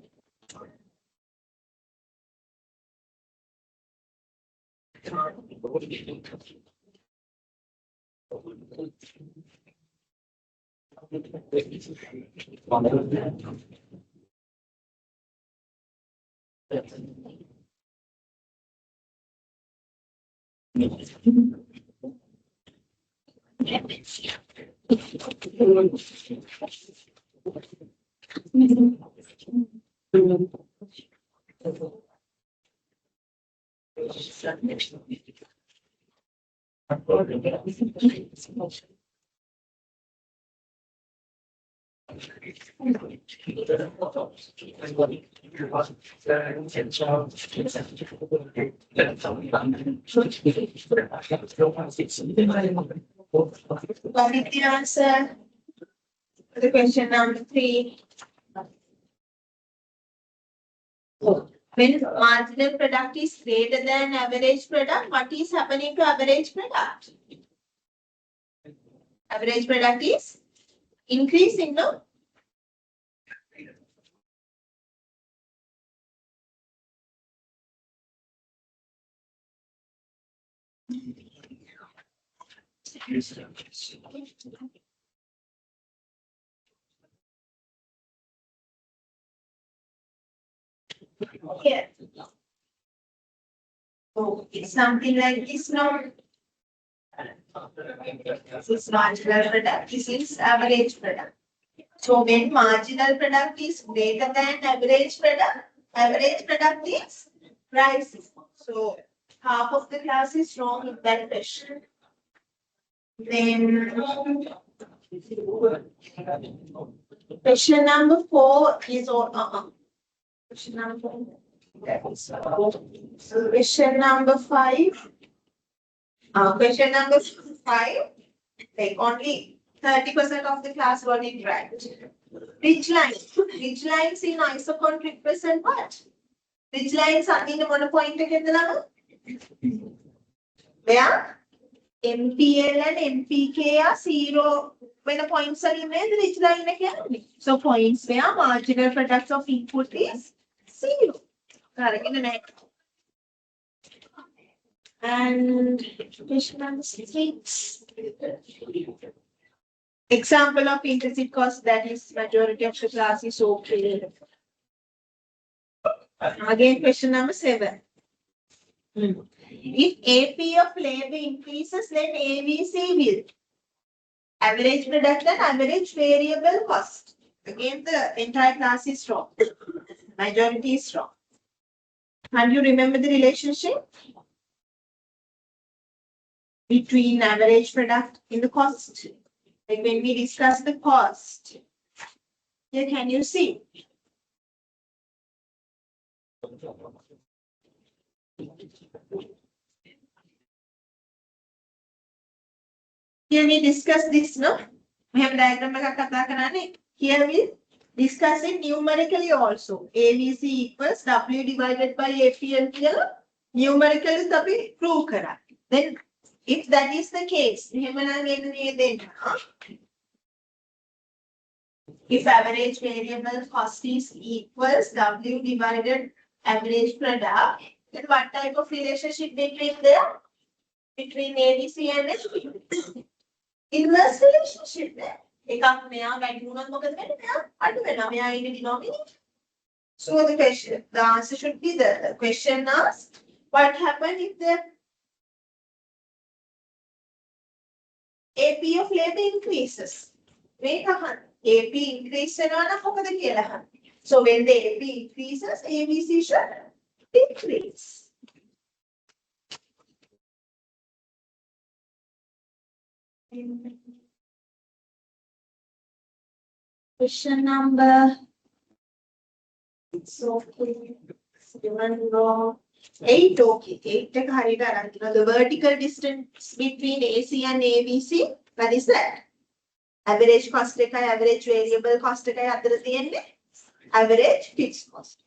What is the answer? The question number 3. When marginal product is greater than average product, what is happening to average product? Average product is increasing, no? Here. So it's something like this, no? This is marginal product, this is average product. So when marginal product is greater than average product is rising. So half of the class is wrong in that question. Then question number 4 is question number 4. Question number 5. Question number 5. Like only 30% of the class got it right. Ridge lines. Ridge lines in isocon represent what? Ridge lines are in the mono point again. Where MPL and MPK are 0 when the points are in the ridge line again. So points where marginal products of input is 0. Correct in the next. And question number 6. Example of implicit cost that is majority of the class is okay. Again, question number 7. If AP of labor increases, then AVC will. Average product and average variable cost. Again, the entire class is wrong. Majority is wrong. Can you remember the relationship between average product in the cost? Like when we discuss the cost, here can you see? Here we discuss this, no? We have diagram. Here we discuss it numerically also. AVC equals W divided by APL here. Numerically we prove correct. Then if that is the case, if average variable cost is equals W divided average product, then what type of relationship between there? Between ABC and HP? Inverse relationship there. So the answer should be the question asks, what happened if the AP of labor increases? AP increases. So when the AP increases, ABC should decrease. Question number 8. Okay, 8. The vertical distance between AC and ABC. What is that? Average cost, average variable cost, average fixed cost.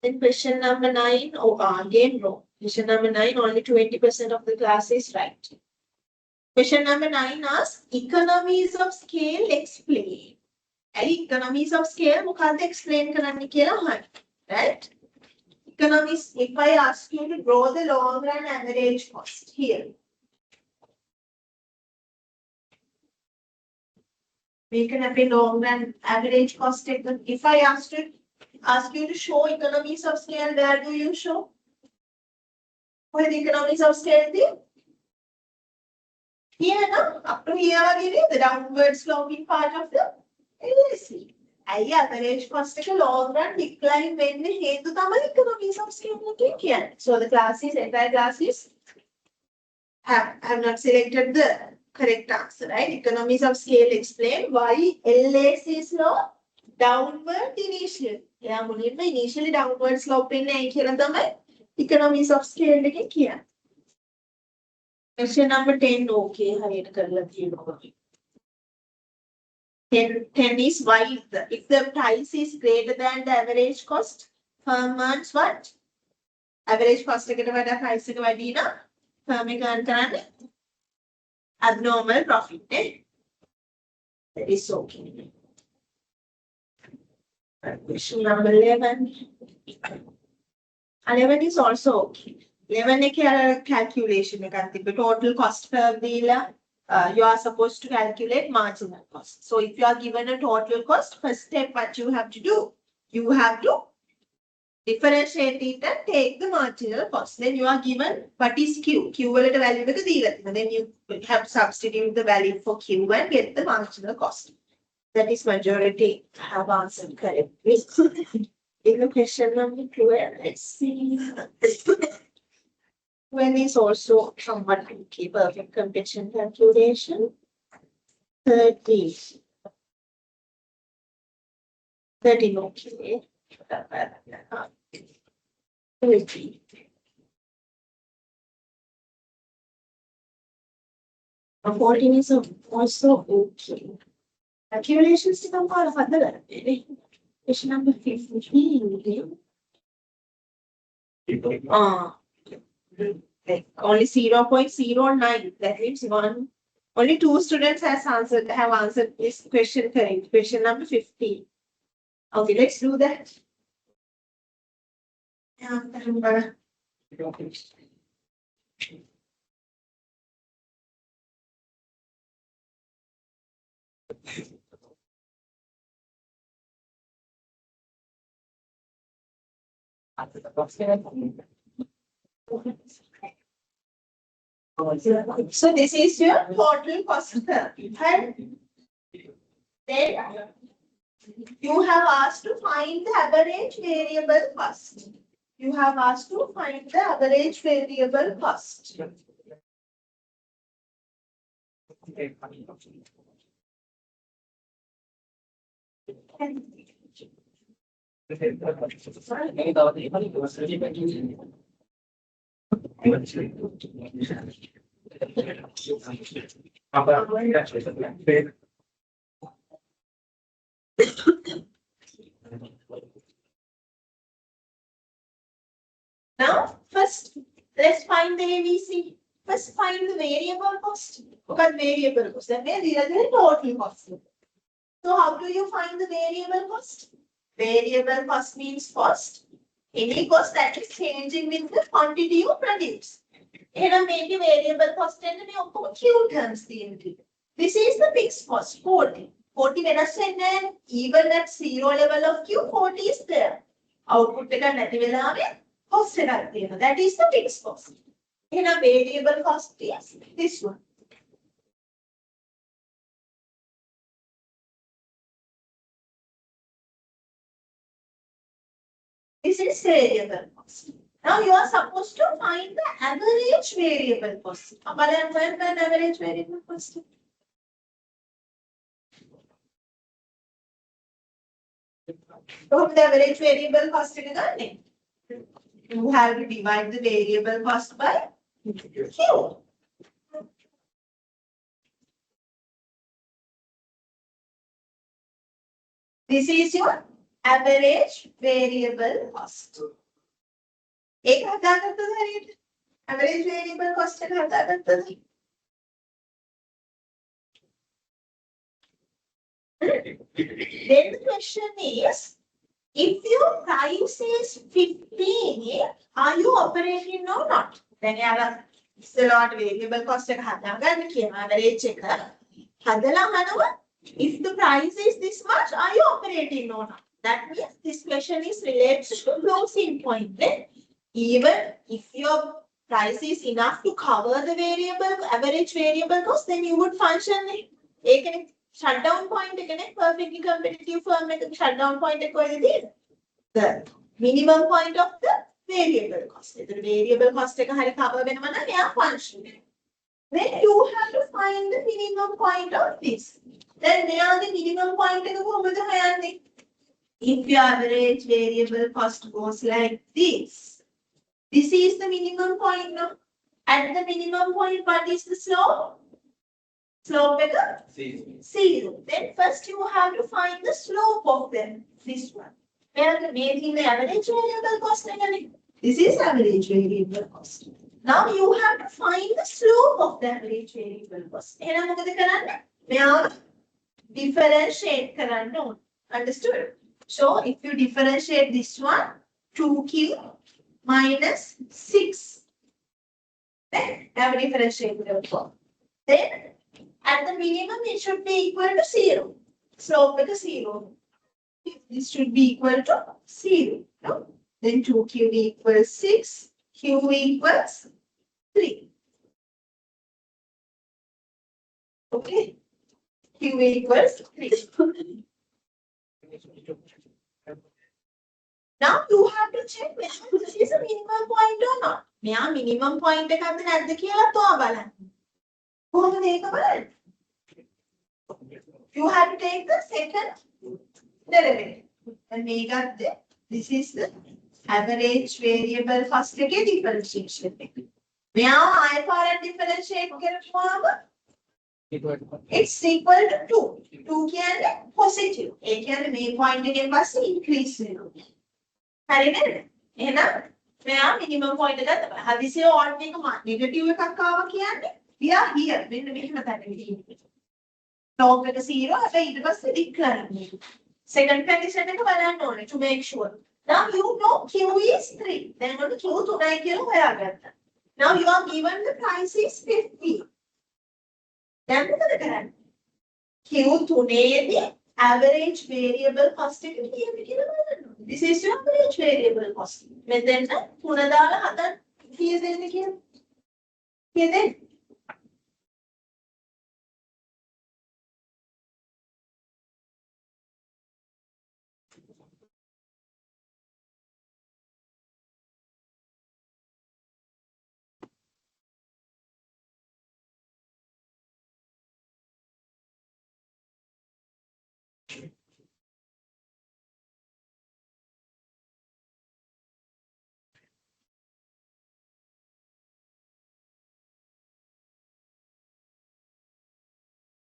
Then question number 9. Oh, again wrong. Question number 9. Only 20% of the class is right. Question number 9 asks economies of scale explain. Economies of scale, mukad explain karanni kiyala, right? Economies. If I ask you to draw the long run average cost here. We can have a long run average cost. If I ask you to show economies of scale, where do you show? What is the economies of scale there? Here, no? Up to here, the downward sloping part of the LAC. Average cost is a long run decline when the head to economies of scale. So the class is, entire class is have not selected the correct answer, right? Economies of scale explain why LAC is low. Downward initial. Yeah, initially downward slope in economies of scale. Question number 10. Okay, 10 is why if the price is greater than the average cost, firm earns what? Average cost එකට වඩා price එක වැඩි නම් firm එක earn කරන්නේ abnormal profit. That is okay. Question number 11. 11 is also okay. 11 එක calculation එකක් තිබ්බ total cost per dealer. You are supposed to calculate marginal cost. So if you are given a total cost, first step what you have to do, you have to differentiate it and take the marginal cost. Then you are given what is Q. Q value value එක දීලා තියෙනවා. Then you have to substitute the value for Q and get the marginal cost. That is majority have answered correctly. In the question number 12, let's see. When is also somewhat tricky. Perfect competition calculation. 30. 13, okay. 30. And 14 is also okay. Calculations to come out of other. Question number 15. Like only 0.09. That means only 2 students have answered this question correct. Question number 15. Okay, let's do that. So this is your total cost curve. And then you have asked to find the average variable cost. You have asked to find the average variable cost. Now, first, let's find the ABC. First, find the variable cost. Because variable cost, that means these are the total cost. So, how do you find the variable cost? Variable cost means cost. Any cost that is changing with the quantity you produce. Here, maybe variable cost and Q terms. This is the fixed cost, 40. 40 when even at 0 level of Q, 40 is there. Output cost. That is the fixed cost. In a variable cost is this one. This is variable cost. Now you are supposed to find the average variable cost. When average variable cost? From the average variable cost, you have to divide the variable cost by Q. This is your average variable cost. Average variable cost. Then the question is, if your price is 15, are you operating or not? Then you have a lot variable cost. Average. If the price is this much, are you operating or not? That means this question is related to closing point. Then even if your price is enough to cover the average variable cost, then you would function shutdown point perfectly competitive firm shutdown point the minimum point of the variable cost. The variable cost cover function. Then you have to find the minimum point of this. Then where are the minimum point in the if your average variable cost goes like this is the minimum point now. At the minimum point, what is the slope? Slope is 0. Then first you have to find the slope of them. This one. Where are making the average variable cost? This is average variable cost. Now you have to find the slope of the average variable cost. Where differentiate karanna. Understood? So if you differentiate this one, 2q minus 6. Then have a differentiate therefore. Then at the minimum it should be equal to 0. Slope is 0. This should be equal to 0. No? Then 2q equals 6, q equals 3. Okay. Q equals 3. Now you have to check whether this is a minimum point or not. Now minimum point එකක් නැද්ද කියලා තෝ බලන්න. කොහොමද ඒක බලන්නේ? You have to take the second derivative. And මේකත් this is the average variable first එකේ differentiation එක. මෙයා ආයෙ පාරක් differentiate කරපුවාම it's equal to 2. 2 කියන්නේ positive. ඒ කියන්නේ මේ point එකෙන් පස්සේ increase වෙනවා. හරිද? එහෙනම් මෙයා minimum point එක ගත්තා. හදිසියේ odd එක negative එකක් ආවා කියන්නේ we are here. මෙන්න මෙහෙම තැනකදී ඉන්නේ. Slope එක 0 හැබැයි ඊට පස්සේ decline. Second condition එක බලන්න ඕනේ to make sure. Now you know Q is 3. Then only Q 3යි කියලා හොයාගත්තා. Now you are given the price is 50. දැන් මොකද කරන්නේ? Q 3ේදී average variable cost එක කීයද කියලා බලන්න. This is your average variable cost. මෙතෙන් 3 දාලා හදන්න කීයද දෙන්නේ කියලා. කීයද?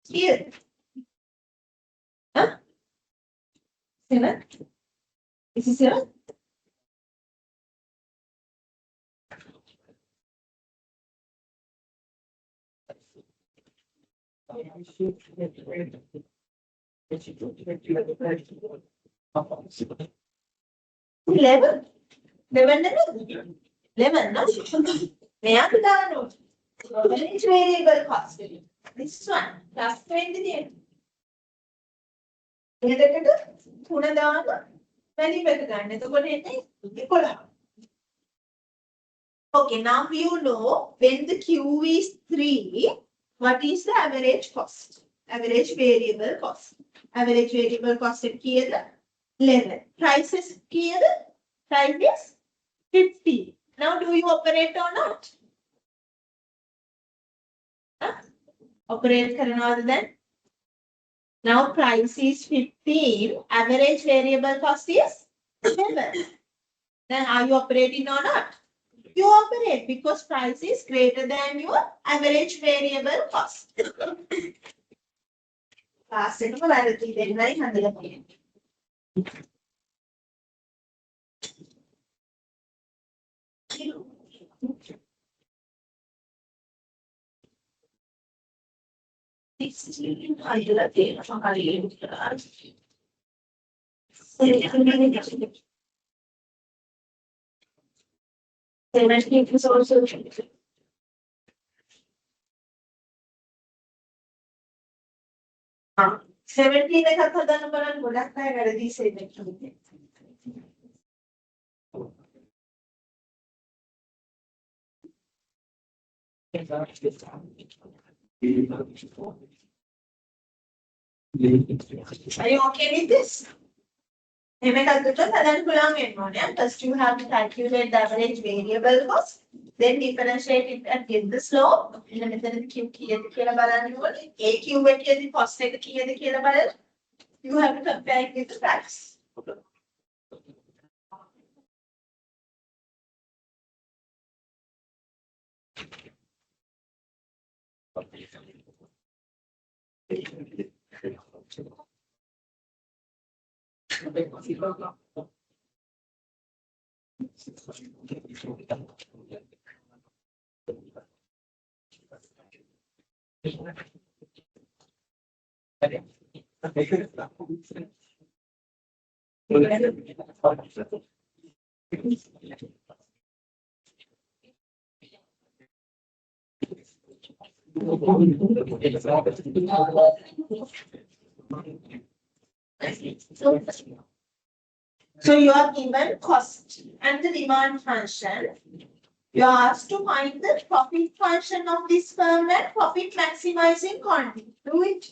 Here. Huh? 7? Is it 7? Eleven. 11, no? May I average variable cost. This one, plus 20. Okay, now you know when the Q is 3, what is the average cost? Average variable cost. Average variable cost is 11. Price is here. Price is 50. Now do you operate or not? Huh? Operate other than. Now price is 15. Average variable cost is 11. Then are you operating or not? You operate because price is greater than your average variable cost. Last then I handle it. Is also 17 එකක් හදන්න බලන්න ගොඩක් අය වැරදි සෙල්ලම් කරන්නේ. Are you okay with this? First you have to calculate the average variable cost. Then differentiate it and get the slope. And then Q kiyada කියලා බලන්න ඕනේ. A Q එකේදී cos එක කීයද කියලා බලලා you have to compare it with the facts. So you are given cost and the demand function. You are asked to find the profit function of this firm and profit maximizing quantity. Do it.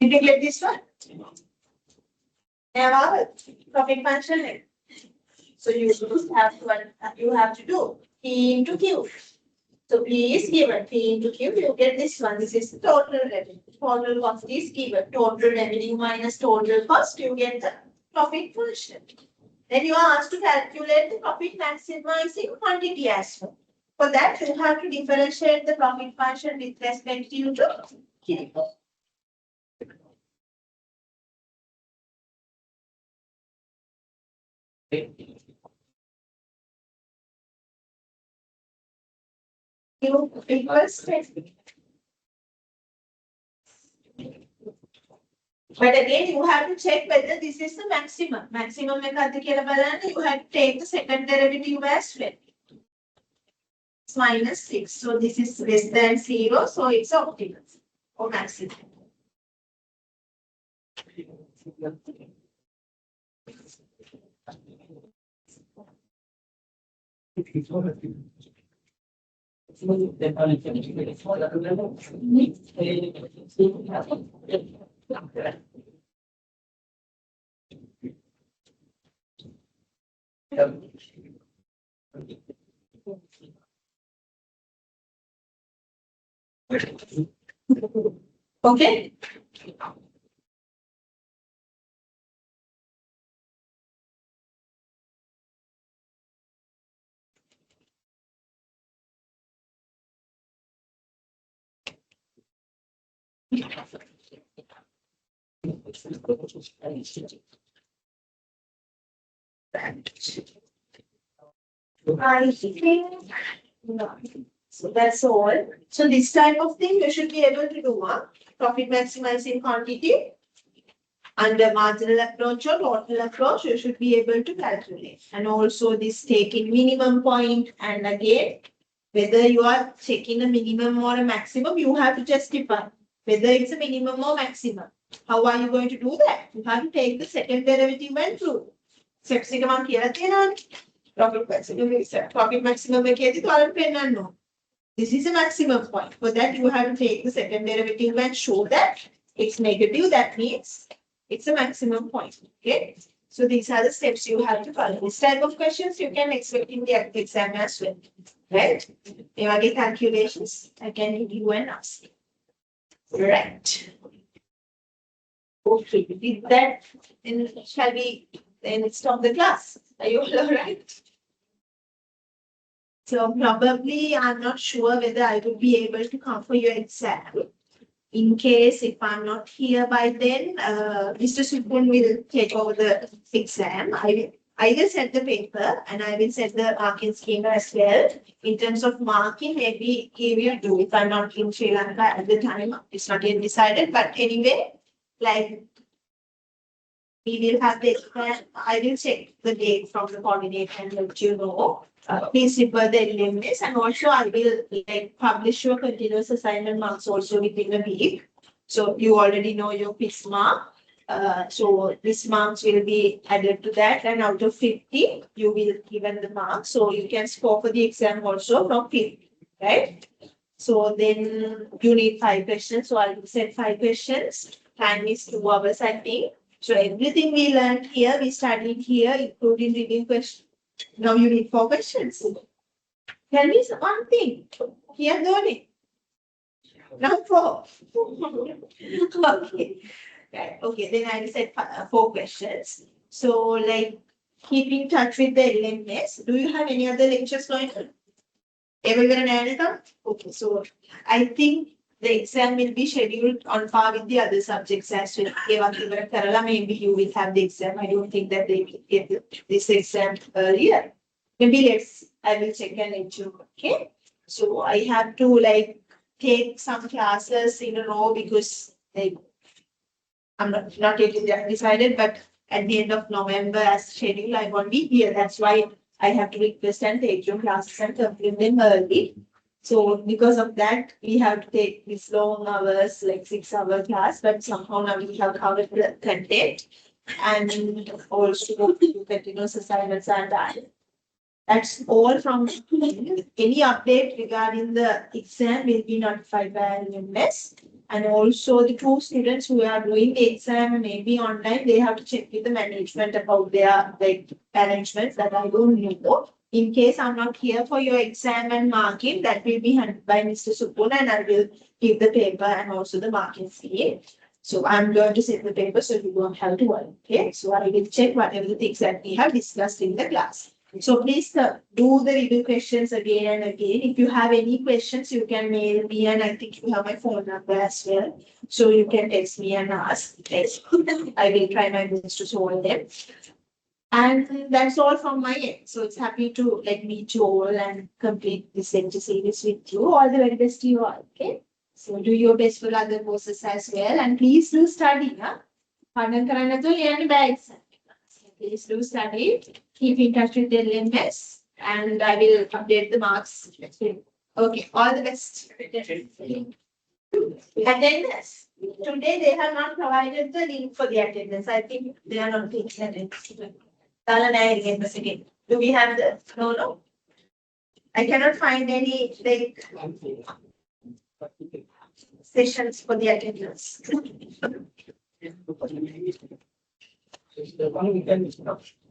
Did you get this one? Profit function. So you have to do P into Q. So P is given, P into Q, you get this one. This is the total revenue. Total cost is given. Total revenue minus total cost, you get the profit function. Then you are asked to calculate the profit maximizing quantity as well. For that, you have to differentiate the profit function with respect to Q. Q equals 20. But again, you have to check whether this is the maximum. Maximum ekadda kiyala balanna, you have to take the second derivative as well. It's minus 6. So this is less than 0. So it's optimal or maximum. Okay. I think no. So that's all. So this type of thing you should be able to do profit maximizing quantity under marginal approach or total approach, you should be able to calculate. And also this taking minimum point, and again, whether you are checking a minimum or a maximum, you have to justify whether it's a minimum or maximum. How are you going to do that? You have to take the second derivative and prove. Steps එක මම කියලා තියෙනවානේ. Profit maximum එකේදී ඔයාලට පෙන්නන්න ඕන. This is a maximum point. For that, you have to take the second derivative and show that it's negative. That means it's a maximum point. Okay. So these are the steps you have to follow. This type of questions you can expect in the exam as well. Right? If I get calculations, I can give you and ask. Right. Okay. With that, then shall we then stop the class? Are you all right? So probably I'm not sure whether I will be able to come for your exam. In case if I'm not here by then, Mr. Supun will take over the exam. I will set the paper and I will set the marking scheme as well. In terms of marking, maybe he will do if I'm not in Sri Lanka at the time. It's not yet decided, but anyway, like we will have the exam. I will check the date from the coordinator and let you know. Please refer the LMS, and also I will publish your continuous assignment marks also within a week. So you already know your quiz mark. So this marks will be added to that, and out of 50, you will given the mark. So you can score for the exam also from 50, right? So then you need 5 questions. So I will send 5 questions. Time is 2 hours, I think. So everything we learned here, we studied here, including reading questions. Now you need 4 questions. Tell me one thing. Here, Dhoni. Now 4. Okay. Right. Okay. Then I will set 4 questions. So, like, keep in touch with the LMS. Do you have any other lectures going on? Everyone? Okay. So, I think the exam will be scheduled on par with the other subjects as well. Maybe you will have the exam. I don't think that they will get this exam earlier. Maybe I will check and let you know. Okay. So I have to take some classes in a row because I'm not yet decided, but at the end of November as scheduled, I won't be here. That's why I have to request and take your classes and complete them early. So because of that, we have to take this long hours, 6-hour class, but somehow now we have covered the content and also do continuous assignments and that. That's all from me. Any update regarding the exam will be notified by LMS. And also the 2 students who are doing the exam maybe online, they have to check with the management about their arrangements that I don't know. In case I'm not here for your exam and marking, that will be handled by Mr. Supun, and I will give the paper and also the marking scheme. So I'm going to set the paper so you don't have to worry. Okay. So I will check whatever the things that we have discussed in the class. So please do the review questions again and again. If you have any questions, you can mail me, and I think you have my phone number as well. So you can text me and ask. Yes. I will try my best to solve them. And that's all from my end. So it's happy to meet you all and complete this lecture series with you. All the very best to you all. Okay. So do your best for other courses as well. And please do study. Please do study. Keep in touch with the LMS. And I will update the marks. Okay. All the best. Attendance. Today they have not provided the link for the attendance. I think they are not taking attendance. Do we have the no? I cannot find any sessions for the attendance.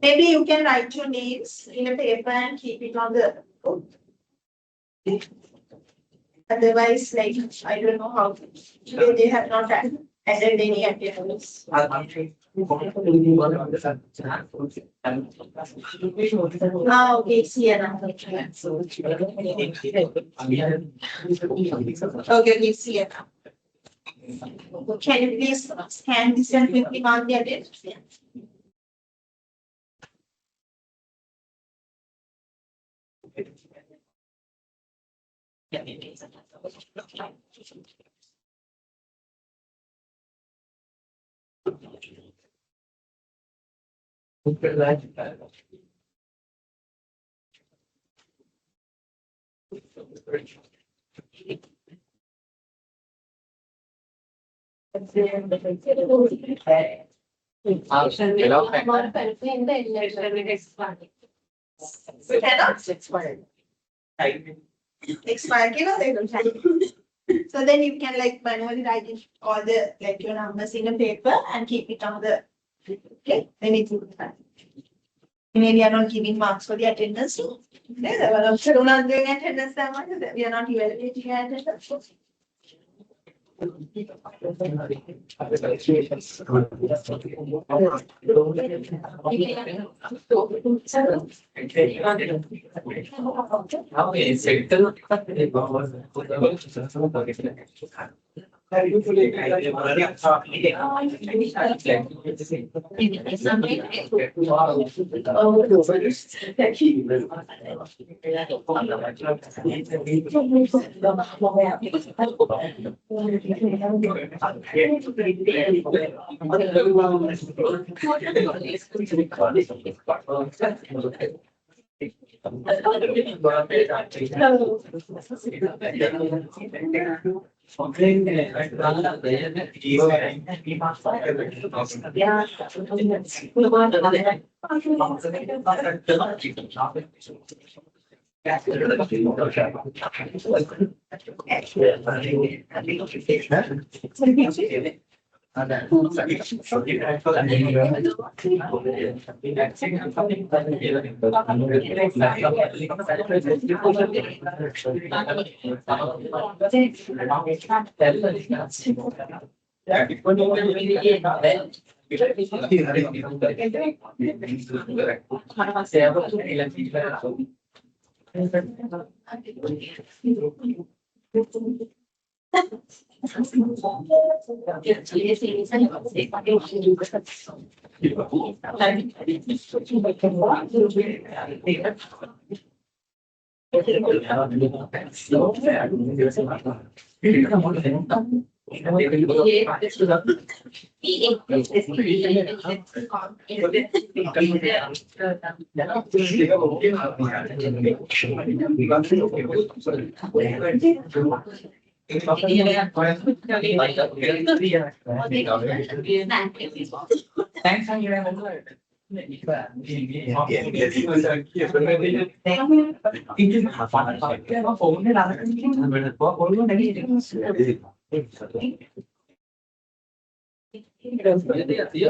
Maybe you can write your names in a paper and keep it on the board. Otherwise, I don't know how. Today they have not added any attendance. Okay, see you now. Okay, see you now. Can you please scan this and quickly mark the attendance? Yeah. We cannot expire. Expire, so then you can like manually write in all the like your numbers in a paper and keep it on the, okay, then it will be fine. We are not giving marks for the attendance. We are not doing attendance that much. We are not evaluating attendance.